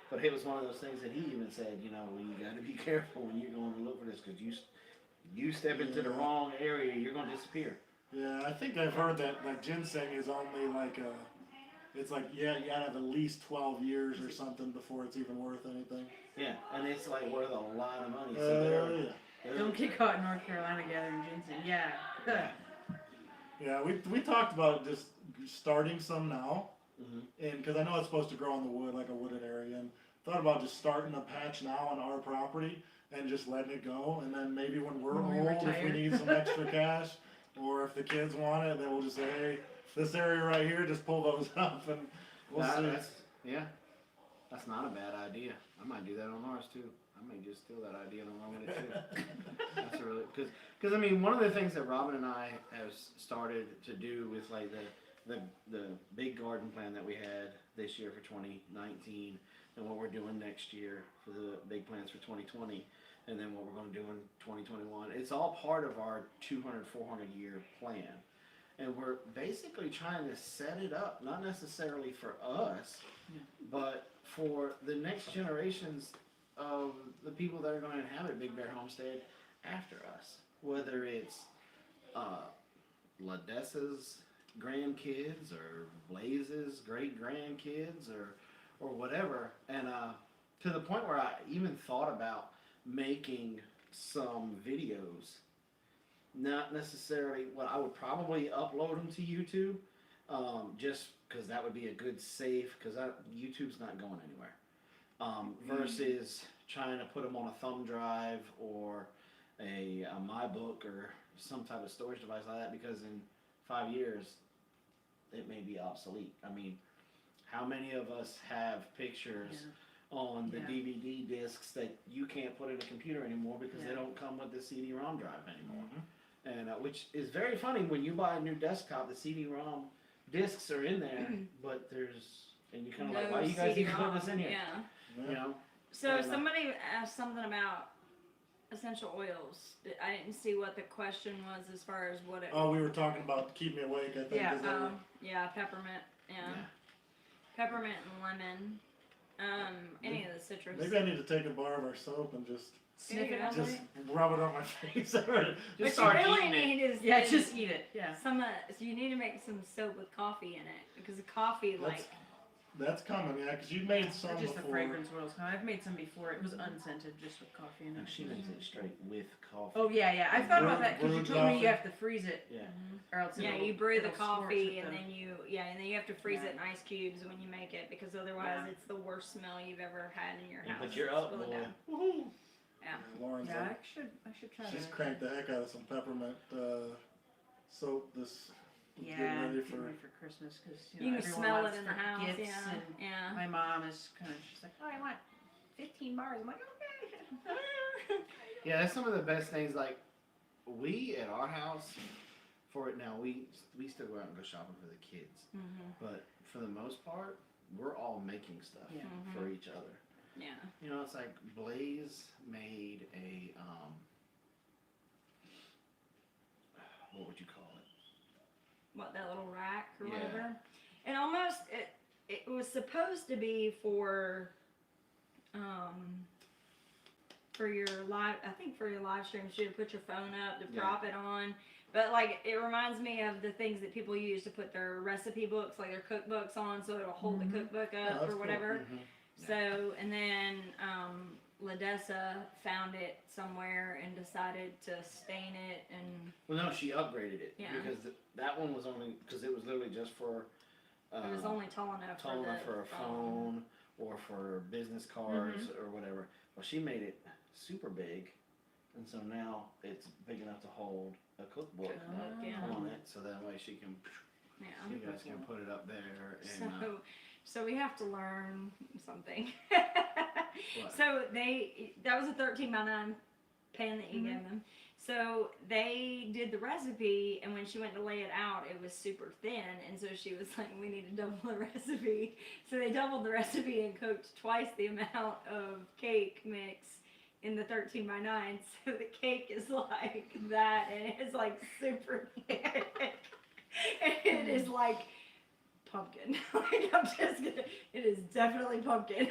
[SPEAKER 1] but it was one of those things that he even said, you know, well, you got to be careful when you're going to look for this because you step into the
[SPEAKER 3] Yeah.
[SPEAKER 1] wrong area, you're going to disappear.
[SPEAKER 3] Yeah, I think I've heard that like ginseng is only like it's like you gotta have at least 12 years or something before it's even worth anything.
[SPEAKER 1] Yeah, and it's like worth a lot of money. So
[SPEAKER 3] Yeah.
[SPEAKER 4] Don't get caught in North Carolina gathering ginseng. Yeah.
[SPEAKER 3] Yeah, we talked about just starting some now,
[SPEAKER 1] Mhm.
[SPEAKER 3] and because I know it's supposed to grow in the wood, like a wooded area, and thought about just starting a patch now on our property and just letting it go, and then maybe when we're
[SPEAKER 4] When we
[SPEAKER 3] old, if
[SPEAKER 4] retire.
[SPEAKER 3] we need some extra cash, or if the kids want it, then we'll just say, hey, this area right here, just pull those up, and we'll see.
[SPEAKER 1] That's not a bad idea. I might do that on ours too. I may just steal that idea and run with it too. That's a really because I mean one of the things that Robyn and I have started to do with like the big garden plan that we had this year for 2019 and what we're doing next year for the big plans for 2020 and then what we're going to do in 2021. It's all part of our 200, 400 year plan. And we're basically trying to set it up, not necessarily for us, but for the next generations of the people that are going to inhabit Big Bear Homestead after us. Whether it's Ladessa's grandkids or Blaze's great grandkids or whatever. And to the point where I even thought about making some videos. Not necessarily, well, I would probably upload them to YouTube, just because that would be a good safe, because YouTube's not going anywhere. Versus trying to put them on a thumb drive or a my book or some type of storage device like that, because in 5 years it may be obsolete. I mean, how many of us have pictures on the
[SPEAKER 4] Yeah.
[SPEAKER 1] DVD discs that you can't put in a computer anymore because they don't come with the CD-ROM drive anymore? And which is very funny. When you buy a new desktop, the CD-ROM discs are in there, but and you kind of like, why you guys even put this in here?
[SPEAKER 2] Yeah.
[SPEAKER 1] You know?
[SPEAKER 2] So
[SPEAKER 1] And,
[SPEAKER 2] somebody asked something about essential oils. I didn't see what the question was as far as what it.
[SPEAKER 3] Oh, we were talking about keep me awake. I think.
[SPEAKER 4] Yeah,
[SPEAKER 3] Is that
[SPEAKER 2] Yeah, peppermint. Yeah. Peppermint and lemon. Any of the citrus.
[SPEAKER 3] maybe I need to take a bar of our soap and just
[SPEAKER 4] Sniff it
[SPEAKER 2] Yeah.
[SPEAKER 4] out.
[SPEAKER 3] just rub it on my face.
[SPEAKER 1] Just
[SPEAKER 2] What you
[SPEAKER 1] start
[SPEAKER 2] really
[SPEAKER 1] eating it.
[SPEAKER 2] need is
[SPEAKER 4] Yeah,
[SPEAKER 2] is
[SPEAKER 4] just eat it. Yeah.
[SPEAKER 2] some. So you need to make some soap with coffee in it because the coffee
[SPEAKER 3] That's coming, yeah, because you made some
[SPEAKER 4] Just the
[SPEAKER 3] before.
[SPEAKER 4] fragrance oils. I've made some before. It was unscented, just with coffee in
[SPEAKER 1] No,
[SPEAKER 4] it.
[SPEAKER 1] she makes it straight with coffee.
[SPEAKER 4] Oh yeah. I thought about that because you
[SPEAKER 3] Brewed
[SPEAKER 4] told me you
[SPEAKER 3] coffee.
[SPEAKER 4] have to freeze it,
[SPEAKER 1] Yeah.
[SPEAKER 4] or else
[SPEAKER 2] Yeah,
[SPEAKER 4] it'll,
[SPEAKER 2] you brew the
[SPEAKER 4] it'll scorch
[SPEAKER 2] coffee
[SPEAKER 4] with
[SPEAKER 2] and
[SPEAKER 4] the-
[SPEAKER 2] then you have to freeze it in ice cubes when you make it because otherwise
[SPEAKER 4] Yeah.
[SPEAKER 2] it's the worst smell you've ever had in your
[SPEAKER 1] Yeah,
[SPEAKER 2] house.
[SPEAKER 1] but you're
[SPEAKER 2] It's
[SPEAKER 1] up,
[SPEAKER 2] really
[SPEAKER 1] boy.
[SPEAKER 2] bad.
[SPEAKER 1] Woohoo!
[SPEAKER 2] Yeah.
[SPEAKER 3] Lauren's
[SPEAKER 4] Yeah,
[SPEAKER 3] like,
[SPEAKER 4] I should try
[SPEAKER 3] she's
[SPEAKER 4] that.
[SPEAKER 3] cranked the heck out of some peppermint soap this.
[SPEAKER 4] Yeah,
[SPEAKER 3] getting ready
[SPEAKER 4] getting
[SPEAKER 3] for.
[SPEAKER 4] ready for Christmas because
[SPEAKER 2] You can
[SPEAKER 4] everyone
[SPEAKER 2] smell
[SPEAKER 4] wants
[SPEAKER 2] it in the
[SPEAKER 4] for
[SPEAKER 2] house.
[SPEAKER 4] gifts
[SPEAKER 2] Yeah.
[SPEAKER 4] and
[SPEAKER 2] Yeah.
[SPEAKER 4] my mom is kind of, she's like, oh, I want 15 bars. I'm like, okay.
[SPEAKER 1] Yeah, that's some of the best things. Like, we at our house, for it now, we still go out and go shopping for the kids. But for the most part, we're all making stuff
[SPEAKER 4] Yeah.
[SPEAKER 1] for each other.
[SPEAKER 2] Yeah.
[SPEAKER 1] You know, it's like Blaze made a, what would you call it?
[SPEAKER 2] What, that little rack or
[SPEAKER 1] Yeah.
[SPEAKER 2] whatever? And almost it was supposed to be for your live, I think for your live streams, you to put your phone up to
[SPEAKER 1] Yeah.
[SPEAKER 2] prop it on. But like it reminds me of the things that people use to put their recipe books, like their cookbooks on, so it'll hold the cookbook up
[SPEAKER 3] that's
[SPEAKER 2] or
[SPEAKER 3] cool.
[SPEAKER 2] whatever.
[SPEAKER 1] Mm-hmm.
[SPEAKER 2] So and then Ladessa found it somewhere and decided to stain it and
[SPEAKER 1] Well, no, she upgraded it.
[SPEAKER 2] Yeah.
[SPEAKER 1] Because that one was only, because it was literally just for,
[SPEAKER 2] it was only tall enough
[SPEAKER 1] for a phone or for business cards or whatever. Well, she made it super big, and so now it's big enough to hold a cookbook
[SPEAKER 2] Yeah.
[SPEAKER 1] on it, so that way she can,
[SPEAKER 2] Yeah.
[SPEAKER 1] you guys can put it up there. And
[SPEAKER 2] So we have to learn something.
[SPEAKER 1] what?
[SPEAKER 2] So that was a 13x9 pan that you gave them. So they did the recipe, and when she went to lay it out, it was super thin, and so she was like, we need to double the recipe. So they doubled the recipe and cooked twice the amount of cake mix in the 13x9. So the cake is like that, and it's like super thick. And it is like pumpkin. Like I'm just gonna, it is definitely pumpkin.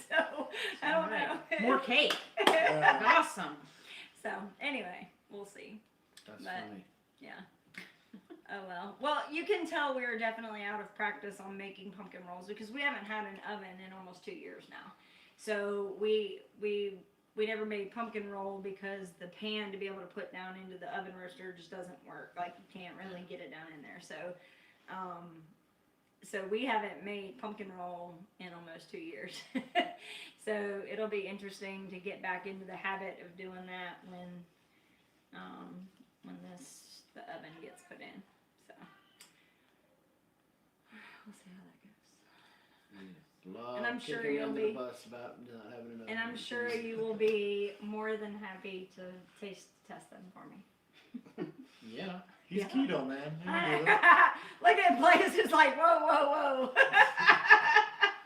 [SPEAKER 2] So I don't know.
[SPEAKER 4] More cake.
[SPEAKER 3] Yeah.
[SPEAKER 4] Awesome.
[SPEAKER 2] So anyway, we'll see.
[SPEAKER 1] That's
[SPEAKER 2] but-
[SPEAKER 1] funny.
[SPEAKER 2] Yeah. Oh well. Well, you can tell we're definitely out of practice on making pumpkin rolls because we haven't had an oven in almost 2 years now. So we never made pumpkin roll because the pan to be able to put down into the oven roaster just doesn't work. Like you can't really get it down in there. So we haven't made pumpkin roll in almost 2 years. So it'll be interesting to get back into the habit of doing that when the oven gets put in. So we'll see how that goes.
[SPEAKER 1] Love
[SPEAKER 2] And I'm sure
[SPEAKER 1] kicking me
[SPEAKER 2] you'll
[SPEAKER 1] under
[SPEAKER 2] be-
[SPEAKER 1] the bus about not having enough.
[SPEAKER 2] And I'm sure you will be more than happy to test them for me.
[SPEAKER 1] Yeah.
[SPEAKER 3] He's
[SPEAKER 2] Yeah.
[SPEAKER 3] keto, man. He can do it.
[SPEAKER 2] Look at Blaze, it's like whoa.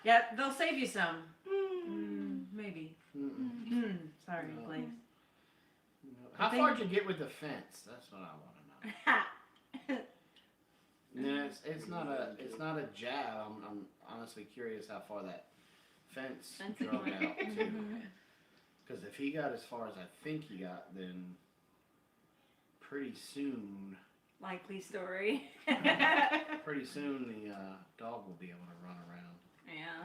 [SPEAKER 4] Yeah, they'll save you some. Maybe.
[SPEAKER 1] Mm-mm.
[SPEAKER 4] Sorry,
[SPEAKER 1] No.
[SPEAKER 4] Blaze.
[SPEAKER 1] How
[SPEAKER 4] think-
[SPEAKER 1] far did you get with the fence? That's what I want to know. No, it's not a jab. I'm honestly curious how far that fence
[SPEAKER 2] Fence
[SPEAKER 1] drug
[SPEAKER 2] went.
[SPEAKER 1] out to.
[SPEAKER 2] Mhm.
[SPEAKER 1] Because if he got as far as I think he got, then pretty soon
[SPEAKER 2] Likely story.
[SPEAKER 1] the dog will be able to run around.
[SPEAKER 2] Yeah.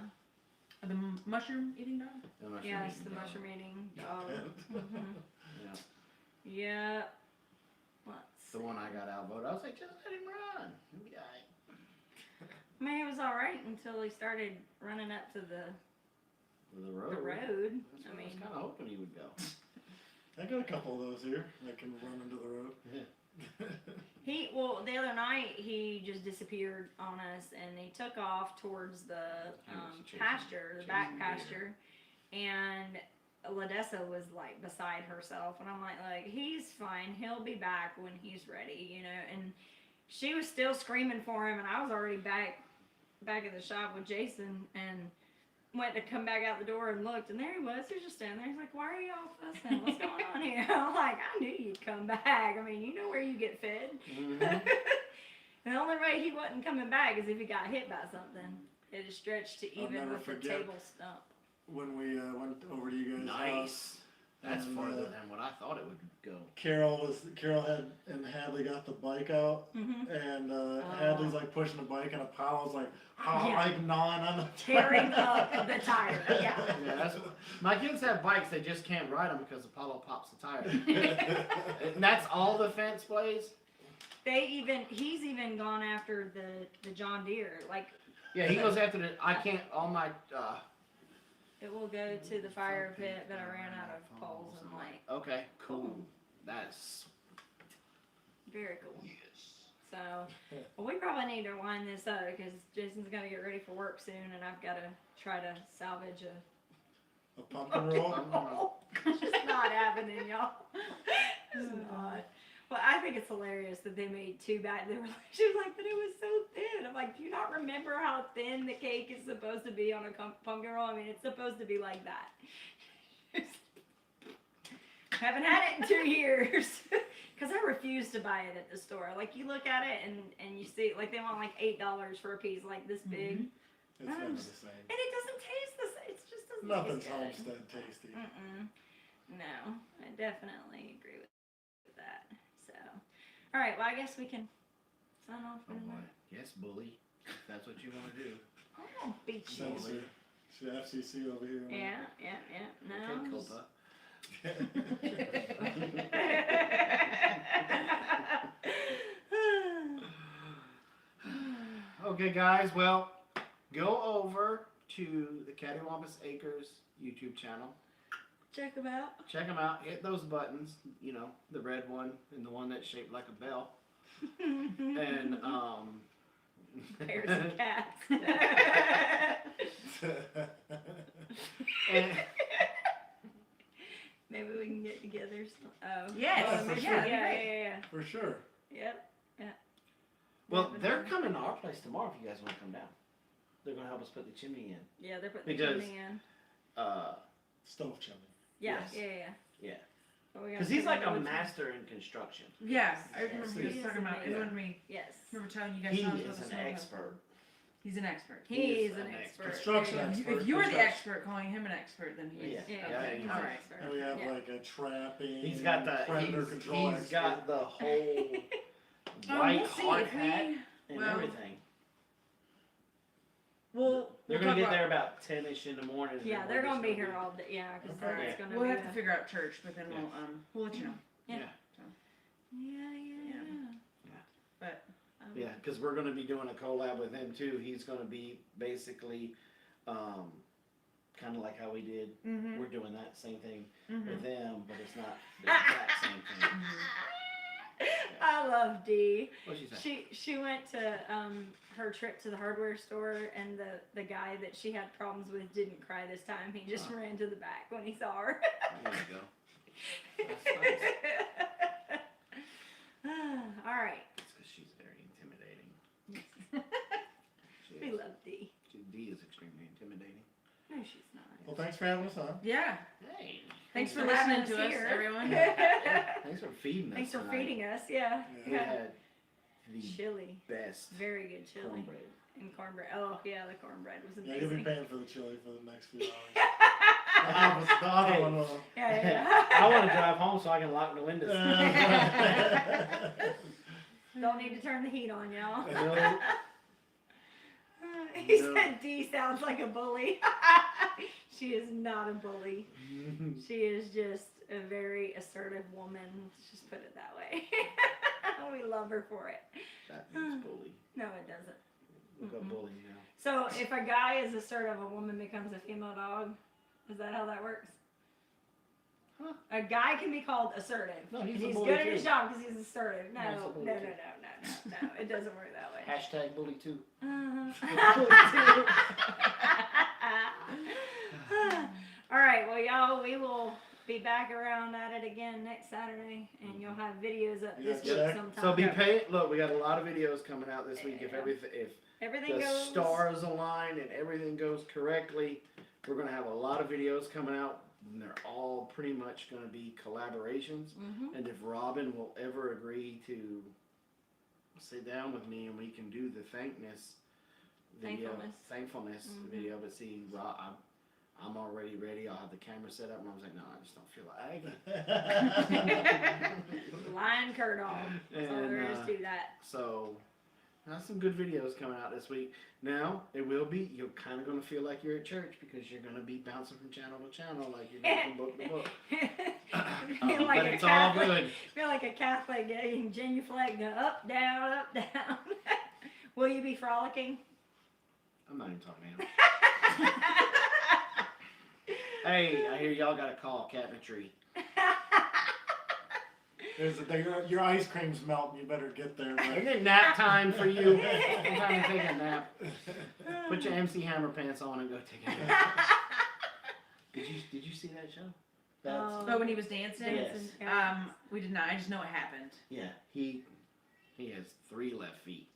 [SPEAKER 4] The mushroom eating dog?
[SPEAKER 1] The mushroom
[SPEAKER 2] Yes,
[SPEAKER 1] eating
[SPEAKER 2] the
[SPEAKER 1] dog.
[SPEAKER 2] mushroom eating dog. Mhm.
[SPEAKER 1] Yeah.
[SPEAKER 2] Yeah. Let's
[SPEAKER 1] The one I got outvoted, I was like, just let him run. He'll be all right.
[SPEAKER 2] I mean, it was all right until he started running up to the
[SPEAKER 1] With the road.
[SPEAKER 2] road.
[SPEAKER 1] That's
[SPEAKER 2] I
[SPEAKER 1] where I was
[SPEAKER 2] mean,
[SPEAKER 1] kind of hoping he would go.
[SPEAKER 3] I got a couple of those here that can run into the road.
[SPEAKER 2] The other night he just disappeared on us, and he took off towards the pasture, the back pasture, and Ladessa was like beside herself, and I'm like he's fine, he'll be back when he's ready, you know. And she was still screaming for him, and I was already back at the shop with Jason, and went to come back out the door and looked, and there he was. He was just standing there. He's like, "Why are you all fussing? What's going on here?" I'm like, "I knew you'd come back. I mean, you know where you get fed."
[SPEAKER 1] Mm-hmm.
[SPEAKER 2] The only way he wasn't coming back is if he got hit by something. It is stretched to
[SPEAKER 3] I'll
[SPEAKER 2] even
[SPEAKER 3] never
[SPEAKER 2] with the
[SPEAKER 3] forget.
[SPEAKER 2] table stump.
[SPEAKER 3] When we went over to you guys' house,
[SPEAKER 1] Nice. That's
[SPEAKER 3] and,
[SPEAKER 1] farther than what I thought it would go.
[SPEAKER 3] Carol and Hadley got the bike out,
[SPEAKER 2] Mm-hmm.
[SPEAKER 3] and Hadley's like pushing the bike, and Apollo's like,
[SPEAKER 2] Yeah.
[SPEAKER 3] like gnawing on the
[SPEAKER 2] Tearing up the tire. Yeah.
[SPEAKER 1] Yeah, that's my kids have bikes. They just can't ride them because Apollo pops the tire. And that's all the fence plays.
[SPEAKER 2] He's even gone after the John Deere. Like,
[SPEAKER 1] Yeah, he goes after the. I can't. All my.
[SPEAKER 2] it will go to the fire pit, but I ran out of poles and light.
[SPEAKER 1] Okay, cool. That's
[SPEAKER 2] Very cool.
[SPEAKER 1] yes.
[SPEAKER 2] So, well, we probably need to wind this up because Jason's got to get ready for work soon, and I've got to try to salvage a
[SPEAKER 3] a pumpkin roll.
[SPEAKER 2] It's just not happening, y'all. It's not. Well, I think it's hilarious that they made two bags. She was like, but it was so thin. I'm like, do you not remember how thin the cake is supposed to be on a pumpkin roll? I mean, it's supposed to be like that. Haven't had it in 2 years. Because I refuse to buy it at the store. Like, you look at it and you see, like, they want like $8 for a piece like this big.
[SPEAKER 3] It's never the same.
[SPEAKER 2] And it doesn't taste the same. It just doesn't
[SPEAKER 3] Nothing's
[SPEAKER 2] taste good.
[SPEAKER 3] Homestead tasty.
[SPEAKER 2] No, I definitely agree with that. So, all right. Well, I guess we can sign off.
[SPEAKER 1] Oh boy. Yes, bully. If that's what you want to do.
[SPEAKER 2] I'm gonna beat you.
[SPEAKER 3] That's the FCC over here.
[SPEAKER 2] Yeah. No.
[SPEAKER 1] Okay, Copa. Okay, guys. Well, go over to the Cattywampus Acres YouTube channel.
[SPEAKER 2] Check them out.
[SPEAKER 1] Check them out. Hit those buttons. You know, the red one and the one that's shaped like a bell. And
[SPEAKER 2] Bears and cats.
[SPEAKER 1] and,
[SPEAKER 2] Maybe we can get together.
[SPEAKER 4] Yes,
[SPEAKER 3] for
[SPEAKER 4] yeah,
[SPEAKER 3] sure.
[SPEAKER 4] that'd be great.
[SPEAKER 2] Yeah.
[SPEAKER 3] For sure.
[SPEAKER 2] Yep.
[SPEAKER 1] well, they're coming to our place tomorrow if you guys want to come down. They're going to help us put the chimney in.
[SPEAKER 2] Yeah, they're putting
[SPEAKER 1] Because-
[SPEAKER 2] the chimney in.
[SPEAKER 3] Stove chimney.
[SPEAKER 2] Yeah,
[SPEAKER 1] yes.
[SPEAKER 2] yeah.
[SPEAKER 1] Yeah.
[SPEAKER 2] But we gotta
[SPEAKER 1] Because he's
[SPEAKER 2] figure
[SPEAKER 1] like
[SPEAKER 2] out
[SPEAKER 1] a
[SPEAKER 2] which one.
[SPEAKER 1] master in construction.
[SPEAKER 4] Yeah, I
[SPEAKER 2] Yes,
[SPEAKER 4] remember
[SPEAKER 2] he
[SPEAKER 4] you
[SPEAKER 2] is
[SPEAKER 4] talking about it
[SPEAKER 2] amazing.
[SPEAKER 4] when we
[SPEAKER 2] Yes.
[SPEAKER 4] remember telling you guys
[SPEAKER 1] He
[SPEAKER 4] how
[SPEAKER 1] is
[SPEAKER 4] to
[SPEAKER 1] an expert.
[SPEAKER 4] He's an expert.
[SPEAKER 2] He's an expert.
[SPEAKER 3] Construction
[SPEAKER 2] Yeah.
[SPEAKER 3] expert.
[SPEAKER 4] If you're the
[SPEAKER 3] Construction.
[SPEAKER 4] expert, calling him an expert, then he is.
[SPEAKER 1] Yeah.
[SPEAKER 2] Yeah, he's
[SPEAKER 1] he's
[SPEAKER 2] an
[SPEAKER 1] an
[SPEAKER 2] expert.
[SPEAKER 3] And we have
[SPEAKER 2] Yeah.
[SPEAKER 3] like a trapping.
[SPEAKER 1] He's got
[SPEAKER 3] predator
[SPEAKER 1] the
[SPEAKER 3] control
[SPEAKER 1] he's got the whole
[SPEAKER 4] We'll
[SPEAKER 1] white
[SPEAKER 4] see
[SPEAKER 1] hard
[SPEAKER 4] if
[SPEAKER 1] hat
[SPEAKER 4] we.
[SPEAKER 1] and
[SPEAKER 4] well,
[SPEAKER 1] everything.
[SPEAKER 4] We'll
[SPEAKER 1] They're gonna
[SPEAKER 4] talk
[SPEAKER 1] get
[SPEAKER 4] about-
[SPEAKER 1] there about 10ish in the morning. and
[SPEAKER 2] Yeah,
[SPEAKER 1] then
[SPEAKER 2] they're
[SPEAKER 1] we're
[SPEAKER 2] gonna
[SPEAKER 1] just
[SPEAKER 2] be here all day. Yeah, because
[SPEAKER 3] Okay.
[SPEAKER 2] that's gonna
[SPEAKER 4] We'll
[SPEAKER 2] be
[SPEAKER 4] have to figure out church, but then
[SPEAKER 1] Yeah.
[SPEAKER 4] we'll let you know.
[SPEAKER 2] Yeah.
[SPEAKER 1] Yeah.
[SPEAKER 2] Yeah.
[SPEAKER 4] But
[SPEAKER 1] Yeah, because we're going to be doing a collab with him too. He's going to be basically kind of like how we did. We're doing that same thing with them, but it's not the exact same thing.
[SPEAKER 2] I love Dee.
[SPEAKER 1] What'd she say?
[SPEAKER 2] She went to her trip to the hardware store, and the guy that she had problems with didn't cry this time. He just ran to the back when he saw her.
[SPEAKER 1] There you go. That's nice.
[SPEAKER 2] All right.
[SPEAKER 1] It's because she's very intimidating.
[SPEAKER 2] We love Dee.
[SPEAKER 1] D is extremely intimidating.
[SPEAKER 2] No, she's not.
[SPEAKER 3] Well, thanks for having us on.
[SPEAKER 4] yeah,
[SPEAKER 1] Hey,
[SPEAKER 4] thanks for
[SPEAKER 2] having
[SPEAKER 4] listening to us,
[SPEAKER 2] here.
[SPEAKER 4] everyone.
[SPEAKER 1] thanks for feeding us.
[SPEAKER 2] Thanks for
[SPEAKER 1] tonight.
[SPEAKER 2] feeding us. Yeah.
[SPEAKER 1] We had the
[SPEAKER 2] Chili.
[SPEAKER 1] best
[SPEAKER 2] Very good chili.
[SPEAKER 1] cornbread.
[SPEAKER 2] And cornbread. Oh, yeah, the cornbread was
[SPEAKER 3] Yeah, you'll be
[SPEAKER 2] amazing.
[SPEAKER 3] paying for the chili for the next few hours. The other
[SPEAKER 1] Hey.
[SPEAKER 3] one will.
[SPEAKER 2] Yeah.
[SPEAKER 1] I want to drive home so I can lock the windows.
[SPEAKER 2] Don't need to turn the heat on, y'all.
[SPEAKER 1] No.
[SPEAKER 2] He
[SPEAKER 1] No.
[SPEAKER 2] said D sounds like a bully. She is not a bully. She is just a very assertive woman. Let's just put it that way. We love her for it.
[SPEAKER 1] That means bully.
[SPEAKER 2] No, it doesn't.
[SPEAKER 1] Look up bully now.
[SPEAKER 2] So if a guy is assertive, a woman becomes a female dog. Is that how that works?
[SPEAKER 1] Huh?
[SPEAKER 2] A guy can be called assertive.
[SPEAKER 1] No,
[SPEAKER 2] And
[SPEAKER 1] he's a
[SPEAKER 2] he's
[SPEAKER 1] bully
[SPEAKER 2] good at
[SPEAKER 1] too.
[SPEAKER 2] his job because he's assertive. No,
[SPEAKER 1] He's a
[SPEAKER 2] no,
[SPEAKER 1] bully
[SPEAKER 2] no,
[SPEAKER 1] too.
[SPEAKER 2] no. It doesn't work that way.
[SPEAKER 1] Hashtag bully too.
[SPEAKER 2] All right, well, y'all, we will be back around at it again next Saturday, and you'll have videos up this
[SPEAKER 3] Yeah,
[SPEAKER 2] week
[SPEAKER 3] check.
[SPEAKER 2] sometime.
[SPEAKER 1] So be patient. Look, we got a lot of videos coming out this week. If
[SPEAKER 2] Yeah. Everything
[SPEAKER 1] the
[SPEAKER 2] goes.
[SPEAKER 1] stars align and everything goes correctly, we're gonna have a lot of videos coming out, and they're all pretty much gonna be collaborations.
[SPEAKER 2] Mm-hmm.
[SPEAKER 1] And if Robyn will ever agree to sit down with me and we can do the thankfulness
[SPEAKER 2] Mhm.
[SPEAKER 1] video, but see, I'm already ready. I'll have the camera set up, and I was like, no, I just don't feel like.
[SPEAKER 2] Lion Kurt off. That's all
[SPEAKER 1] And,
[SPEAKER 2] there is to that.
[SPEAKER 1] So, that's some good videos coming out this week. Now, it will be, you're kind of going to feel like you're at church because you're going to be bouncing from channel to channel like you're doing from book to book.
[SPEAKER 2] Feel like
[SPEAKER 1] But
[SPEAKER 2] a
[SPEAKER 1] it's all
[SPEAKER 2] Catholic.
[SPEAKER 1] good.
[SPEAKER 2] Feel like a Catholic getting genuflect, go up, down, up, down. Will you be frolicking?
[SPEAKER 1] I'm not even talking to him. Hey, I hear y'all got a call, cat in a tree.
[SPEAKER 3] Your ice cream's melting. You better get there.
[SPEAKER 1] Isn't
[SPEAKER 3] Right?
[SPEAKER 1] it nap time for you? I'm trying to take a nap. Put your MC Hammer pants on and go take a nap. Did you see that show? That's,
[SPEAKER 4] Oh, when he was dancing?
[SPEAKER 1] Yes.
[SPEAKER 4] We did not. I just know it happened.
[SPEAKER 1] yeah, he has 3 left feet.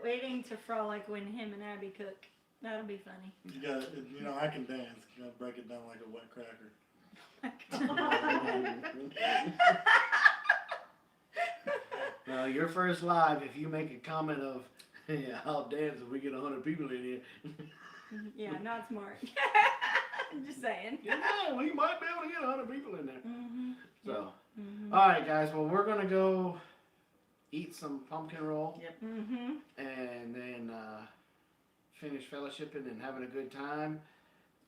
[SPEAKER 2] Waiting to frolic when him and Abby cook. That'll be funny.
[SPEAKER 3] I can dance. You gotta break it down like a wet cracker.
[SPEAKER 1] Well, your first live, if you make a comment of, yeah, I'll dance if we get 100 people in here.
[SPEAKER 2] Yeah, not smart. I'm just saying.
[SPEAKER 1] Yeah, we might be able to get 100 people in there.
[SPEAKER 2] Mm-hmm.
[SPEAKER 1] So,
[SPEAKER 2] Mm-hmm.
[SPEAKER 1] all right, guys. Well, we're gonna go eat some pumpkin roll
[SPEAKER 2] Mm-hmm.
[SPEAKER 1] and then finish fellowshipping and having a good time,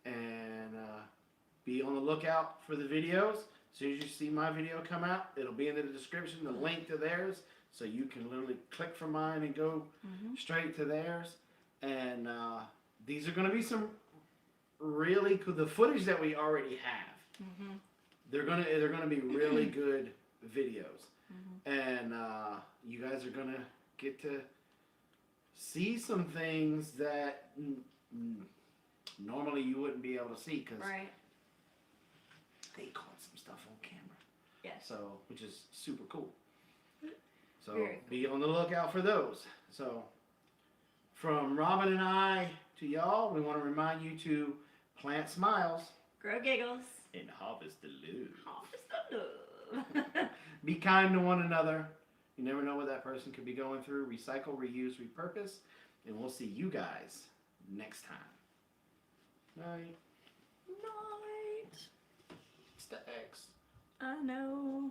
[SPEAKER 1] and be on the lookout for the videos. As soon as you see my video come out, it'll be in the description, the link to theirs, so you can literally click from mine and go
[SPEAKER 2] Mm-hmm.
[SPEAKER 1] straight to theirs. And these are going to be some really cool. The footage that we already have,
[SPEAKER 2] Mm-hmm.
[SPEAKER 1] they're gonna be really good videos,
[SPEAKER 2] Mhm.
[SPEAKER 1] and you guys are gonna get to see some things that normally you wouldn't be able to see because
[SPEAKER 2] Right.
[SPEAKER 1] they caught some stuff on camera.
[SPEAKER 2] Yes.
[SPEAKER 1] So, which is super cool. So
[SPEAKER 2] Very cool.
[SPEAKER 1] be on the lookout for those. So from Robyn and I to y'all, we want to remind you to plant smiles
[SPEAKER 2] Grow giggles.
[SPEAKER 1] and harvest the love.
[SPEAKER 2] Harvest the love.
[SPEAKER 1] Be kind to one another. You never know what that person could be going through. Recycle, reuse, repurpose. And we'll see you guys next time. Night.
[SPEAKER 2] Night.
[SPEAKER 1] It's the X.
[SPEAKER 2] I know.